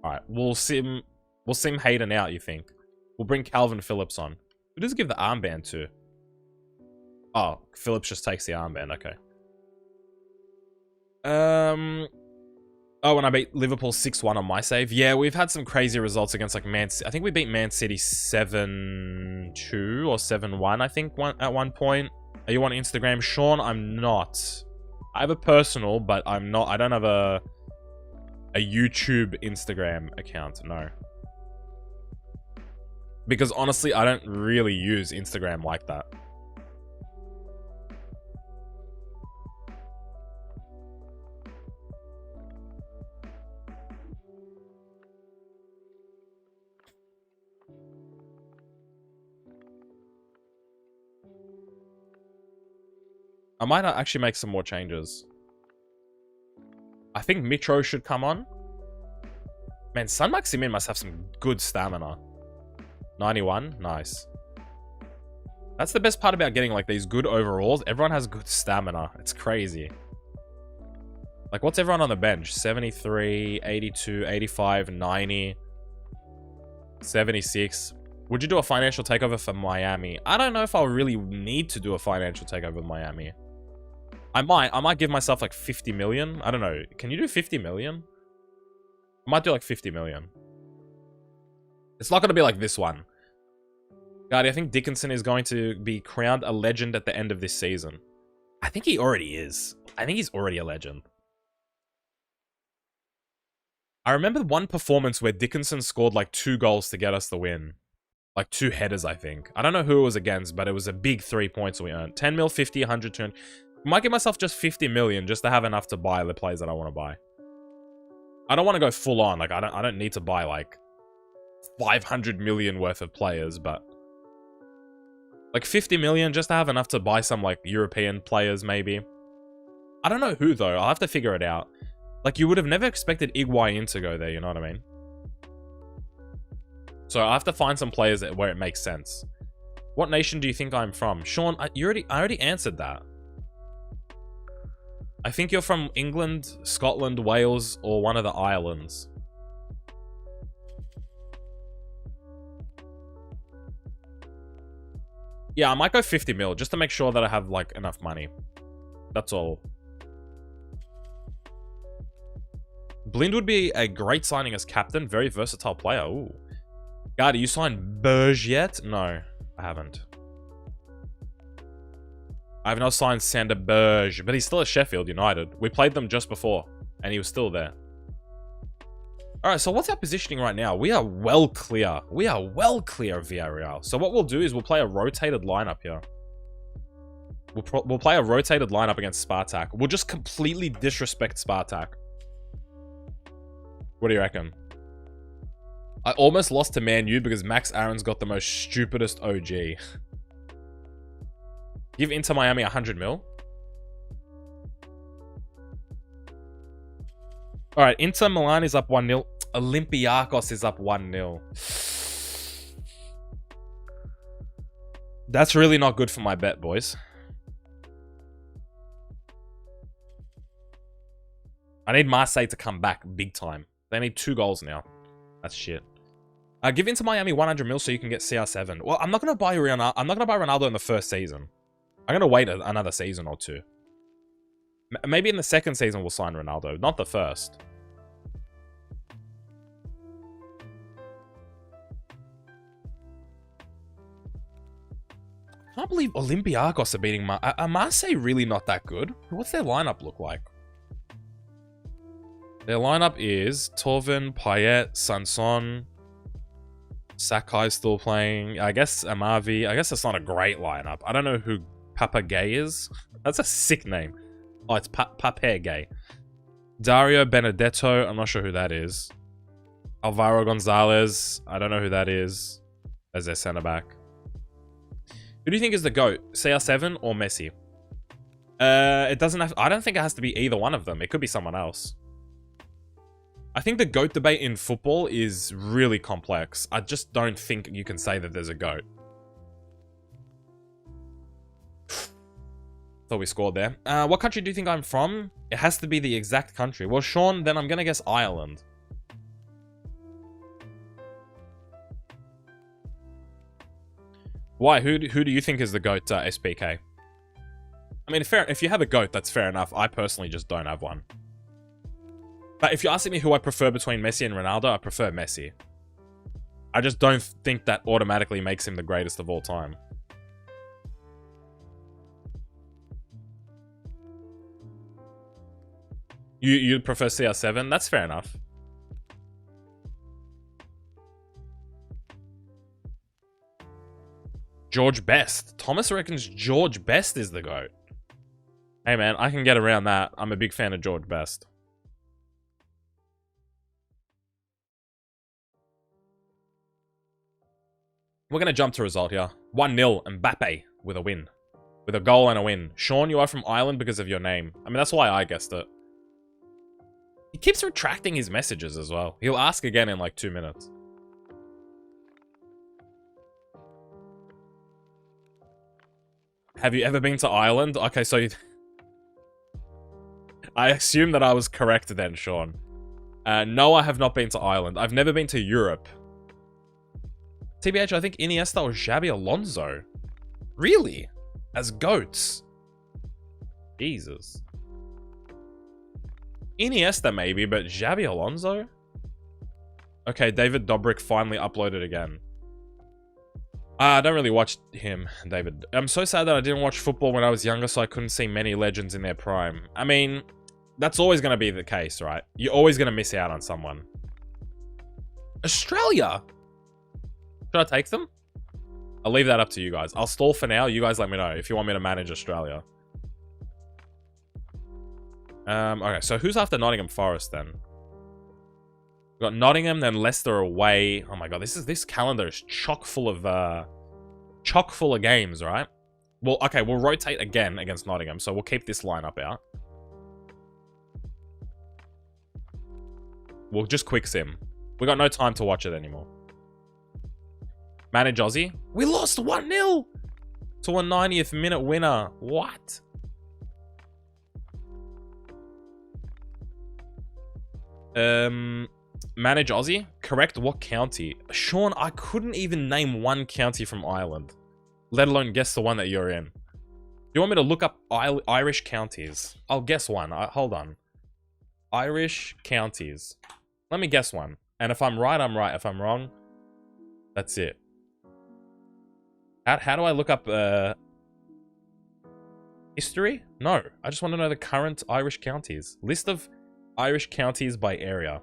Alright, we'll sim Hayden out, you think? We'll bring Calvin Phillips on. Who does he give the armband to? Oh, Phillips just takes the armband, okay. Oh, when I beat Liverpool 6-1 on my save. Yeah, we've had some crazy results against, like, Man City. I think we beat Man City 7-2 or 7-1, I think, at one point. Are you on Instagram? Sean, I'm not. I have a personal, but I'm not. I don't have a YouTube Instagram account, no. Because, honestly, I don't really use Instagram like that. I might actually make some more changes. I think Mitro should come on. Man, San Maximin must have some good stamina. 91? Nice. That's the best part about getting, like, these good overalls. Everyone has good stamina. It's crazy. Like, what's everyone on the bench? 73, 82, 85, 90, 76. Would you do a financial takeover for Miami? I don't know if I'll really need to do a financial takeover with Miami. I might give myself like 50 million. I don't know. Can you do 50 million? I might do like 50 million. It's not going to be like this one. God, I think Dickinson is going to be crowned a legend at the end of this season. I think he already is. I think he's already a legend. I remember one performance where Dickinson scored like 2 goals to get us the win. Like 2 headers, I think. I don't know who it was against, but it was a big 3 points we earned. 10 mil, 50, 100, 200. Might give myself just 50 million just to have enough to buy the players that I want to buy. I don't want to go full on. Like, I don't need to buy like 500 million worth of players, but like 50 million just to have enough to buy some like European players maybe. I don't know who though. I'll have to figure it out. Like, you would have never expected Higuain to go there, you know what I mean? So I have to find some players where it makes sense. What nation do you think I'm from? Sean, I already answered that. I think you're from England, Scotland, Wales, or one of the islands. Yeah, I might go 50 mil, just to make sure that I have, like, enough money. That's all. Blind would be a great signing as captain. Very versatile player. Ooh. God, you signed Berge yet? No, I haven't. I have not signed Sander Berge, but he's still at Sheffield United. We played them just before, and he was still there. Alright, so what's our positioning right now? We are well clear. We are well clear of Villarreal. So what we'll do is we'll play a rotated lineup here. We'll play a rotated lineup against Spartak. We'll just completely disrespect Spartak. What do you reckon? I almost lost to Man U because Max Aaron's got the most stupidest OG. Give Inter Miami 100 mil. Alright, Inter Milan is up 1-0. Olympiacos is up 1-0. That's really not good for my bet, boys. I need Marseille to come back big time. They need 2 goals now. That's shit. Give Inter Miami 100 mil so you can get CR7. Well, I'm not gonna buy Ronaldo. I'm not gonna buy Ronaldo in the first season. I'm gonna wait another season or two. Maybe in the second season we'll sign Ronaldo, not the first. I can't believe Olympiacos are beating Marseille really not that good. What's their lineup look like? Their lineup is Torvin, Payet, Sanson, Sakai's still playing. I guess Amavi. I guess that's not a great lineup. I don't know who Papa Gay is. That's a sick name. Oh, it's Papa Gay. Dario Benedetto. I'm not sure who that is. Alvaro Gonzalez. I don't know who that is. As their centre back. Who do you think is the GOAT? CR7 or Messi? It doesn't have... I don't think it has to be either one of them. It could be someone else. I think the GOAT debate in football is really complex. I just don't think you can say that there's a GOAT. Thought we scored there. What country do you think I'm from? It has to be the exact country. Well, Sean, then I'm going to guess Ireland. Why? Who do you think is the GOAT, SPK? I mean, if you have a GOAT, that's fair enough. I personally just don't have one. But if you're asking me who I prefer between Messi and Ronaldo, I prefer Messi. I just don't think that automatically makes him the greatest of all time. You prefer CR7? That's fair enough. George Best. Thomas reckons George Best is the GOAT. Hey man, I can get around that. I'm a big fan of George Best. We're going to jump to result here. 1-0, Mbappe with a win. With a goal and a win. Sean, you are from Ireland because of your name. I mean, that's why I guessed it. He keeps retracting his messages as well. He'll ask again in like 2 minutes. Have you ever been to Ireland? Okay, so I assume that I was correct then, Sean. No, I have not been to Ireland. I've never been to Europe. TBH, I think Iniesta or Xabi Alonso. Really? As GOATs? Jesus. Iniesta maybe, but Xabi Alonso? Okay, David Dobrik finally uploaded again. I don't really watch him, David. I'm so sad that I didn't watch football when I was younger, so I couldn't see many legends in their prime. I mean, that's always going to be the case, right? You're always going to miss out on someone. Australia? Should I take them? I'll leave that up to you guys. I'll stall for now. You guys let me know if you want me to manage Australia. Okay, so who's after Nottingham Forest then? We've got Nottingham, then Leicester away. Oh my god, this calendar is chock full of games, right? Well, okay, we'll rotate again against Nottingham, so we'll keep this lineup out. We'll just quick sim. We got no time to watch it anymore. Manage Aussie. We lost 1-0 to a 90th minute winner. What? Manage Aussie. Correct what county? Sean, I couldn't even name one county from Ireland, let alone guess the one that you're in. You want me to look up Irish counties? I'll guess one. Hold on. Irish counties. Let me guess one. And if I'm right, I'm right. If I'm wrong, that's it. How do I look up history? No, I just want to know the current Irish counties. List of Irish counties by area.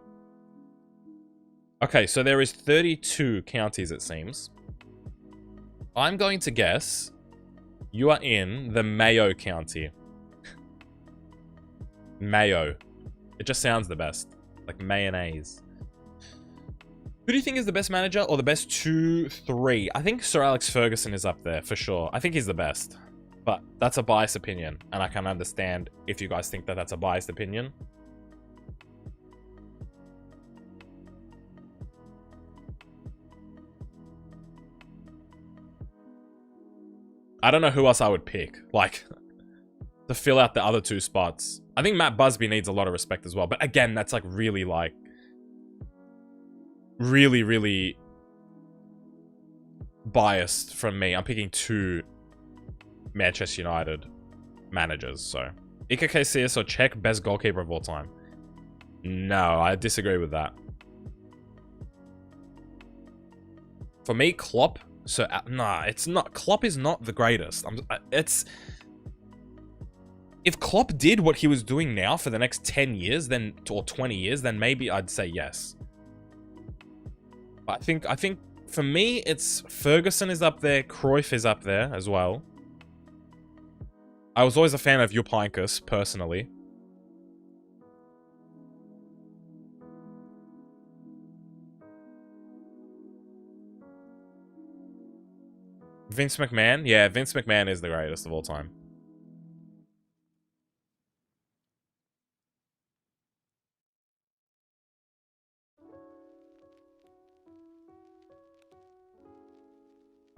Okay, so there is 32 counties, it seems. I'm going to guess you are in the Mayo County. Mayo. It just sounds the best. Like mayonnaise. Who do you think is the best manager or the best 2-3? I think Sir Alex Ferguson is up there for sure. I think he's the best. But that's a biased opinion. And I can understand if you guys think that that's a biased opinion. I don't know who else I would pick. Like, to fill out the other 2 spots. I think Matt Busby needs a lot of respect as well. But again, that's like really biased from me. I'm picking 2 Manchester United managers, so. Iker Casillas or Czech, best goalkeeper of all time. No, I disagree with that. For me, Klopp, so, nah, it's not. Klopp is not the greatest. If Klopp did what he was doing now for the next 10 years, then, or 20 years, then maybe I'd say yes. But I think for me, it's Ferguson is up there, Cruyff is up there as well. I was always a fan of Jupp Heynckes, personally. Vince McMahon? Yeah, Vince McMahon is the greatest of all time.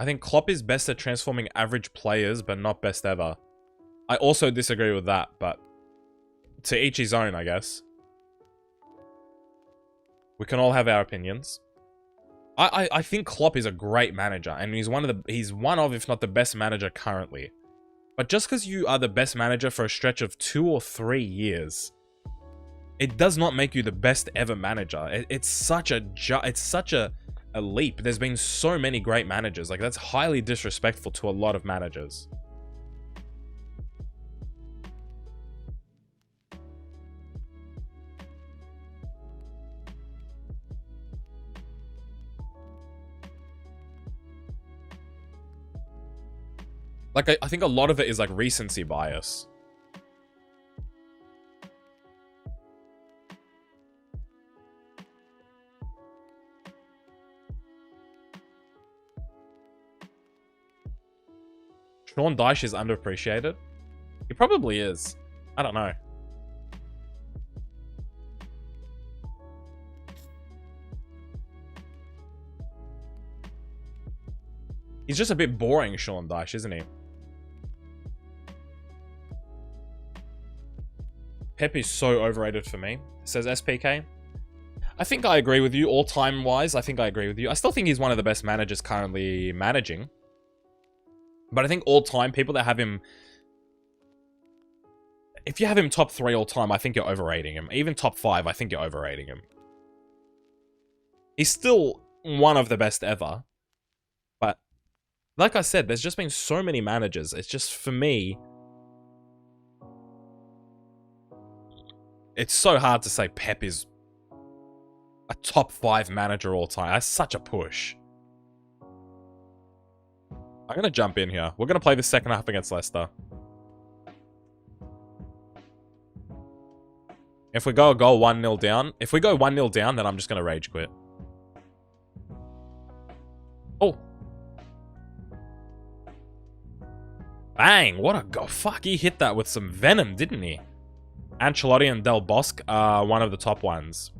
I think Klopp is best at transforming average players, but not best ever. I also disagree with that, but to each his own, I guess. We can all have our opinions. I think Klopp is a great manager, and he's one of, if not the best manager currently. But just because you are the best manager for a stretch of 2 or 3 years, it does not make you the best ever manager. It's such a leap. There's been so many great managers. Like, that's highly disrespectful to a lot of managers. Like, I think a lot of it is like recency bias. Sean Dyche is underappreciated. He probably is. I don't know. He's just a bit boring, Sean Dyche, isn't he? Pep is so overrated for me, says SPK. I think I agree with you, all-time wise. I think I agree with you. I still think he's one of the best managers currently managing. But I think all-time, people that have him... If you have him top 3 all-time, I think you're overrating him. Even top 5, I think you're overrating him. He's still one of the best ever. But, like I said, there's just been so many managers. It's just, for me... It's so hard to say Pep is a top 5 manager all time. That's such a push. I'm going to jump in here. We're going to play the second half against Leicester. If we go a goal 1-0 down. If we go 1-0 down, then I'm just going to rage quit. Oh. Bang. What a goal. Fuck, he hit that with some venom, didn't he? Ancelotti and Del Bosque are one of the top ones.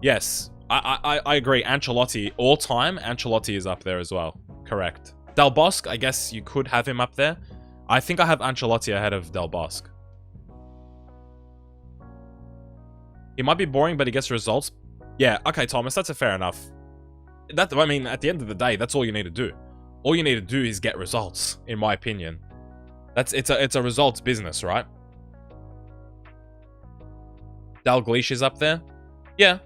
Yes, I agree. Ancelotti, all time, Ancelotti is up there as well. Correct. Del Bosque, I guess you could have him up there. I think I have Ancelotti ahead of Del Bosque. He might be boring, but he gets results. Yeah, okay, Thomas, that's a fair enough. I mean, at the end of the day, that's all you need to do. All you need to do is get results, in my opinion. It's a results business, right? Dalglish is up there? Yeah.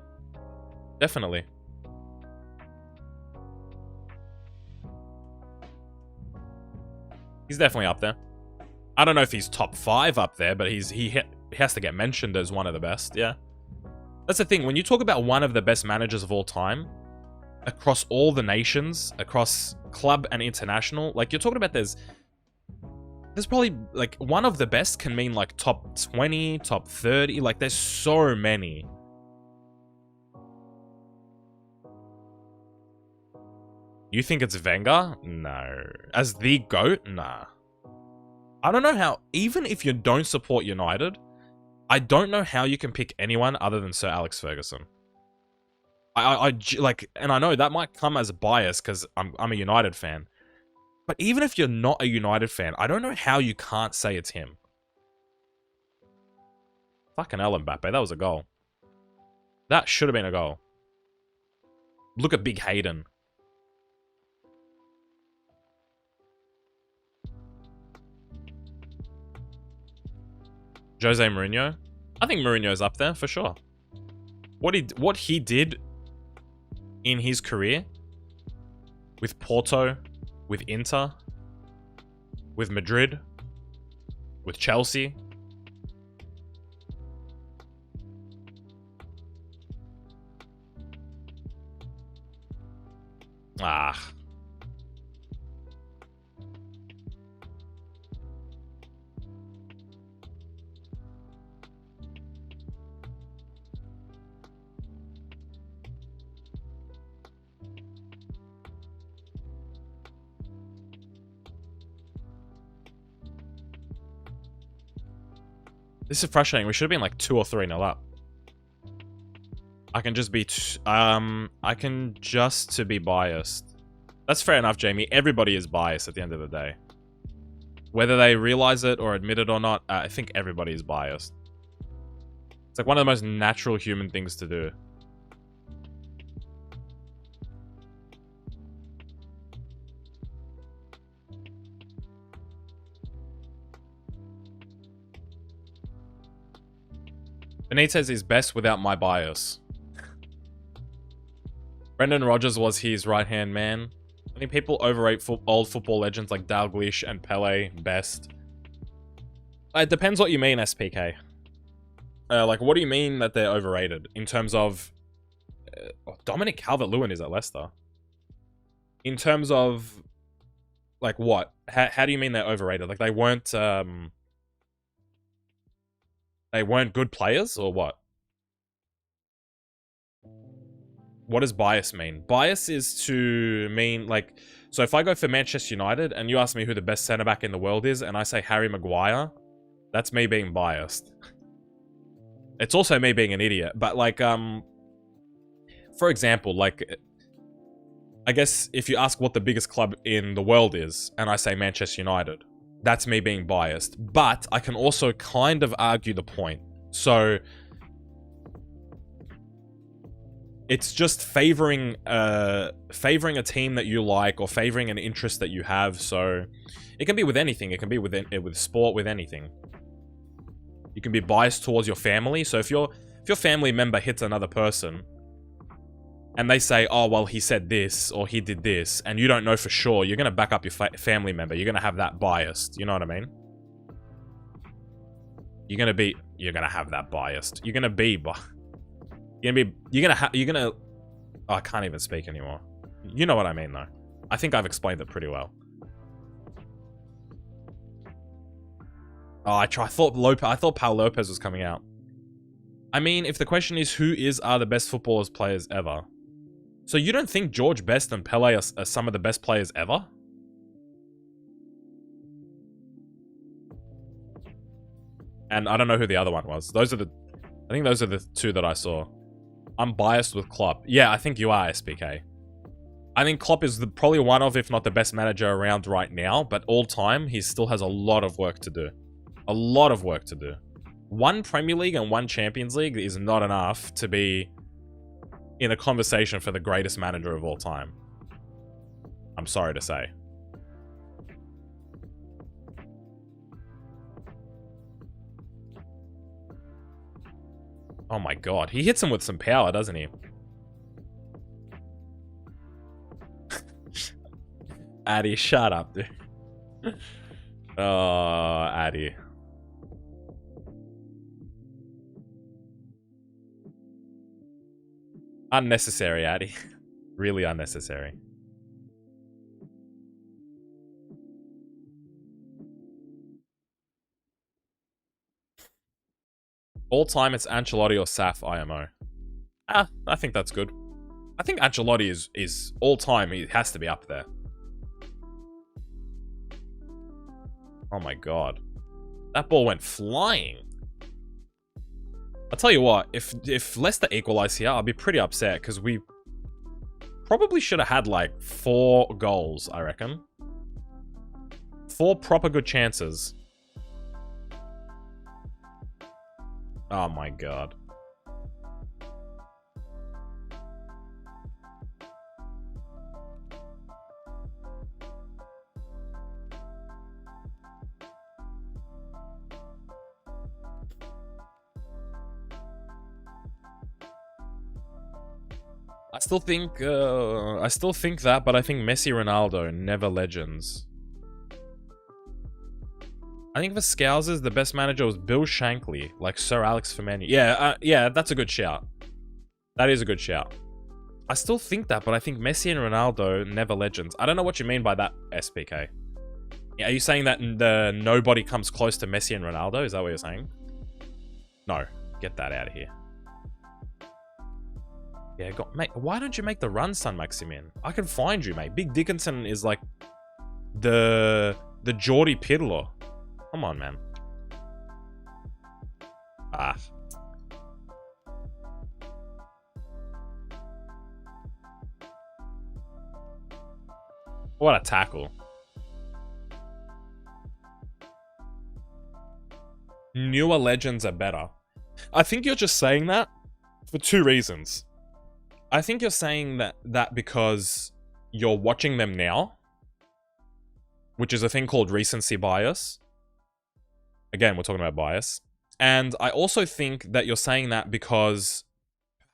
Definitely. He's definitely up there. I don't know if he's top 5 up there, but he has to get mentioned as one of the best, yeah. That's the thing, when you talk about one of the best managers of all time, across all the nations, across club and international, like, you're talking about there's probably, like, one of the best can mean, like, top 20, top 30. Like, there's so many. You think it's Wenger? No. As the GOAT? Nah. I don't know how, even if you don't support United, I don't know how you can pick anyone other than Sir Alex Ferguson. Like, and I know that might come as a bias because I'm a United fan. But even if you're not a United fan, I don't know how you can't say it's him. Fucking hell, Mbappe. That was a goal. That should have been a goal. Look at Big Hayden. Jose Mourinho. I think Mourinho's up there for sure. What he did in his career with Porto, with Inter, with Madrid, with Chelsea. Ah. This is frustrating. We should have been like 2 or 3-0 up. I can just be... I can just to be biased. That's fair enough, Jamie. Everybody is biased at the end of the day. Whether they realize it or admit it or not, I think everybody is biased. It's like one of the most natural human things to do. Benitez is best without my bias. Brendan Rodgers was his right-hand man. I think people overrate old football legends like Dalglish and Pele best. It depends what you mean, SPK. Like, what do you mean that they're overrated? In terms of... Dominic Calvert-Lewin is at Leicester. In terms of... Like, what? How do you mean they're overrated? Like, they weren't good players, or what? What does bias mean? Bias is to mean, like... So if I go for Manchester United, and you ask me who the best centre-back in the world is, and I say Harry Maguire, that's me being biased. It's also me being an idiot. But, like, for example, like... I guess if you ask what the biggest club in the world is, and I say Manchester United, that's me being biased. But I can also kind of argue the point. So... It's just favoring a team that you like, or favoring an interest that you have. So it can be with anything. It can be with sport, with anything. You can be biased towards your family. So if your family member hits another person, and they say, "Oh, well, he said this or he did this," and you don't know for sure, you're gonna back up your family member. You're gonna have that biased. You know what I mean? You're gonna have that biased. You're gonna... Oh, I can't even speak anymore. You know what I mean, though. I think I've explained it pretty well. Oh, I thought Pau Lopez was coming out. I mean, if the question is who are the best players ever. So you don't think George Best and Pele are some of the best players ever? And I don't know who the other one was. I think those are the two that I saw. I'm biased with Klopp. Yeah, I think you are, SPK. I think Klopp is probably one of, if not the best manager around right now, but all time, he still has a lot of work to do. A lot of work to do. 1 Premier League and 1 Champions League is not enough to be in a conversation for the greatest manager of all time. I'm sorry to say. Oh my god, he hits him with some power, doesn't he? Addy, shut up, dude. Oh, Addy. Unnecessary, Addy. Really unnecessary. All time, it's Ancelotti or Saf IMO. I think that's good. I think Ancelotti is all time. He has to be up there. Oh my god. That ball went flying. I'll tell you what, if Leicester equalise here, I'll be pretty upset, because we probably should have had like 4 goals, I reckon. 4 proper good chances. Oh my god. I still think that, but I think Messi, Ronaldo, never legends. I think for Scousers, the best manager was Bill Shankly, like Sir Alex Fermani. Yeah, yeah, that's a good shout. That is a good shout. I still think that, but I think Messi and Ronaldo never legends. I don't know what you mean by that, SPK. Are you saying that nobody comes close to Messi and Ronaldo? Is that what you're saying? No, get that out of here. Yeah, mate, why don't you make the run, Son Maximin? I can find you, mate. Big Dickinson is like the Jordi Pirlo. Come on, man. Ah. What a tackle. Newer legends are better. I think you're just saying that for two reasons. I think you're saying that because you're watching them now, which is a thing called recency bias. Again, we're talking about bias. And I also think that you're saying that because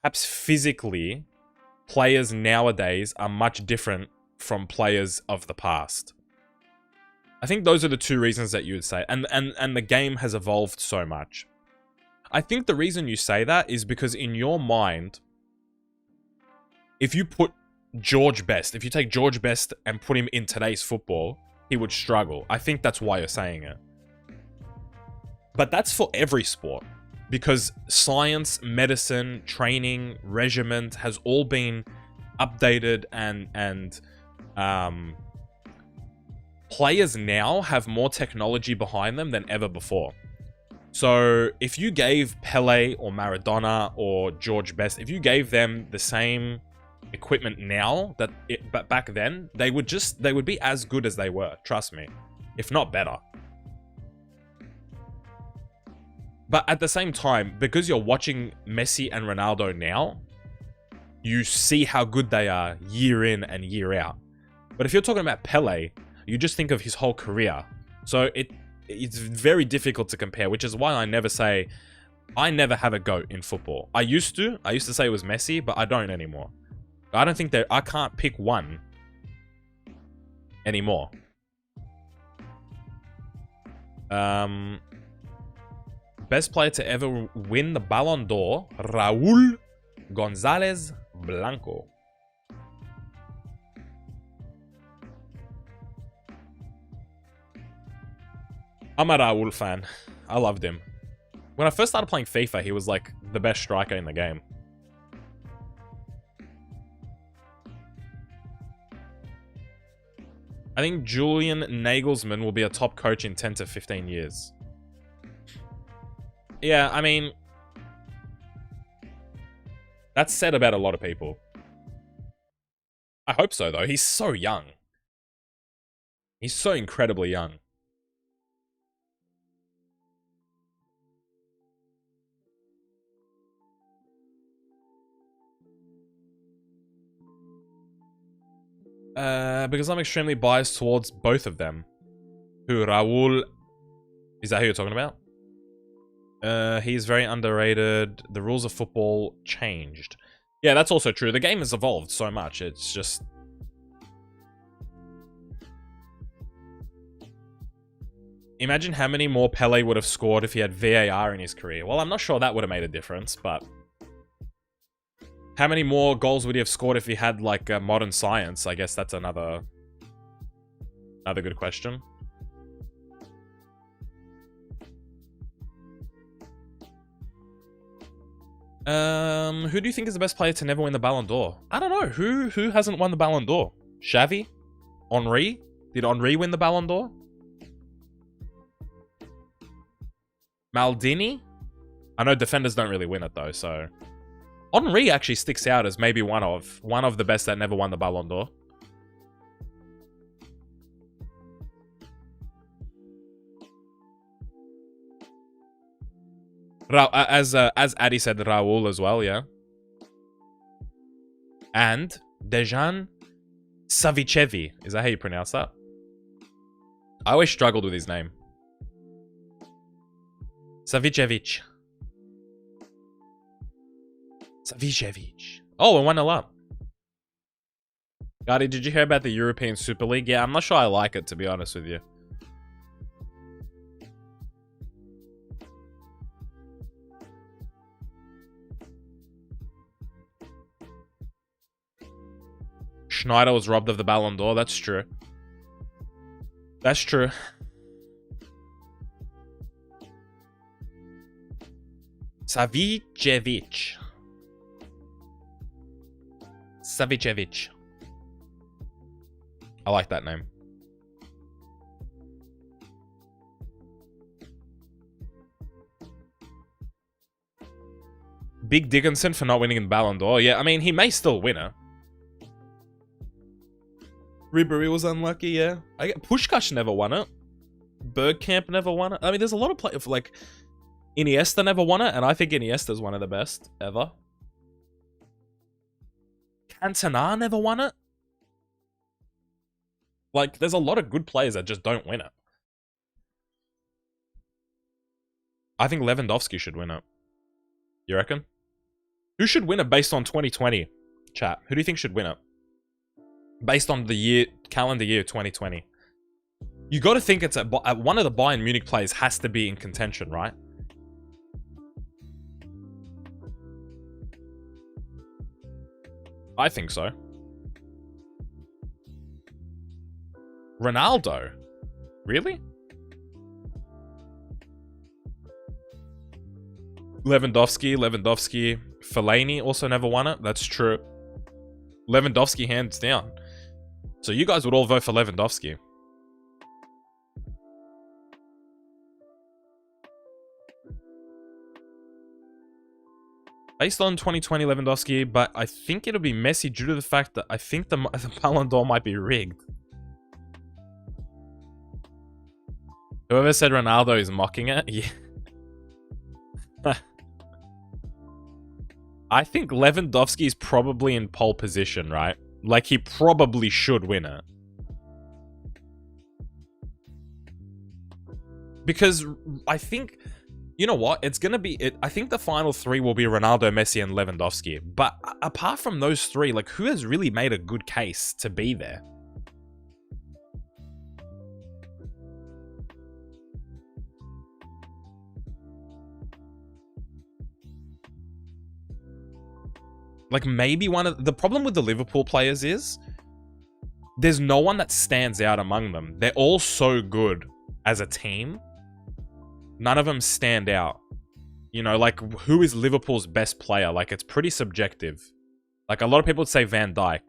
perhaps physically, players nowadays are much different from players of the past. I think those are the two reasons that you would say. And the game has evolved so much. I think the reason you say that is because in your mind, if you put George Best, if you take George Best and put him in today's football, he would struggle. I think that's why you're saying it. But that's for every sport. Because science, medicine, training, regiment has all been updated and players now have more technology behind them than ever before. So if you gave Pele or Maradona or George Best, if you gave them the same equipment now but back then, they would be as good as they were, trust me, if not better. But at the same time, because you're watching Messi and Ronaldo now, you see how good they are year in and year out. But if you're talking about Pele, you just think of his whole career. So it's very difficult to compare, which is why I never have a GOAT in football. I used to say it was Messi, but I don't anymore. I can't pick one anymore. Best player to ever win the Ballon d'Or, Raúl González Blanco. I'm a Raúl fan. I loved him. When I first started playing FIFA, he was like the best striker in the game. I think Julian Nagelsmann will be a top coach in 10 to 15 years. Yeah, I mean, that's said about a lot of people. I hope so, though. He's so young. He's so incredibly young. Because I'm extremely biased towards both of them. Who, Raúl... Is that who you're talking about? He's very underrated. The rules of football changed. Yeah, that's also true. The game has evolved so much. It's just... Imagine how many more Pele would have scored if he had VAR in his career. Well, I'm not sure that would have made a difference, but... How many more goals would he have scored if he had, like, modern science? I guess that's another good question. Who do you think is the best player to never win the Ballon d'Or? I don't know. Who hasn't won the Ballon d'Or? Xavi? Henry? Did Henry win the Ballon d'Or? Maldini? I know defenders don't really win it, though, so... Henry actually sticks out as maybe one of the best that never won the Ballon d'Or. As Addy said, Raúl as well, yeah. And Dejan Savicevic. Is that how you pronounce that? I always struggled with his name. Savicevic. Savicevic. Oh, and 1-0 up. Gardy, did you hear about the European Super League? Yeah, I'm not sure I like it, to be honest with you. Schneider was robbed of the Ballon d'Or. That's true. That's true. Savicevic. Savicevic. I like that name. Big Dickinson for not winning the Ballon d'Or. Yeah, I mean, he may still win it. Ribery was unlucky, yeah. Puskás never won it. Bergkamp never won it. I mean, there's a lot of players, like, Iniesta never won it, and I think Iniesta's one of the best ever. Cantona never won it. Like, there's a lot of good players that just don't win it. I think Lewandowski should win it. You reckon? Who should win it based on 2020? Chat. Who do you think should win it? Based on the calendar year 2020. You got to think it's one of the Bayern Munich players has to be in contention, right? I think so. Ronaldo? Really? Lewandowski. Fellaini also never won it. That's true. Lewandowski hands down. So you guys would all vote for Lewandowski. Based on 2020 Lewandowski, but I think it'll be Messi due to the fact that I think the Ballon d'Or might be rigged. Whoever said Ronaldo is mocking it, yeah. I think Lewandowski is probably in pole position, right? Like, he probably should win it. Because I think, you know what? It's going to be, I think the final three will be Ronaldo, Messi, and Lewandowski. But apart from those three, like, who has really made a good case to be there? Like, maybe one of the problem with the Liverpool players is there's no one that stands out among them. They're all so good as a team. None of them stand out. You know, like, who is Liverpool's best player? Like, it's pretty subjective. Like, a lot of people would say Van Dijk.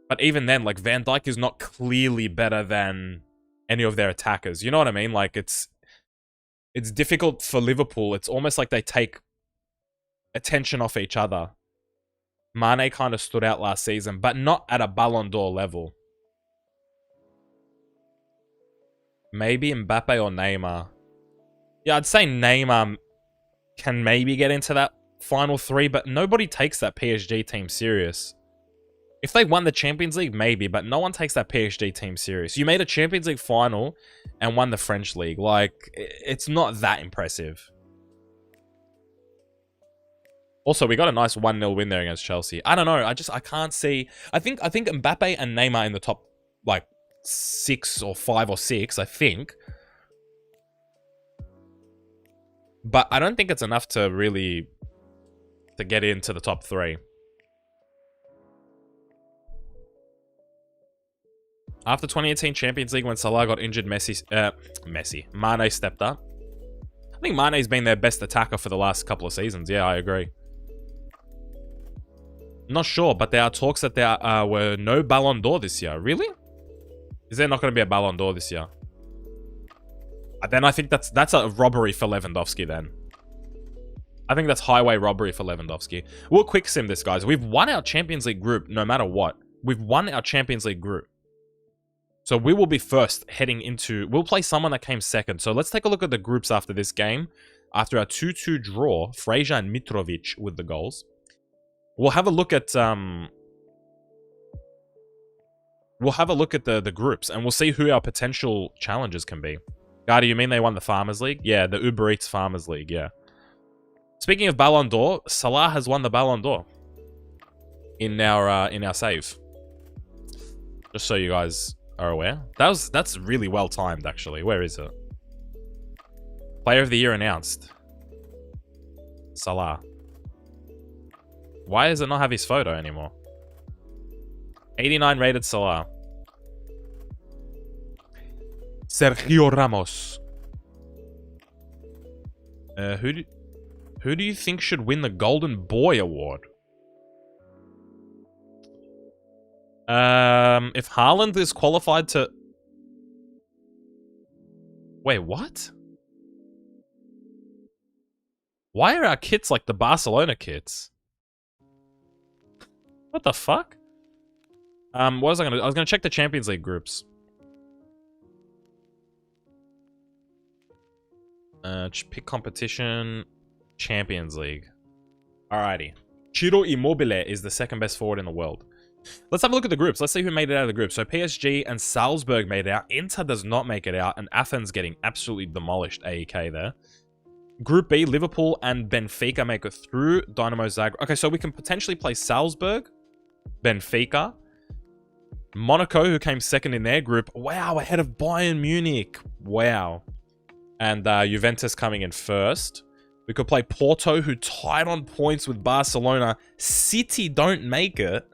But even then, like, Van Dijk is not clearly better than any of their attackers. You know what I mean? Like, it's difficult for Liverpool. It's almost like they take attention off each other. Mane kind of stood out last season, but not at a Ballon d'Or level. Maybe Mbappe or Neymar. Yeah, I'd say Neymar can maybe get into that final three, but nobody takes that PSG team serious. If they won the Champions League, maybe, but no one takes that PSG team serious. You made a Champions League final and won the French League. Like, it's not that impressive. Also, we got a nice 1-0 win there against Chelsea. I don't know. I can't see. I think Mbappe and Neymar in the top, like, 6 or 5 or 6, I think. But I don't think it's enough to really to get into the top 3. After 2018 Champions League, when Salah got injured, Mane stepped up. I think Mane's been their best attacker for the last couple of seasons. Yeah, I agree. Not sure, but there are talks that there were no Ballon d'Or this year. Really? Is there not going to be a Ballon d'Or this year? Then I think that's a robbery for Lewandowski then. I think that's highway robbery for Lewandowski. We'll quick sim this, guys. We've won our Champions League group no matter what. We've won our Champions League group. So we will be first heading into... We'll play someone that came second. So let's take a look at the groups after this game. After our 2-2 draw, Fraser and Mitrovic with the goals. We'll have a look at the groups, and we'll see who our potential challengers can be. Guy, do you mean they won the Farmers League? Yeah, the Uber Eats Farmers League, yeah. Speaking of Ballon d'Or, Salah has won the Ballon d'Or. in our save. Just so you guys are aware. That's really well timed, actually. Where is it? Player of the Year announced. Salah. Why does it not have his photo anymore? 89 rated Salah. Sergio Ramos. Who do you think should win the Golden Boy Award? If Haaland is qualified to... Wait, what? Why are our kits like the Barcelona kits? What the fuck? What was I gonna do? I was gonna check the Champions League groups. Pick competition. Champions League. Alrighty. Ciro Immobile is the second best forward in the world. Let's have a look at the groups. Let's see who made it out of the group. So PSG and Salzburg made it out. Inter does not make it out. And Athens getting absolutely demolished. AEK there. Group B, Liverpool and Benfica make it through. Dynamo Zagreb. Okay, so we can potentially play Salzburg, Benfica, Monaco, who came second in their group. Wow, ahead of Bayern Munich. Wow. And Juventus coming in first. We could play Porto, who tied on points with Barcelona. City don't make it.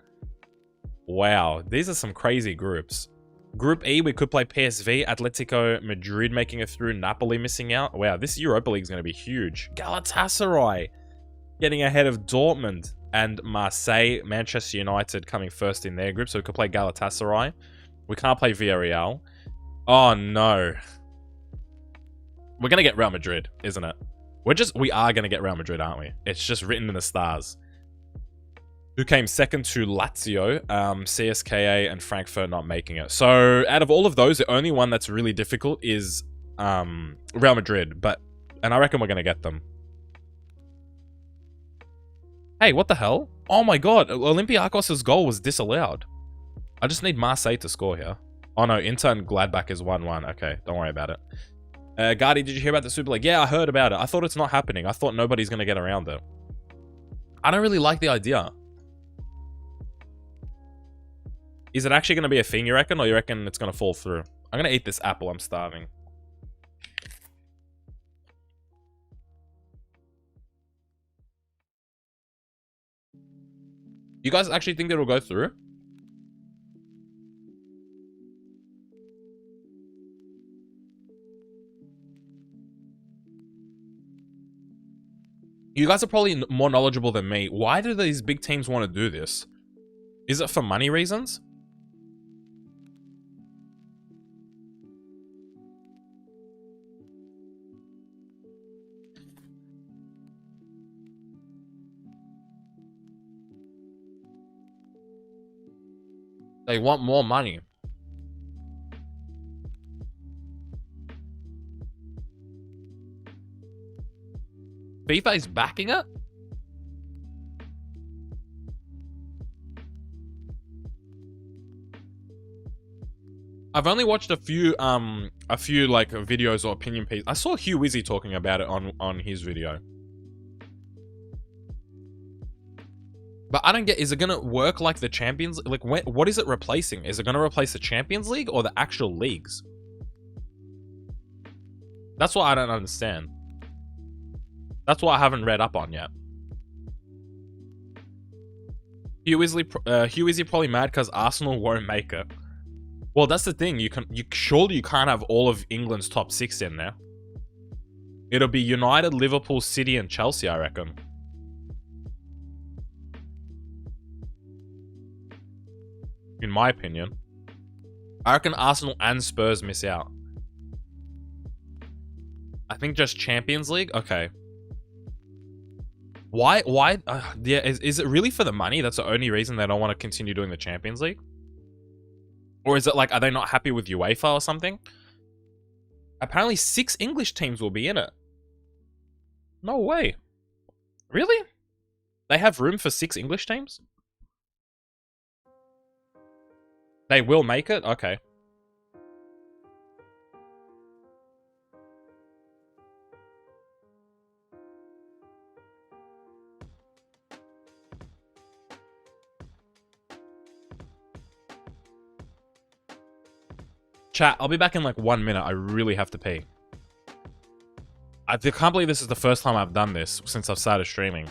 Wow, these are some crazy groups. Group E, we could play PSV, Atletico Madrid making it through, Napoli missing out. Wow, this Europa League is going to be huge. Galatasaray getting ahead of Dortmund and Marseille. Manchester United coming first in their group, so we could play Galatasaray. We can't play Villarreal. Oh, no. We're going to get Real Madrid, isn't it? We are going to get Real Madrid, aren't we? It's just written in the stars. Who came second to Lazio, CSKA and Frankfurt not making it. So, out of all of those, the only one that's really difficult is Real Madrid. And I reckon we're going to get them. Hey, what the hell? Oh my god, Olympiakos' goal was disallowed. I just need Marseille to score here. Oh no, Inter and Gladbach is 1-1. Okay, don't worry about it. Guardy, did you hear about the Super League? Yeah, I heard about it. I thought it's not happening. I thought nobody's going to get around it. I don't really like the idea. Is it actually going to be a thing, you reckon? Or you reckon it's going to fall through? I'm going to eat this apple. I'm starving. You guys actually think it'll go through? You guys are probably more knowledgeable than me. Why do these big teams want to do this? Is it for money reasons? They want more money. FIFA is backing it? I've only watched a few like videos or opinion pieces. I saw Hugh Wizzy talking about it on his video. But I don't get, is it going to work like the Champions? Like, what is it replacing? Is it going to replace the Champions League or the actual leagues? That's what I don't understand. That's what I haven't read up on yet. Hugh Wizzy probably mad because Arsenal won't make it. Well, that's the thing. Surely you can't have all of England's top 6 in there. It'll be United, Liverpool, City, and Chelsea, I reckon. In my opinion. I reckon Arsenal and Spurs miss out. I think just Champions League? Okay. Why? Yeah, is it really for the money? That's the only reason they don't want to continue doing the Champions League? Or is it like, are they not happy with UEFA or something? Apparently 6 English teams will be in it. No way. Really? They have room for 6 English teams? They will make it? Okay. Chat, I'll be back in like 1 minute. I really have to pee. I can't believe this is the first time I've done this since I've started streaming.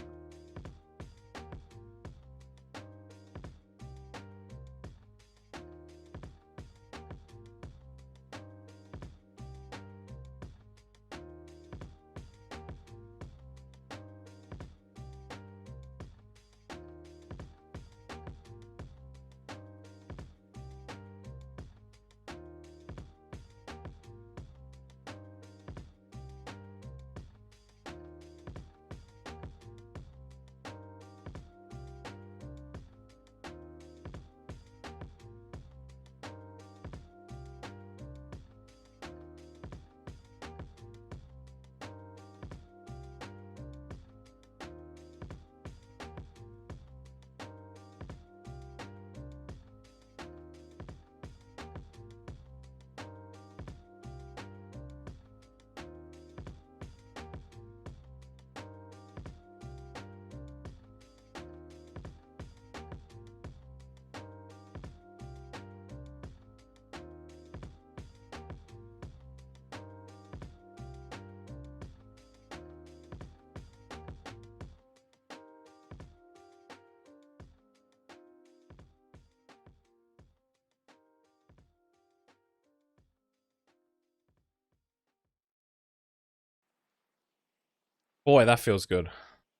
Boy, that feels good.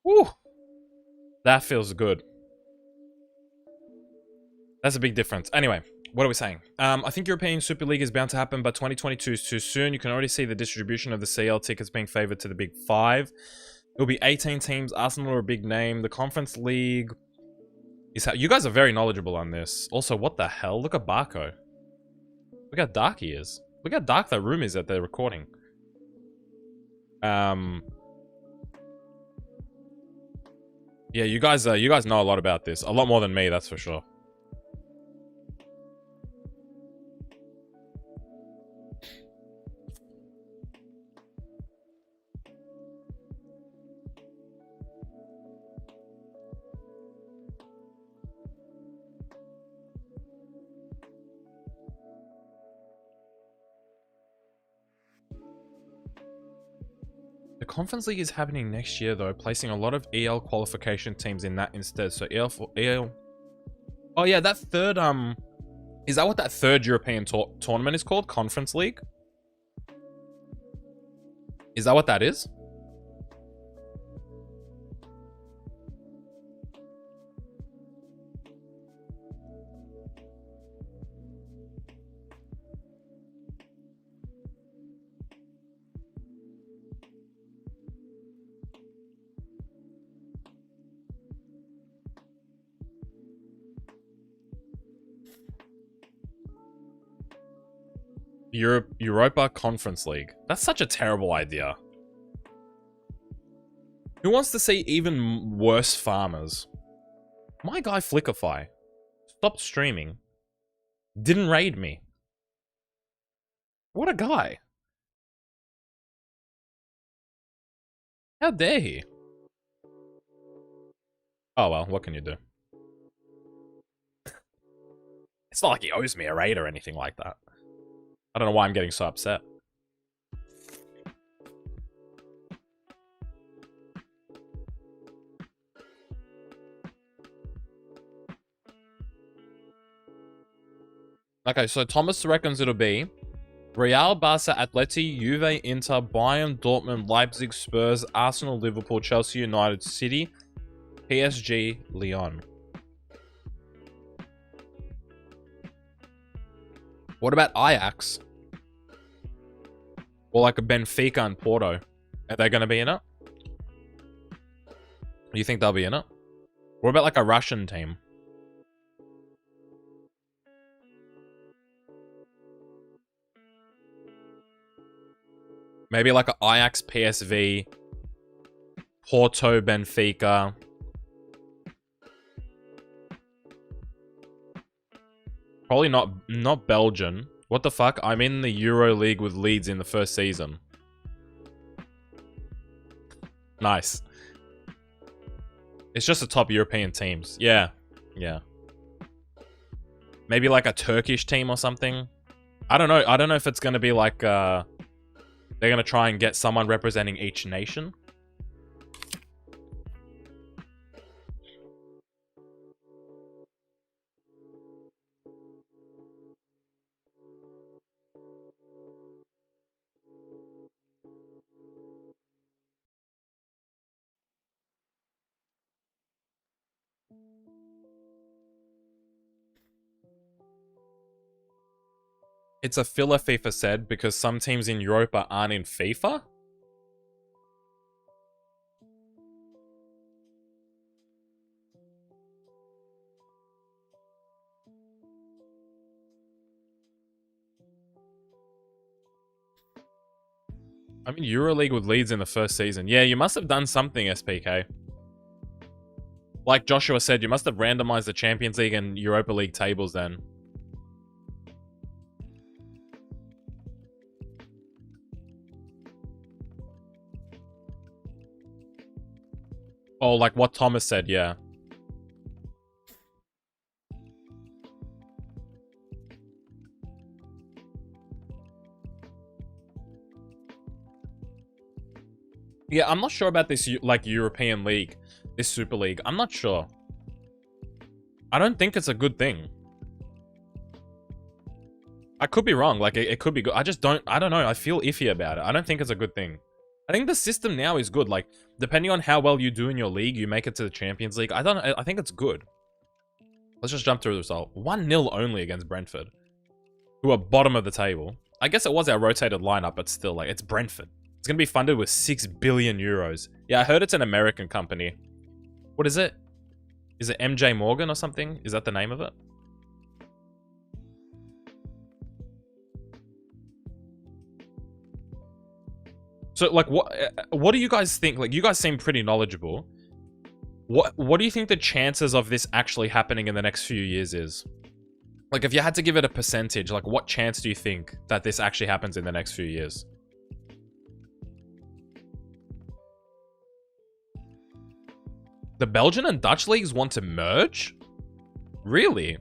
Woo! That feels good. That's a big difference. Anyway, what are we saying? I think European Super League is bound to happen, but 2022 is too soon. You can already see the distribution of the CL tickets being favored to the big five. It'll be 18 teams. Arsenal are a big name. The Conference League is how... You guys are very knowledgeable on this. Also, what the hell? Look at Barco. Look how dark he is. Look how dark that room is that they're recording. Yeah, you guys know a lot about this. A lot more than me, that's for sure. The Conference League is happening next year, though, placing a lot of EL qualification teams in that instead. So EL for EL. Oh yeah, that third is that what that third European tournament is called? Conference League? Is that what that is? Europa Conference League. That's such a terrible idea. Who wants to see even worse farmers? My guy Flickerfy stopped streaming. Didn't raid me. What a guy. How dare he? Oh well, what can you do? It's not like he owes me a raid or anything like that. I don't know why I'm getting so upset. Okay, so Thomas reckons it'll be Real, Barca, Atleti, Juve, Inter, Bayern, Dortmund, Leipzig, Spurs, Arsenal, Liverpool, Chelsea, United, City, PSG, Lyon. What about Ajax? Or like a Benfica and Porto? Are they going to be in it? Do you think they'll be in it? What about like a Russian team? Maybe like an Ajax, PSV, Porto, Benfica. Probably not Belgian. What the fuck? I'm in the Euro League with Leeds in the first season. Nice. It's just the top European teams. Yeah. Yeah. Maybe like a Turkish team or something. I don't know. I don't know if it's going to be like, they're going to try and get someone representing each nation. It's a filler, FIFA said, because some teams in Europa aren't in FIFA? I mean, EuroLeague with Leeds in the first season. Yeah, you must have done something, SPK. Like Joshua said, you must have randomized the Champions League and Europa League tables then. Oh, like what Thomas said, yeah. Yeah, I'm not sure about this, like, European League. This Super League. I'm not sure. I don't think it's a good thing. I could be wrong. Like, it could be good. I don't know. I feel iffy about it. I don't think it's a good thing. I think the system now is good. Like, depending on how well you do in your league, you make it to the Champions League. I think it's good. Let's just jump through the result. 1-0 only against Brentford, who are bottom of the table. I guess it was our rotated lineup, but still, like, it's Brentford. It's going to be funded with 6 billion euros. Yeah, I heard it's an American company. What is it? Is it MJ Morgan or something? Is that the name of it? So, like, what do you guys think? Like, you guys seem pretty knowledgeable. What do you think the chances of this actually happening in the next few years is? Like, if you had to give it a percentage, like, what chance do you think that this actually happens in the next few years? The Belgian and Dutch leagues want to merge? Really?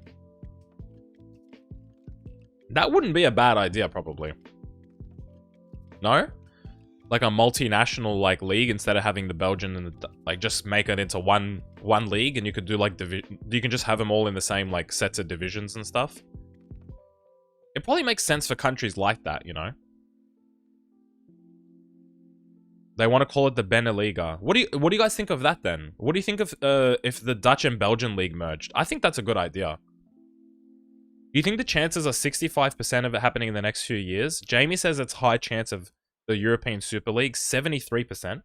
That wouldn't be a bad idea, probably. No? Like a multinational, like, league instead of having the Belgian and the, like, just make it into one league, and you could do, like, you can just have them all in the same, like, sets of divisions and stuff. It probably makes sense for countries like that, you know? They want to call it the Beneliga. What do you guys think of that then? What do you think of if the Dutch and Belgian league merged? I think that's a good idea. Do you think the chances are 65% of it happening in the next few years? Jamie says it's high chance of the European Super League, 73%.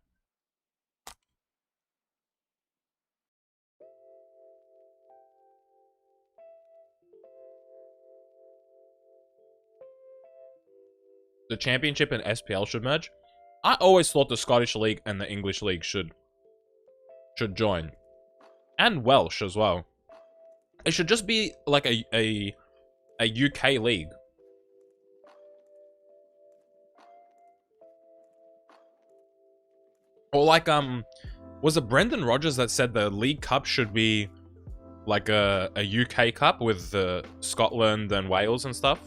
The Championship and SPL should merge. I always thought the Scottish League and the English League should join. And Welsh as well. It should just be like a UK league. Or like, was it Brendan Rodgers that said the League Cup should be like a UK Cup with Scotland and Wales and stuff?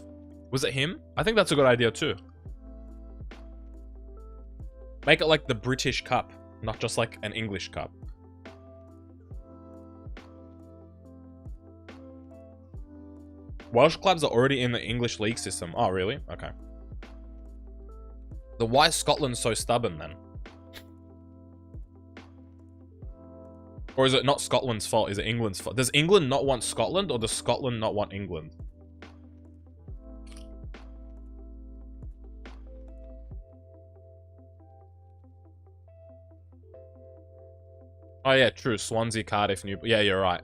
Was it him? I think that's a good idea too. Make it like the British Cup, not just like an English Cup. Welsh clubs are already in the English league system. Oh, really? Okay. Then why is Scotland so stubborn then? Or is it not Scotland's fault? Is it England's fault? Does England not want Scotland, or does Scotland not want England? Oh yeah, true. Swansea, Cardiff, New... Yeah, you're right.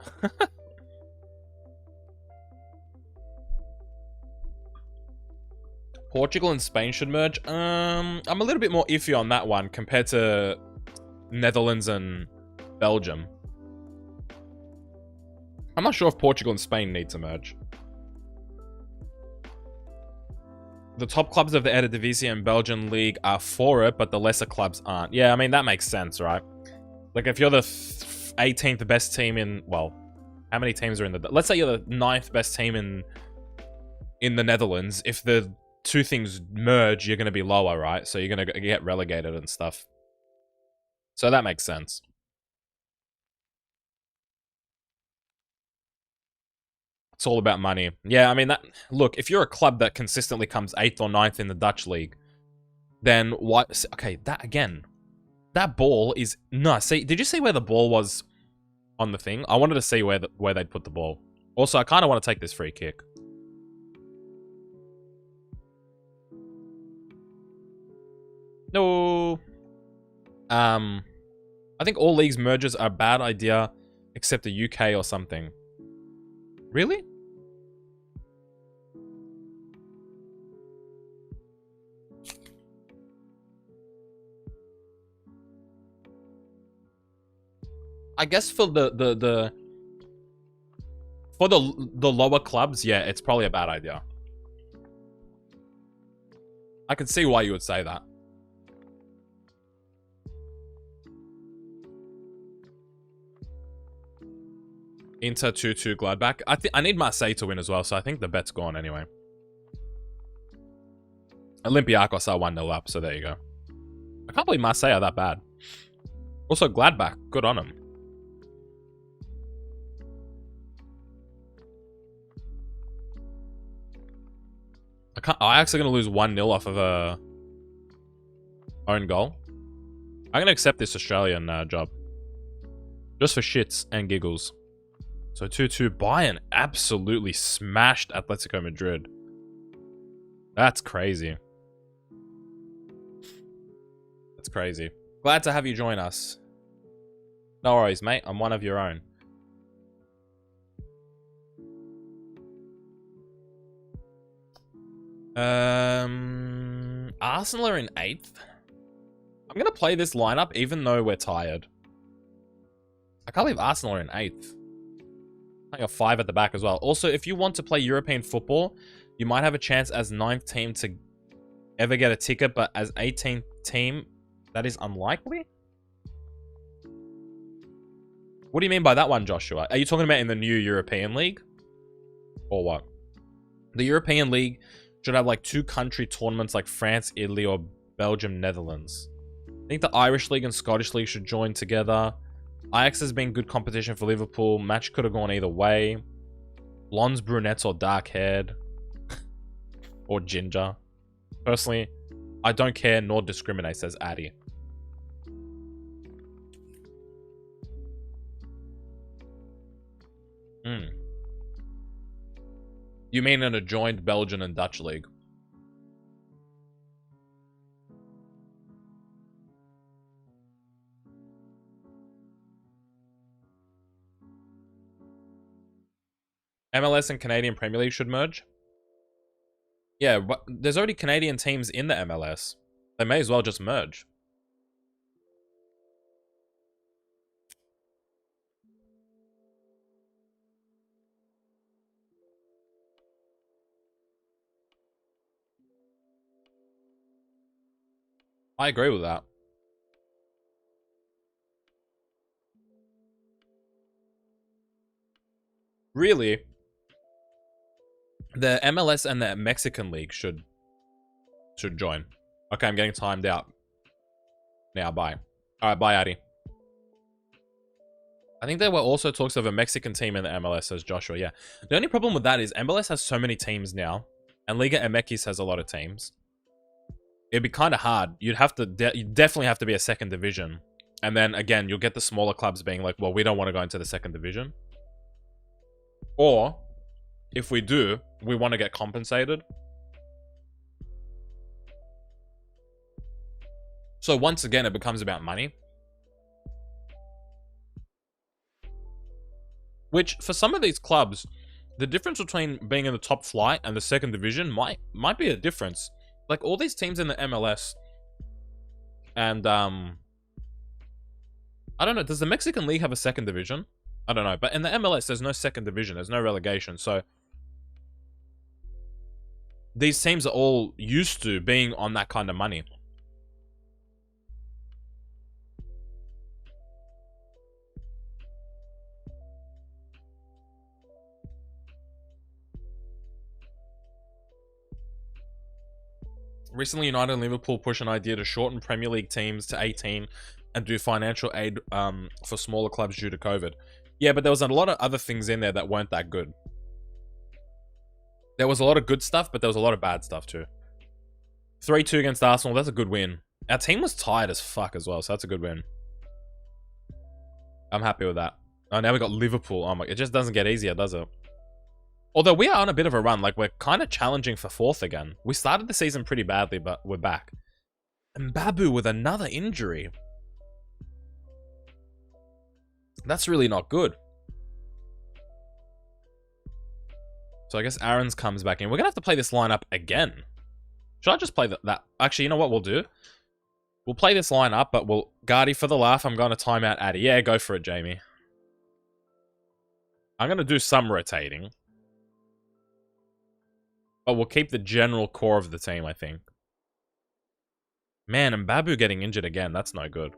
Portugal and Spain should merge. I'm a little bit more iffy on that one compared to Netherlands and Belgium. I'm not sure if Portugal and Spain need to merge. The top clubs of the Eredivisie and Belgian League are for it, but the lesser clubs aren't. Yeah, I mean, that makes sense, right? Like, if you're the 18th best team in... Well, how many teams are in the... Let's say you're the 9th best team in in the Netherlands, if the two things merge, you're going to be lower, right? So you're going to get relegated and stuff. So that makes sense. It's all about money. Yeah, I mean, that. Look, if you're a club that consistently comes 8th or 9th in the Dutch league, then what? Okay, that again. That ball is... No, see, did you see where the ball was on the thing? I wanted to see where they'd put the ball. Also, I kind of want to take this free kick. No. I think all leagues mergers are a bad idea, except the UK or something. Really? I guess for the lower clubs, yeah, it's probably a bad idea. I can see why you would say that. Inter 2-2 Gladbach. I need Marseille to win as well, so I think the bet's gone anyway. Olympiacos are 1-0 up, so there you go. I can't believe Marseille are that bad. Also, Gladbach, good on them. I'm actually going to lose 1-0 off of a own goal. I'm going to accept this Australian job. Just for shits and giggles. So 2-2. Bayern absolutely smashed Atletico Madrid. That's crazy. That's crazy. Glad to have you join us. No worries, mate. I'm one of your own. Arsenal are in 8th. I'm going to play this lineup even though we're tired. I can't believe Arsenal are in 8th. I got 5 at the back as well. Also, if you want to play European football, you might have a chance as 9th team to ever get a ticket, but as 18th team, that is unlikely? What do you mean by that one, Joshua? Are you talking about in the new European League? Or what? The European League should have like 2 country tournaments like France, Italy, or Belgium, Netherlands. I think the Irish League and Scottish League should join together. Ajax has been good competition for Liverpool. Match could have gone either way. Blondes, brunettes, or dark-haired. Or ginger. Personally, I don't care nor discriminate, says Addy. You mean in a joined Belgian and Dutch league? MLS and Canadian Premier League should merge? Yeah, but there's already Canadian teams in the MLS. They may as well just merge. I agree with that. Really? The MLS and the Mexican League should join. Okay, I'm getting timed out. Now, bye. Alright, bye, Addy. I think there were also talks of a Mexican team in the MLS, says Joshua, yeah. The only problem with that is MLS has so many teams now, and Liga MX has a lot of teams. It'd be kind of hard. You'd have to, you definitely have to be a second division. And then, again, you'll get the smaller clubs being like, well, we don't want to go into the second division. Or, if we do, we want to get compensated. So once again, it becomes about money. Which, for some of these clubs, the difference between being in the top flight and the second division might be a difference. Like, all these teams in the MLS, and, I don't know, does the Mexican League have a second division? I don't know, but in the MLS, there's no second division, there's no relegation, so these teams are all used to being on that kind of money. Recently, United and Liverpool push an idea to shorten Premier League teams to 18 and do financial aid for smaller clubs due to COVID. Yeah, but there was a lot of other things in there that weren't that good. There was a lot of good stuff, but there was a lot of bad stuff too. 3-2 against Arsenal, that's a good win. Our team was tired as fuck as well, so that's a good win. I'm happy with that. Oh, now we got Liverpool. Oh my, it just doesn't get easier, does it? Although we are on a bit of a run, like we're kind of challenging for 4th again. We started the season pretty badly, but we're back. And Babu with another injury. That's really not good. So I guess Aaron's comes back in. We're going to have to play this lineup again. Should I just play that? Actually, you know what we'll do? We'll play this lineup, but we'll... Guardy, for the laugh, I'm going to time out Addy. Yeah, go for it, Jamie. I'm going to do some rotating. But we'll keep the general core of the team, I think. Man, and Babu getting injured again. That's no good.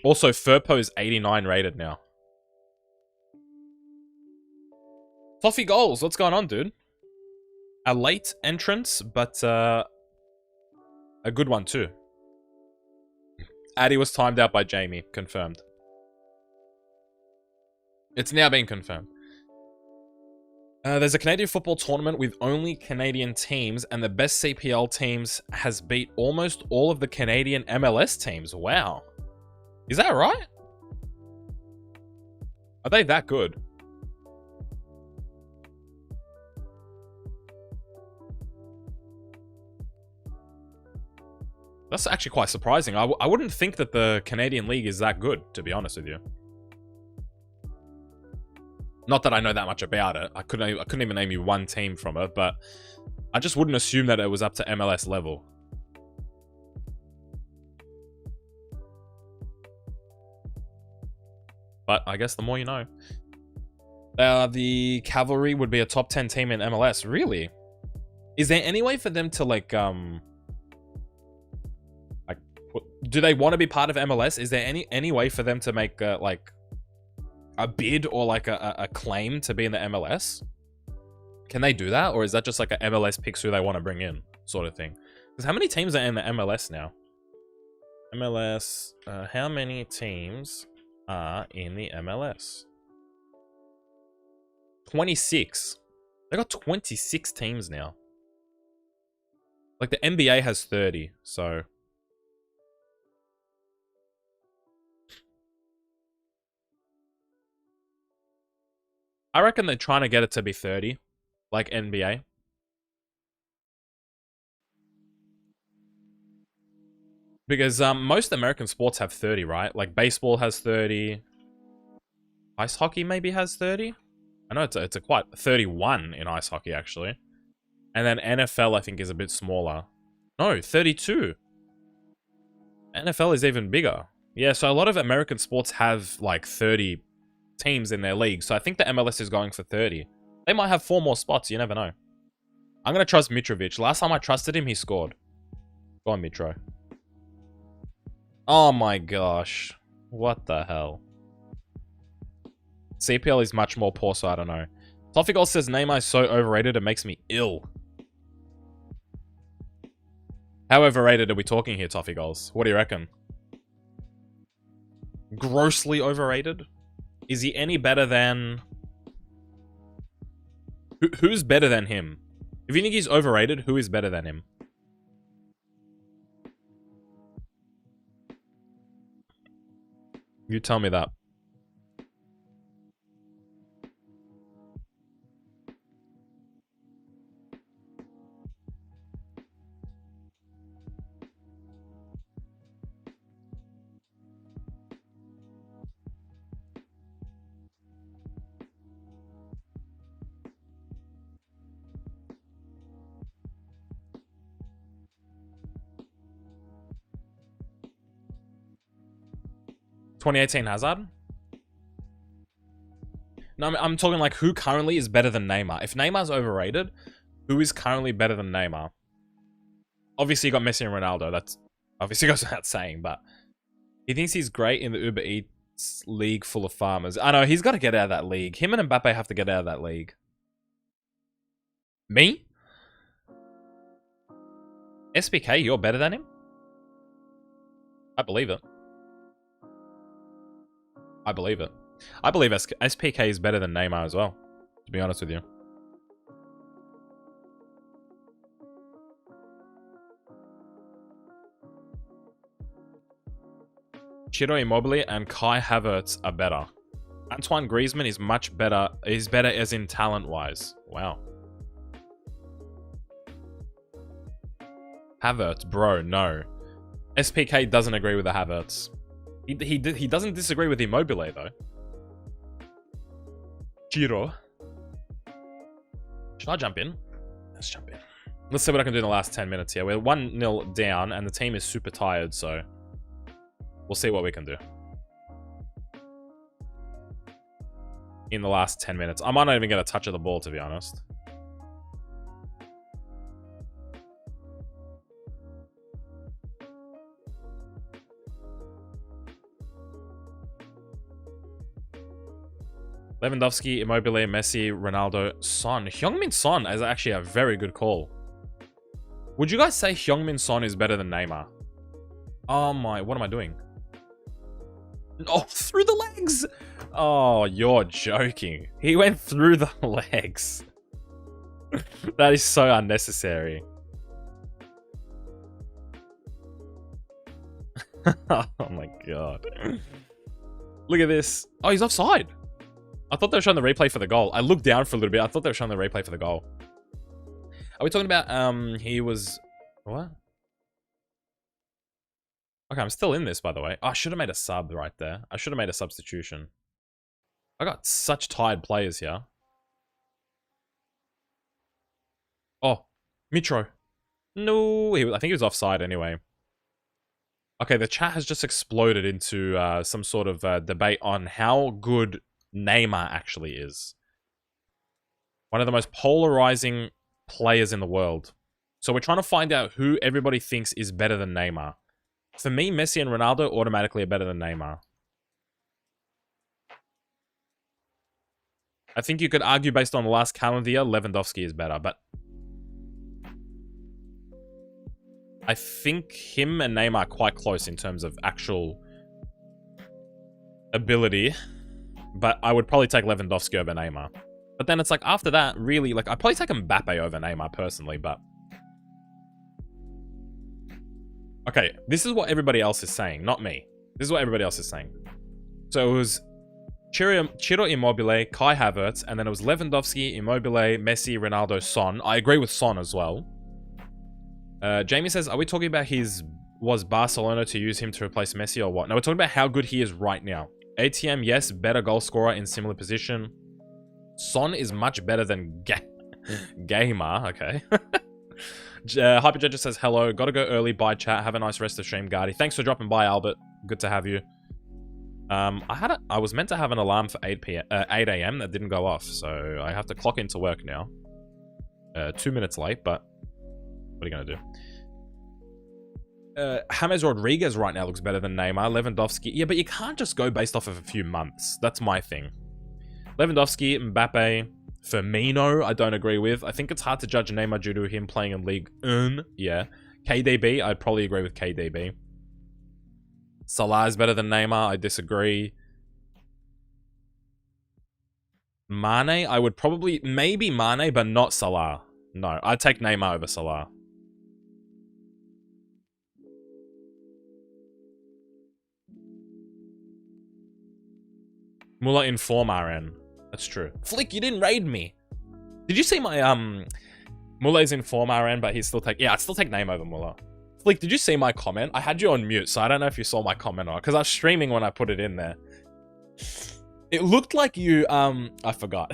Also, Furpo's 89 rated now. Toffee goals. What's going on, dude? A late entrance, but a good one too. Addy was timed out by Jamie. Confirmed. It's now been confirmed. There's a Canadian football tournament with only Canadian teams, and the best CPL teams has beat almost all of the Canadian MLS teams. Wow. Is that right? Are they that good? That's actually quite surprising. I wouldn't think that the Canadian League is that good, to be honest with you. Not that I know that much about it. I couldn't even name you one team from it, but I just wouldn't assume that it was up to MLS level. But I guess the more you know. The Cavalry would be a top 10 team in MLS. Really? Is there any way for them to do they want to be part of MLS? Is there any way for them to make like a bid or like a claim to be in the MLS? Can they do that, or is that just like a MLS picks who they want to bring in sort of thing? Because how many teams are in the MLS now? MLS, how many teams are in the MLS? 26. They got 26 teams now. Like the NBA has 30, so I reckon they're trying to get it to be 30, like NBA. Because most American sports have 30, right? Like baseball has 30. Ice hockey maybe has 30. I know it's a quite 31 in ice hockey actually. And then NFL I think is a bit smaller. No, 32. NFL is even bigger. Yeah, so a lot of American sports have like 30 teams in their league. So I think the MLS is going for 30. They might have 4 more spots. You never know. I'm going to trust Mitrovic. Last time I trusted him, he scored. Go on, Mitro. Oh my gosh. What the hell? CPL is much more poor, so I don't know. Toffee Gold says Neymar is so overrated it makes me ill. How overrated are we talking here, Toffee Goals? What do you reckon? Grossly overrated? Is he any better than... Who's better than him? If you think he's overrated, who is better than him? You tell me that. ...2018 Hazard? No, I'm talking like who currently is better than Neymar. If Neymar's overrated, who is currently better than Neymar? Obviously, you got Messi and Ronaldo. That's obviously goes without saying, but he thinks he's great in the Uber Eats league full of farmers. I know, he's got to get out of that league. Him and Mbappe have to get out of that league. Me? SPK, you're better than him? I believe it. I believe it. I believe SPK is better than Neymar as well, to be honest with you. Ciro Immobile and Kai Havertz are better. Antoine Griezmann is much better. He's better as in talent-wise. Wow. Havertz, bro, no. SPK doesn't agree with the Havertz. He doesn't disagree with Immobile, though. Ciro. Should I jump in? Let's jump in. Let's see what I can do in the last 10 minutes here. We're 1-0 down, and the team is super tired, so we'll see what we can do. In the last 10 minutes. I might not even get a touch of the ball, to be honest. Lewandowski, Immobile, Messi, Ronaldo, Son. Heung-min Son is actually a very good call. Would you guys say Heung-min Son is better than Neymar? Oh my, what am I doing? Oh, through the legs! Oh, you're joking. He went through the legs. That is so unnecessary. Oh my god. Look at this. Oh, he's offside. I thought they were showing the replay for the goal. I looked down for a little bit. I thought they were showing the replay for the goal. Are we talking about, he was... What? Okay, I'm still in this, by the way. Oh, I should have made a sub right there. I should have made a substitution. I got such tired players here. Oh, Mitro. No, I think he was offside anyway. Okay, the chat has just exploded into some sort of debate on how good Neymar actually is. One of the most polarizing players in the world. So we're trying to find out who everybody thinks is better than Neymar. For me, Messi and Ronaldo automatically are better than Neymar. I think you could argue based on the last calendar year, Lewandowski is better, but I think him and Neymar are quite close in terms of actual ability, but I would probably take Lewandowski over Neymar. But then it's like, after that, really, like, I'd probably take Mbappe over Neymar personally, but... Okay, this is what everybody else is saying, not me. This is what everybody else is saying. So it was Ciro Immobile, Kai Havertz, and then it was Lewandowski, Immobile, Messi, Ronaldo, Son. I agree with Son as well. Jamie says, are we talking about was Barcelona to use him to replace Messi or what? No, we're talking about how good he is right now. ATM, yes, better goal scorer in similar position. Son is much better than Gamer, okay. Hyperjet says, hello, gotta go early, bye chat, have a nice rest of stream, Guardy. Thanks for dropping by, Albert. Good to have you. I was meant to have an alarm for 8 a.m. that didn't go off, so I have to clock into work now. 2 minutes late, but what are you gonna do? James Rodriguez right now looks better than Neymar. Lewandowski, yeah, but you can't just go based off of a few months. That's my thing. Lewandowski, Mbappe, Firmino, I don't agree with. I think it's hard to judge Neymar due to him playing in League 1. Yeah. KDB, I'd probably agree with KDB. Salah is better than Neymar. I disagree. Mane, I would probably... Maybe Mane, but not Salah. No, I'd take Neymar over Salah. Muller in form, RN. That's true. Flick, you didn't raid me. Did you see my, Muller's in form, RN, but he's still take... Yeah, I'd still take Neymar over Muller. Flick, did you see my comment? I had you on mute, so I don't know if you saw my comment or not, because I was streaming when I put it in there. It looked like you, I forgot.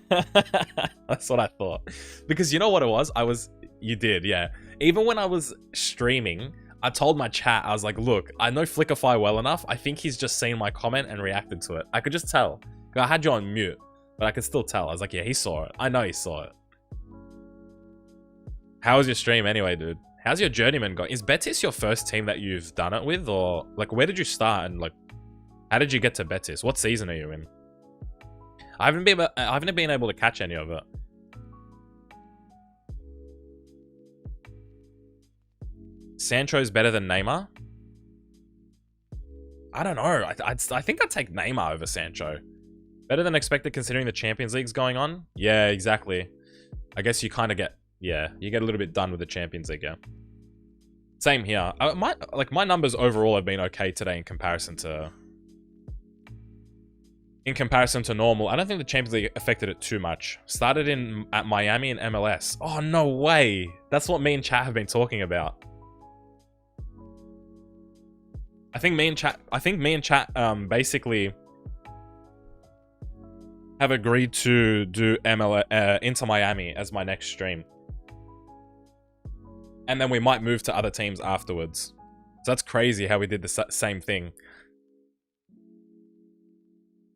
That's what I thought. Because you know what it was? You did, yeah. Even when I was streaming, I told my chat, I was like, look, I know Flickerfy well enough. I think he's just seen my comment and reacted to it. I could just tell. I had you on mute, but I could still tell. I was like, yeah, he saw it. I know he saw it. How was your stream anyway, dude? How's your journeyman going? Is Betis your first team that you've done it with? Or, like, where did you start? And, like, how did you get to Betis? What season are you in? I haven't been able to catch any of it. Sancho's better than Neymar? I don't know. I think I'd take Neymar over Sancho. Better than expected considering the Champions League's going on? Yeah, exactly. I guess you kind of get... Yeah, you get a little bit done with the Champions League, yeah. Same here. My numbers overall have been okay today in comparison to... normal. I don't think the Champions League affected it too much. Started at Miami and MLS. Oh, no way. That's what me and chat have been talking about. I think me and chat basically have agreed to do Inter Miami as my next stream. And then we might move to other teams afterwards. So that's crazy how we did the same thing.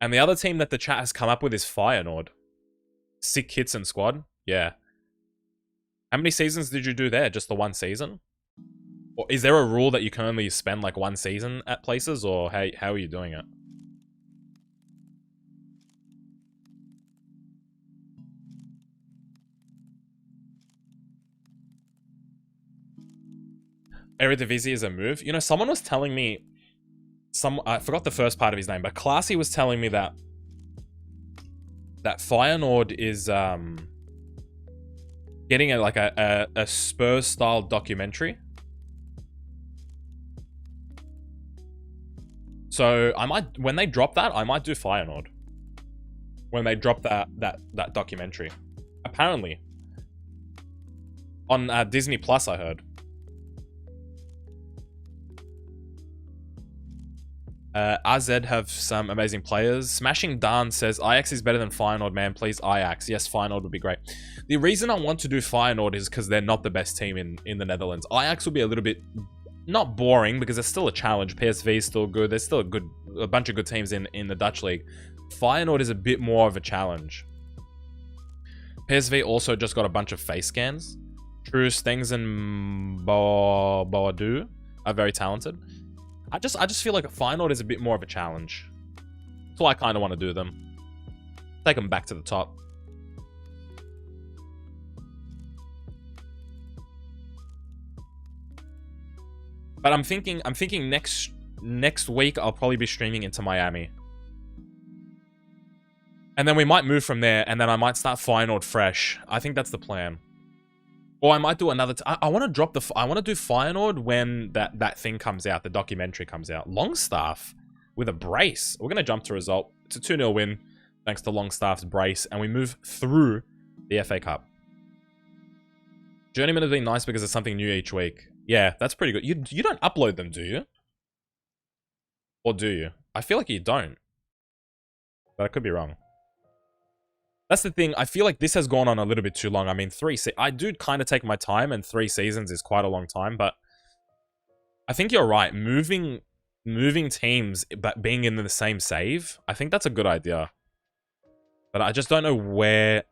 And the other team that the chat has come up with is Feyenoord. Sick hits and squad. Yeah. How many seasons did you do there? Just the one season? Or is there a rule that you can only spend like one season at places? Or how are you doing it? Eredivisie is a move. You know, someone was telling me... I forgot the first part of his name, but Classy was telling me that Feyenoord is getting a Spurs style documentary. So I might, when they drop that, I might do Feyenoord. When they drop that documentary, apparently on Disney Plus, I heard. AZ have some amazing players. Smashing Dan says, Ajax is better than Feyenoord, man. Please, Ajax. Yes, Feyenoord would be great. The reason I want to do Feyenoord is because they're not the best team in the Netherlands. Ajax will be a little bit, not boring, because there's still a challenge. PSV is still good. There's still a bunch of good teams in the Dutch league. Feyenoord is a bit more of a challenge. PSV also just got a bunch of face scans. True Stengs and Boadu are very talented. I just feel like a Feyenoord is a bit more of a challenge. So I kind of want to do them. Take them back to the top. But I'm thinking next week I'll probably be streaming into Miami. And then we might move from there, and then I might start Feyenoord fresh. I think that's the plan. Or I might do another... I want to drop the... I want to do Feyenoord when that thing comes out. The documentary comes out. Longstaff with a brace. We're going to jump to result. It's a 2-0 win thanks to Longstaff's brace. And we move through the FA Cup. Journeyman has been nice because it's something new each week. Yeah, that's pretty good. You don't upload them, do you? Or do you? I feel like you don't. But I could be wrong. That's the thing. I feel like this has gone on a little bit too long. I mean, I do kind of take my time, and 3 seasons is quite a long time, but I think you're right. Moving teams, but being in the same save, I think that's a good idea. But I just don't know where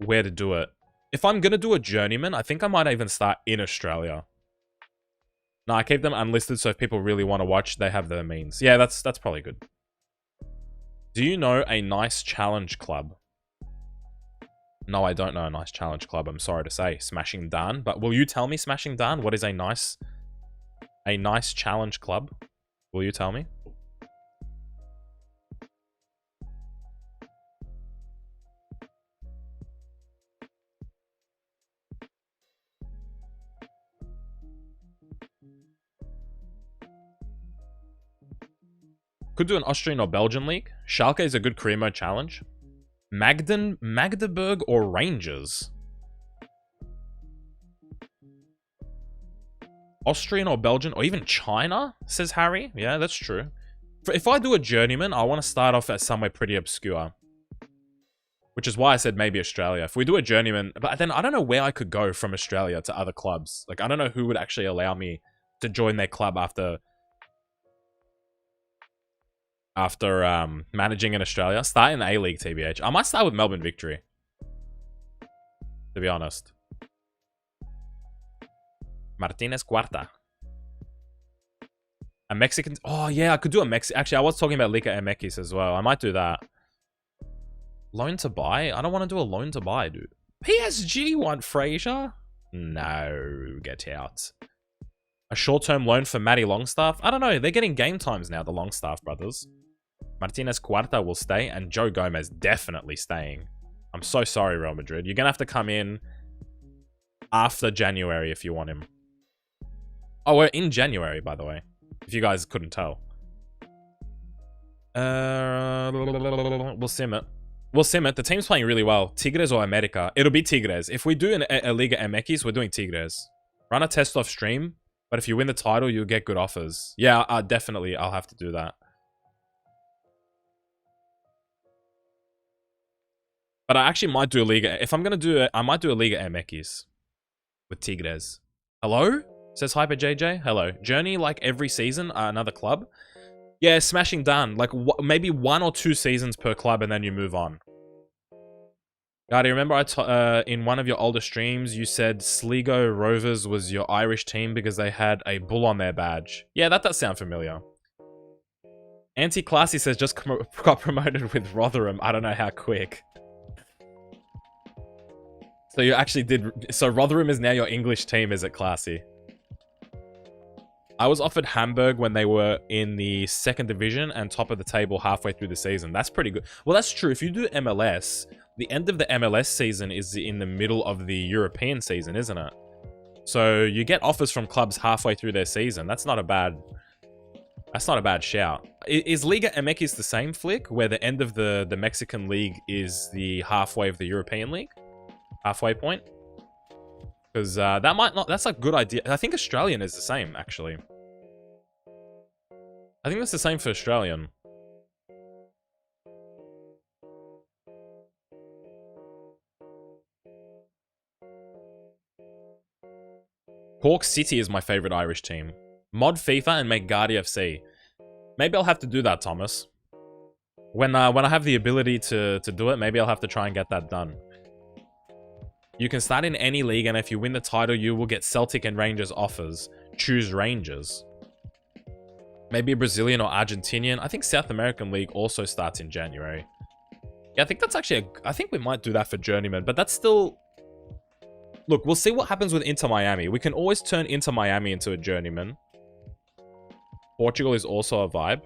to do it. If I'm going to do a journeyman, I think I might even start in Australia. No, I keep them unlisted, so if people really want to watch, they have the means. Yeah, that's probably good. Do you know a nice challenge club? No, I don't know a nice challenge club, I'm sorry to say. Smashing Dan. But will you tell me, Smashing Dan, what is a nice challenge club? Will you tell me? Could do an Austrian or Belgian league. Schalke is a good career mode challenge. Magdeburg or Rangers? Austrian or Belgian or even China, says Harry. Yeah, that's true. If I do a journeyman, I want to start off at somewhere pretty obscure. Which is why I said maybe Australia. If we do a journeyman, but then I don't know where I could go from Australia to other clubs. Like, I don't know who would actually allow me to join their club after managing in Australia. Start in the A-League, TBH. I might start with Melbourne Victory, to be honest. Martinez Cuarta. A Mexican... Oh, yeah, I could do a Mexican... Actually, I was talking about Liga MX as well. I might do that. Loan to buy? I don't want to do a loan to buy, dude. PSG want Fraser? No, get out. A short-term loan for Matty Longstaff? I don't know. They're getting game times now, the Longstaff brothers. Martinez Cuarta will stay, and Joe Gomez definitely staying. I'm so sorry, Real Madrid. You're going to have to come in after January if you want him. Oh, we're in January, by the way. If you guys couldn't tell. We'll sim it. We'll sim it. The team's playing really well. Tigres or America? It'll be Tigres. If we do a Liga MX, we're doing Tigres. Run a test off stream, but if you win the title, you'll get good offers. Yeah, definitely. I'll have to do that. But I actually might do a Liga. If I'm going to do it, I might do a Liga MX with Tigres. Hello? Says Hyper JJ. Hello. Journey like every season, another club. Yeah, smashing done. Like maybe 1 or 2 seasons per club and then you move on. God, I remember in one of your older streams, you said Sligo Rovers was your Irish team because they had a bull on their badge. Yeah, that does sound familiar. Anti-Classy says just got promoted with Rotherham. I don't know how quick. So you actually did... So Rotherham is now your English team, is it, Classy? I was offered Hamburg when they were in the 2nd division and top of the table halfway through the season. That's pretty good. Well, that's true. If you do MLS, the end of the MLS season is in the middle of the European season, isn't it? So you get offers from clubs halfway through their season. That's not a bad... That's not a bad shout. Is Liga MX the same, Flick? Where the end of the Mexican league is the halfway of the European league? Halfway point? Because that might not... That's a good idea. I think Australian is the same, actually. I think that's the same for Australian. Cork City is my favorite Irish team. Mod FIFA and make Guardi FC. Maybe I'll have to do that, Thomas. When I have the ability to do it, maybe I'll have to try and get that done. You can start in any league, and if you win the title, you will get Celtic and Rangers offers. Choose Rangers. Maybe a Brazilian or Argentinian. I think South American League also starts in January. Yeah, I think that's actually I think we might do that for Journeyman, but that's still... Look, we'll see what happens with Inter Miami. We can always turn Inter Miami into a Journeyman. Portugal is also a vibe.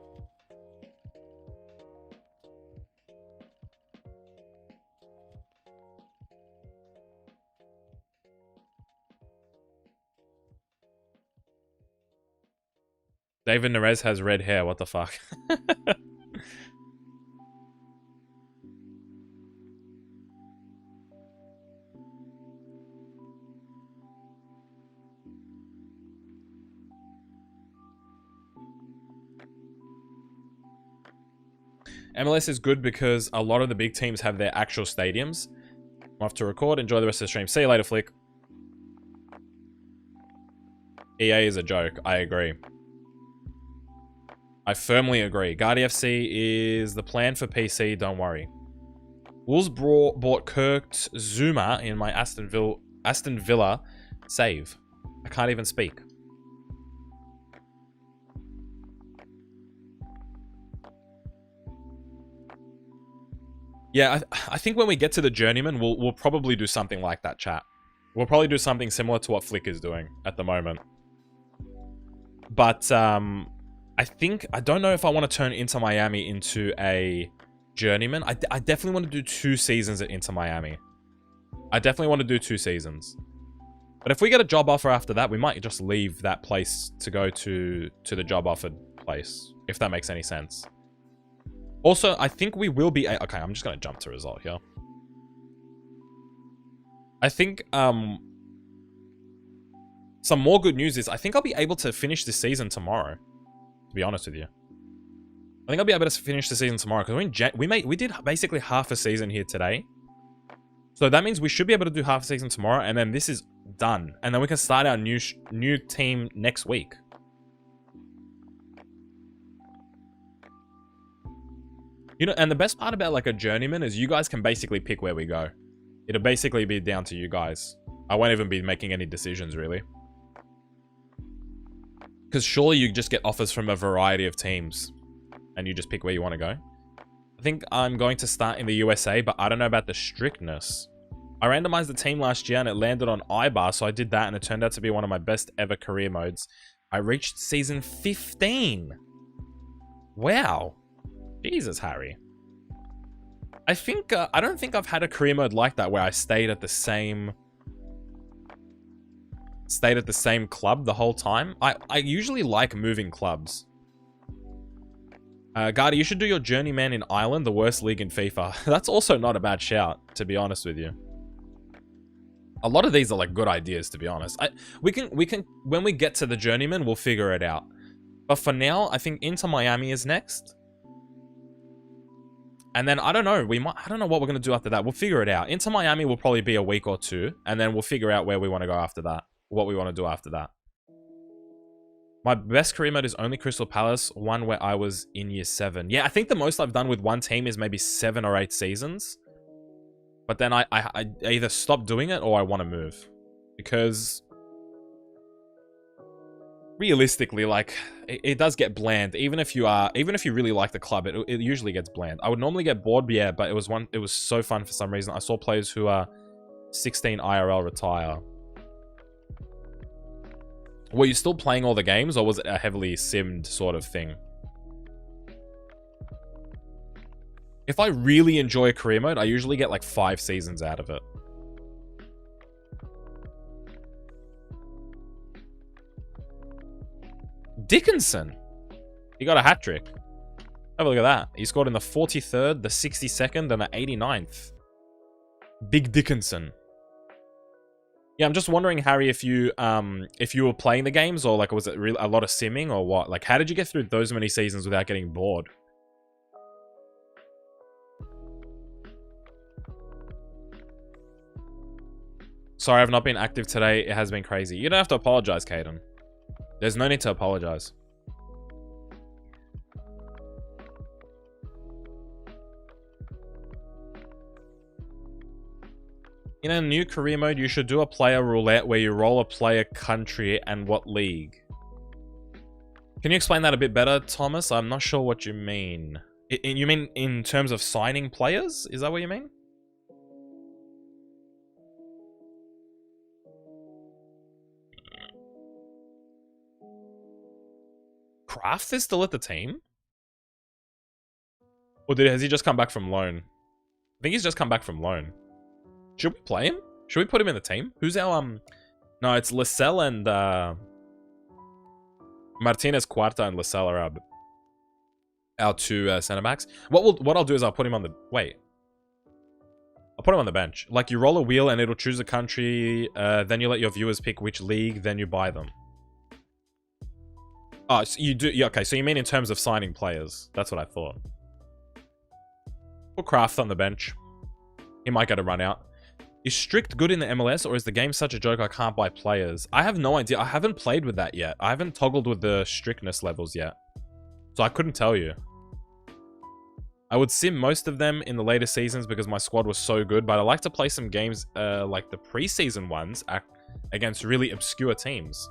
David Nerez has red hair. What the fuck? MLS is good because a lot of the big teams have their actual stadiums. I'm off to record. Enjoy the rest of the stream. See you later, Flick. EA is a joke. I agree. I firmly agree. Guardi FC is the plan for PC, don't worry. Wolves bought Kurt Zuma in my Aston Villa save. I can't even speak. Yeah, I think when we get to the Journeyman, we'll probably do something like that, chat. We'll probably do something similar to what Flick is doing at the moment. But, I don't know if I want to turn Inter Miami into a Journeyman. I definitely want to do 2 seasons at Inter Miami. I definitely want to do 2 seasons. But if we get a job offer after that, we might just leave that place to go to the job offered place, if that makes any sense. Also, I think we will be... Okay, I'm just going to jump to result here. I think, some more good news is I think I'll be able to finish this season tomorrow, to be honest with you. I think I'll be able to finish the season tomorrow, because we did basically half a season here today. So that means we should be able to do half a season tomorrow, and then this is done. And then we can start our new team next week. You know, and the best part about like a Journeyman is you guys can basically pick where we go. It'll basically be down to you guys. I won't even be making any decisions, really. Because surely you just get offers from a variety of teams. And you just pick where you want to go. I think I'm going to start in the USA, but I don't know about the strictness. I randomized the team last year and it landed on iBar, so I did that and it turned out to be one of my best ever career modes. I reached season 15. Wow. Jesus, Harry. I think, I don't think I've had a career mode like that where I stayed at the same club the whole time. I usually like moving clubs. Gardy, you should do your journeyman in Ireland, the worst league in FIFA. That's also not a bad shout, to be honest with you. A lot of these are like good ideas, to be honest. We can when we get to the journeyman, we'll figure it out. But for now, I think Inter Miami is next. And then I don't know, I don't know what we're gonna do after that. We'll figure it out. Inter Miami will probably be a week or two, and then we'll figure out where we want to go after that. What we want to do after that. My best career mode is only Crystal Palace, one where I was in year 7. Yeah, I think the most I've done with one team is maybe 7 or 8 seasons. But then I either stop doing it or I want to move. Because realistically, like, it does get bland. Even if you really like the club, it usually gets bland. I would normally get bored, but yeah, but it was so fun for some reason. I saw players who are 16 IRL retire. Were you still playing all the games, or was it a heavily simmed sort of thing? If I really enjoy career mode, I usually get like 5 seasons out of it. Dickinson! He got a hat-trick. Have a look at that. He scored in the 43rd, the 62nd, and the 89th. Big Dickinson. Yeah, I'm just wondering, Harry, if you were playing the games, or like was it a lot of simming, or what? Like, how did you get through those many seasons without getting bored? Sorry, I've not been active today. It has been crazy. You don't have to apologize, Caden. There's no need to apologize. In a new career mode, you should do a player roulette where you roll a player, country, and what league. Can you explain that a bit better, Thomas? I'm not sure what you mean. You mean in terms of signing players? Is that what you mean? Kraft is still at the team? Or has he just come back from loan? I think he's just come back from loan. Should we play him? Should we put him in the team? Who's our, No, it's Lascelles and, Martinez, Cuarta, and Lascelles are our 2 centre-backs. What I'll do is I'll put him on the... Wait. I'll put him on the bench. Like, you roll a wheel and it'll choose a country, then you let your viewers pick which league, then you buy them. Oh, so you do... Yeah, okay, so you mean in terms of signing players. That's what I thought. Put Kraft on the bench. He might get a run out. Is strict good in the MLS, or is the game such a joke I can't buy players? I have no idea. I haven't played with that yet. I haven't toggled with the strictness levels yet. So I couldn't tell you. I would sim most of them in the later seasons because my squad was so good, but I like to play some games like the preseason ones against really obscure teams.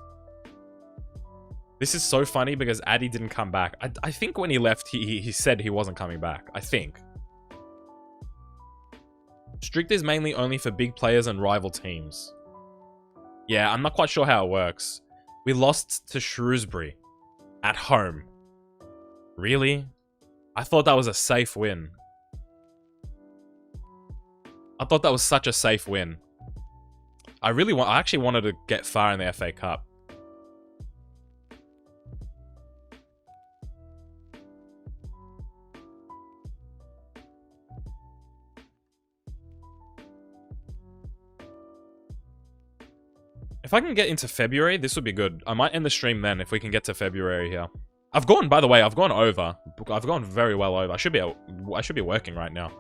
This is so funny because Addy didn't come back. I think when he left, he said he wasn't coming back. I think. Strict is mainly only for big players and rival teams. Yeah, I'm not quite sure how it works. We lost to Shrewsbury. At home. Really? I thought that was a safe win. I thought that was such a safe win. I actually wanted to get far in the FA Cup. If I can get into February, this would be good. I might end the stream then if we can get to February here. By the way, I've gone over. I've gone very well over. I should be working right now.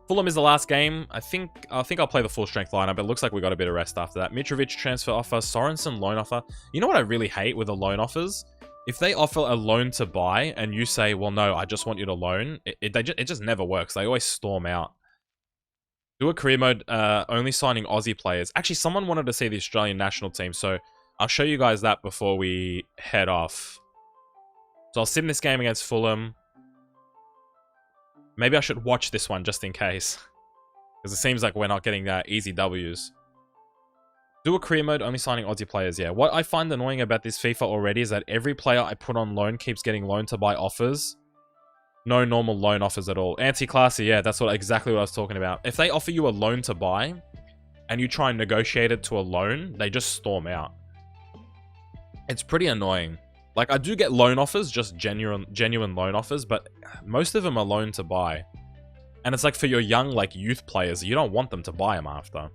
Fulham is the last game. I think I'll play the full strength lineup. It looks like we got a bit of rest after that. Mitrovic transfer offer, Sorensen loan offer. You know what I really hate with the loan offers? If they offer a loan to buy and you say, well, no, I just want you to loan, it just never works. They always storm out. Do a career mode, only signing Aussie players. Actually, someone wanted to see the Australian national team, so I'll show you guys that before we head off. So I'll sim this game against Fulham. Maybe I should watch this one just in case. Because it seems like we're not getting easy Ws. Do a career mode, only signing Aussie players. Yeah, what I find annoying about this FIFA already is that every player I put on loan keeps getting loan to buy offers. No normal loan offers at all. Anti-classy, yeah, that's exactly what I was talking about. If they offer you a loan to buy, and you try and negotiate it to a loan, they just storm out. It's pretty annoying. Like, I do get loan offers, just genuine loan offers, but most of them are loan to buy. And it's like for your young, like, youth players, you don't want them to buy them after.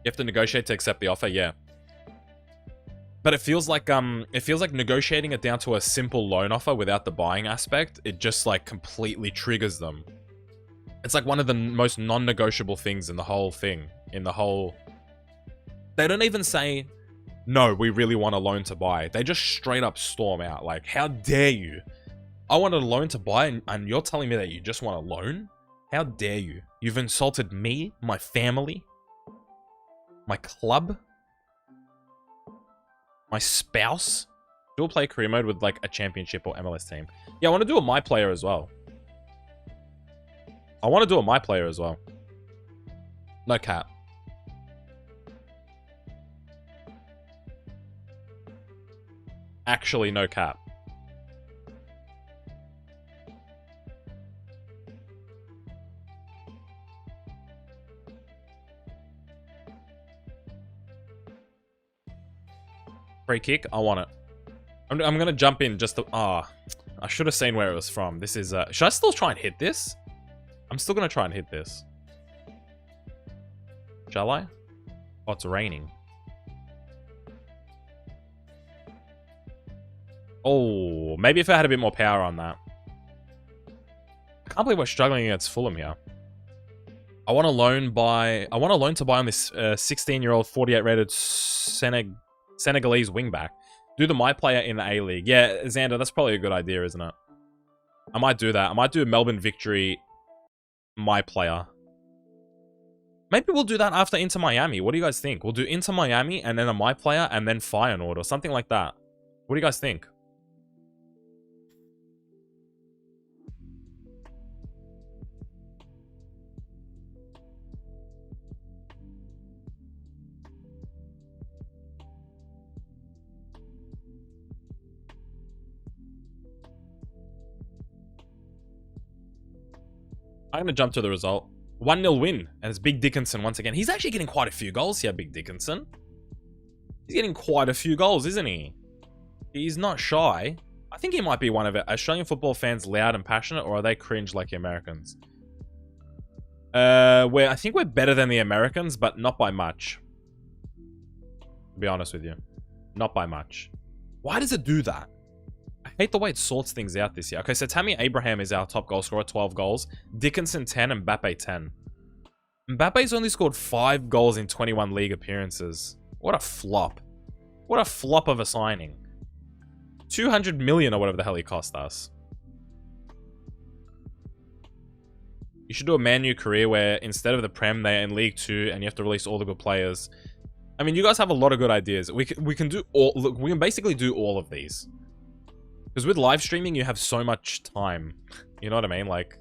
You have to negotiate to accept the offer, yeah. But it feels like negotiating it down to a simple loan offer without the buying aspect, it just like completely triggers them. It's like one of the most non-negotiable things in the whole thing. They don't even say, no, we really want a loan to buy. They just straight up storm out. Like, how dare you? I want a loan to buy and you're telling me that you just want a loan? How dare you? You've insulted me, my family, my club, my spouse. Do a play career mode with like a championship or MLS team. Yeah, I want to do a my player as well. No cap. Actually, no cap. Free kick, I want it. I'm gonna jump in just to... I should have seen where it was from. This is... should I still try and hit this? I'm still gonna try and hit this. Shall I? Oh, it's raining. Oh, maybe if I had a bit more power on that. I can't believe we're struggling against Fulham here. I want a loan to buy on this 16-year-old 48 rated Senegalese wingback. Do the my player in the A-League. Yeah, Xander, that's probably a good idea, isn't it? I might do that. I might do Melbourne Victory my player. Maybe we'll do that after Inter Miami. What do you guys think? We'll do Inter Miami and then a my player and then Feyenoord or something like that. What do you guys think? I'm going to jump to the result. 1-0 win. And it's Big Dickinson once again. He's actually getting quite a few goals here, Big Dickinson. He's getting quite a few goals, isn't he? He's not shy. I think he might be one of it. Australian football fans loud and passionate, or are they cringe like the Americans? I think we're better than the Americans, but not by much. To be honest with you. Not by much. Why does it do that? I hate the way it sorts things out this year. Okay, so Tammy Abraham is our top goal scorer, 12 goals. Dickinson, 10, and Mbappe, 10. Mbappe's only scored 5 goals in 21 league appearances. What a flop. What a flop of a signing. 200 million or whatever the hell he cost us. You should do a Man U career where instead of the Prem, they're in League 2 and you have to release all the good players. I mean, you guys have a lot of good ideas. We can do all... Look, we can basically do all of these. Because with live streaming, you have so much time. You know what I mean? Like,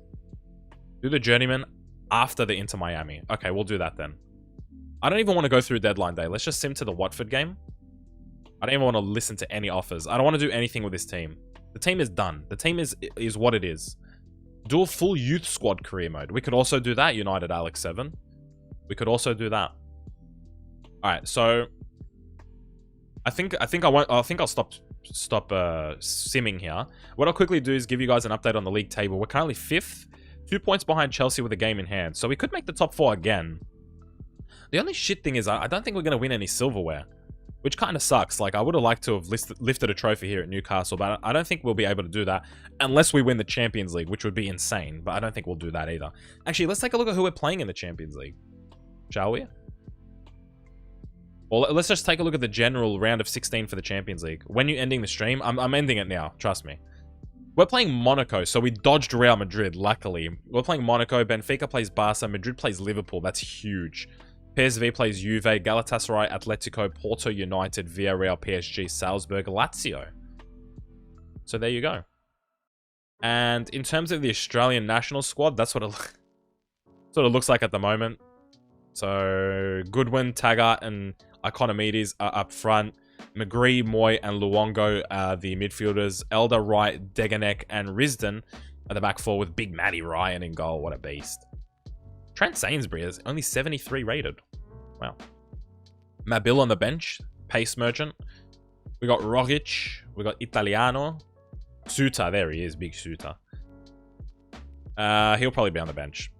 do the Journeyman after the Inter Miami. Okay, we'll do that then. I don't even want to go through deadline day. Let's just sim to the Watford game. I don't even want to listen to any offers. I don't want to do anything with this team. The team is done. The team is what it is. Do a full youth squad career mode. We could also do that. United Alex 7. We could also do that. All right, so I think I'll stop simming here. What I'll quickly do is give you guys an update on the league table. We're currently 5th, 2 points behind Chelsea with a game in hand. So we could make the top 4 again. The only shit thing is I don't think we're going to win any silverware, which kind of sucks. Like, I would have liked to have lifted a trophy here at Newcastle, but I don't think we'll be able to do that unless we win the Champions League, which would be insane, but I don't think we'll do that either. Actually, let's take a look at who we're playing in the Champions League, shall we? Well, let's just take a look at the general round of 16 for the Champions League. When you're ending the stream, I'm ending it now, trust me. We're playing Monaco, so we dodged Real Madrid, luckily. We're playing Monaco, Benfica plays Barca, Madrid plays Liverpool. That's huge. PSV plays Juve, Galatasaray, Atletico, Porto United, Villarreal, PSG, Salzburg, Lazio. So there you go. And in terms of the Australian national squad, that's what it sort of looks like at the moment. So Goodwin, Taggart, and Ikonomides are up front. McGree, Moy, and Luongo are the midfielders. Elder, Wright, Deganek, and Risdon are the back four with Big Matty Ryan in goal. What a beast. Trent Sainsbury is only 73 rated. Wow. Mabil on the bench. Pace Merchant. We got Rogic. We got Italiano. Suter. There he is. Big Suter. He'll probably be on the bench.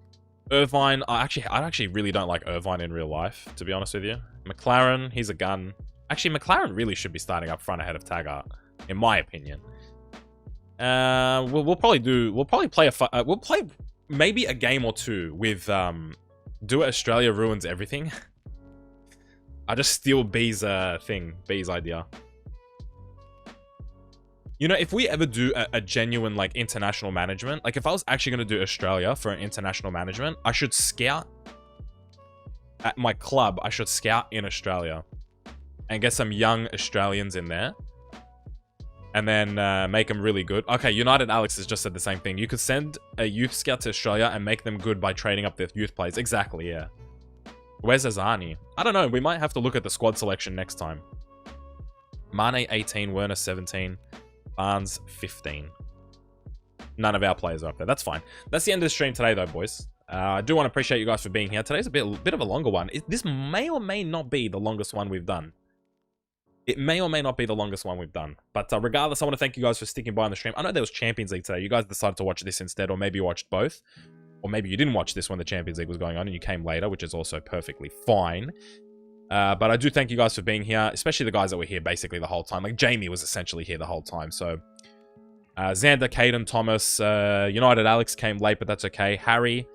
Irvine. I actually really don't like Irvine in real life, to be honest with you. McLaren. He's a gun. Actually, McLaren really should be starting up front ahead of Taggart, in my opinion. We'll play maybe a game or two with Do It Australia Ruins Everything. I just steal B's B's idea. You know, if we ever do a genuine like international management, like if I was actually going to do Australia for an international management, I should scout at my club. I should scout in Australia and get some young Australians in there. And then make them really good. Okay, United Alex has just said the same thing. You could send a youth scout to Australia and make them good by trading up their youth players. Exactly, yeah. Where's Azani? I don't know. We might have to look at the squad selection next time. Mane 18, Werner 17, Barnes 15. None of our players are up there. That's fine. That's the end of the stream today, though, boys. I do want to appreciate you guys for being here. Today's a bit of a longer one. This may or may not be the longest one we've done. It may or may not be the longest one we've done. But regardless, I want to thank you guys for sticking by on the stream. I know there was Champions League today. You guys decided to watch this instead, or maybe you watched both. Or maybe you didn't watch this when the Champions League was going on and you came later, which is also perfectly fine. But I do thank you guys for being here, especially the guys that were here basically the whole time. Like, Jamie was essentially here the whole time. So, Xander, Caden, Thomas, United Alex came late, but that's okay. Harry,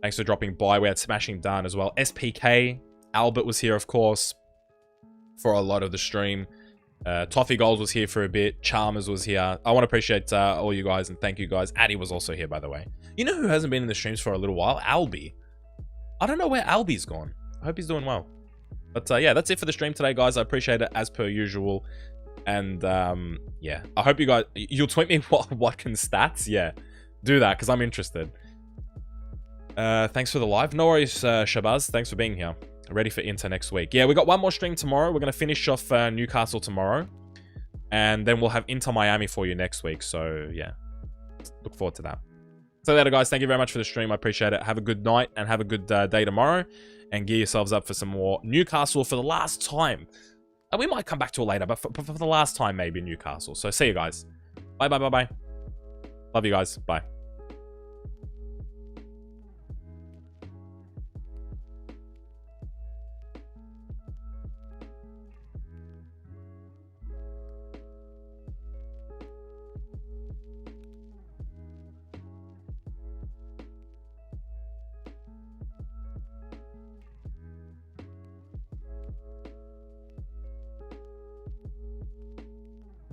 thanks for dropping by. We had Smashing Dan as well. SPK, Albert was here, of course, for a lot of the stream. Toffee Gold was here for a bit. Chalmers was here. I want to appreciate all you guys and thank you guys. Addy was also here, by the way. You know who hasn't been in the streams for a little while? Albie. I don't know where Albie's gone. I hope he's doing well. But yeah, that's it for the stream today, guys. I appreciate it as per usual. And yeah, I hope you guys... You'll tweet me Watkins stats? Yeah, do that because I'm interested. Thanks for the live. No worries, Shabazz. Thanks for being here. Ready for Inter next week. Yeah, we got one more stream tomorrow. We're going to finish off Newcastle tomorrow. And then we'll have Inter Miami for you next week. So, yeah. Look forward to that. So, later, guys. Thank you very much for the stream. I appreciate it. Have a good night and have a good day tomorrow. And gear yourselves up for some more Newcastle for the last time. And we might come back to it later, but for the last time, maybe Newcastle. So, see you guys. Bye, bye, bye, bye. Love you guys. Bye.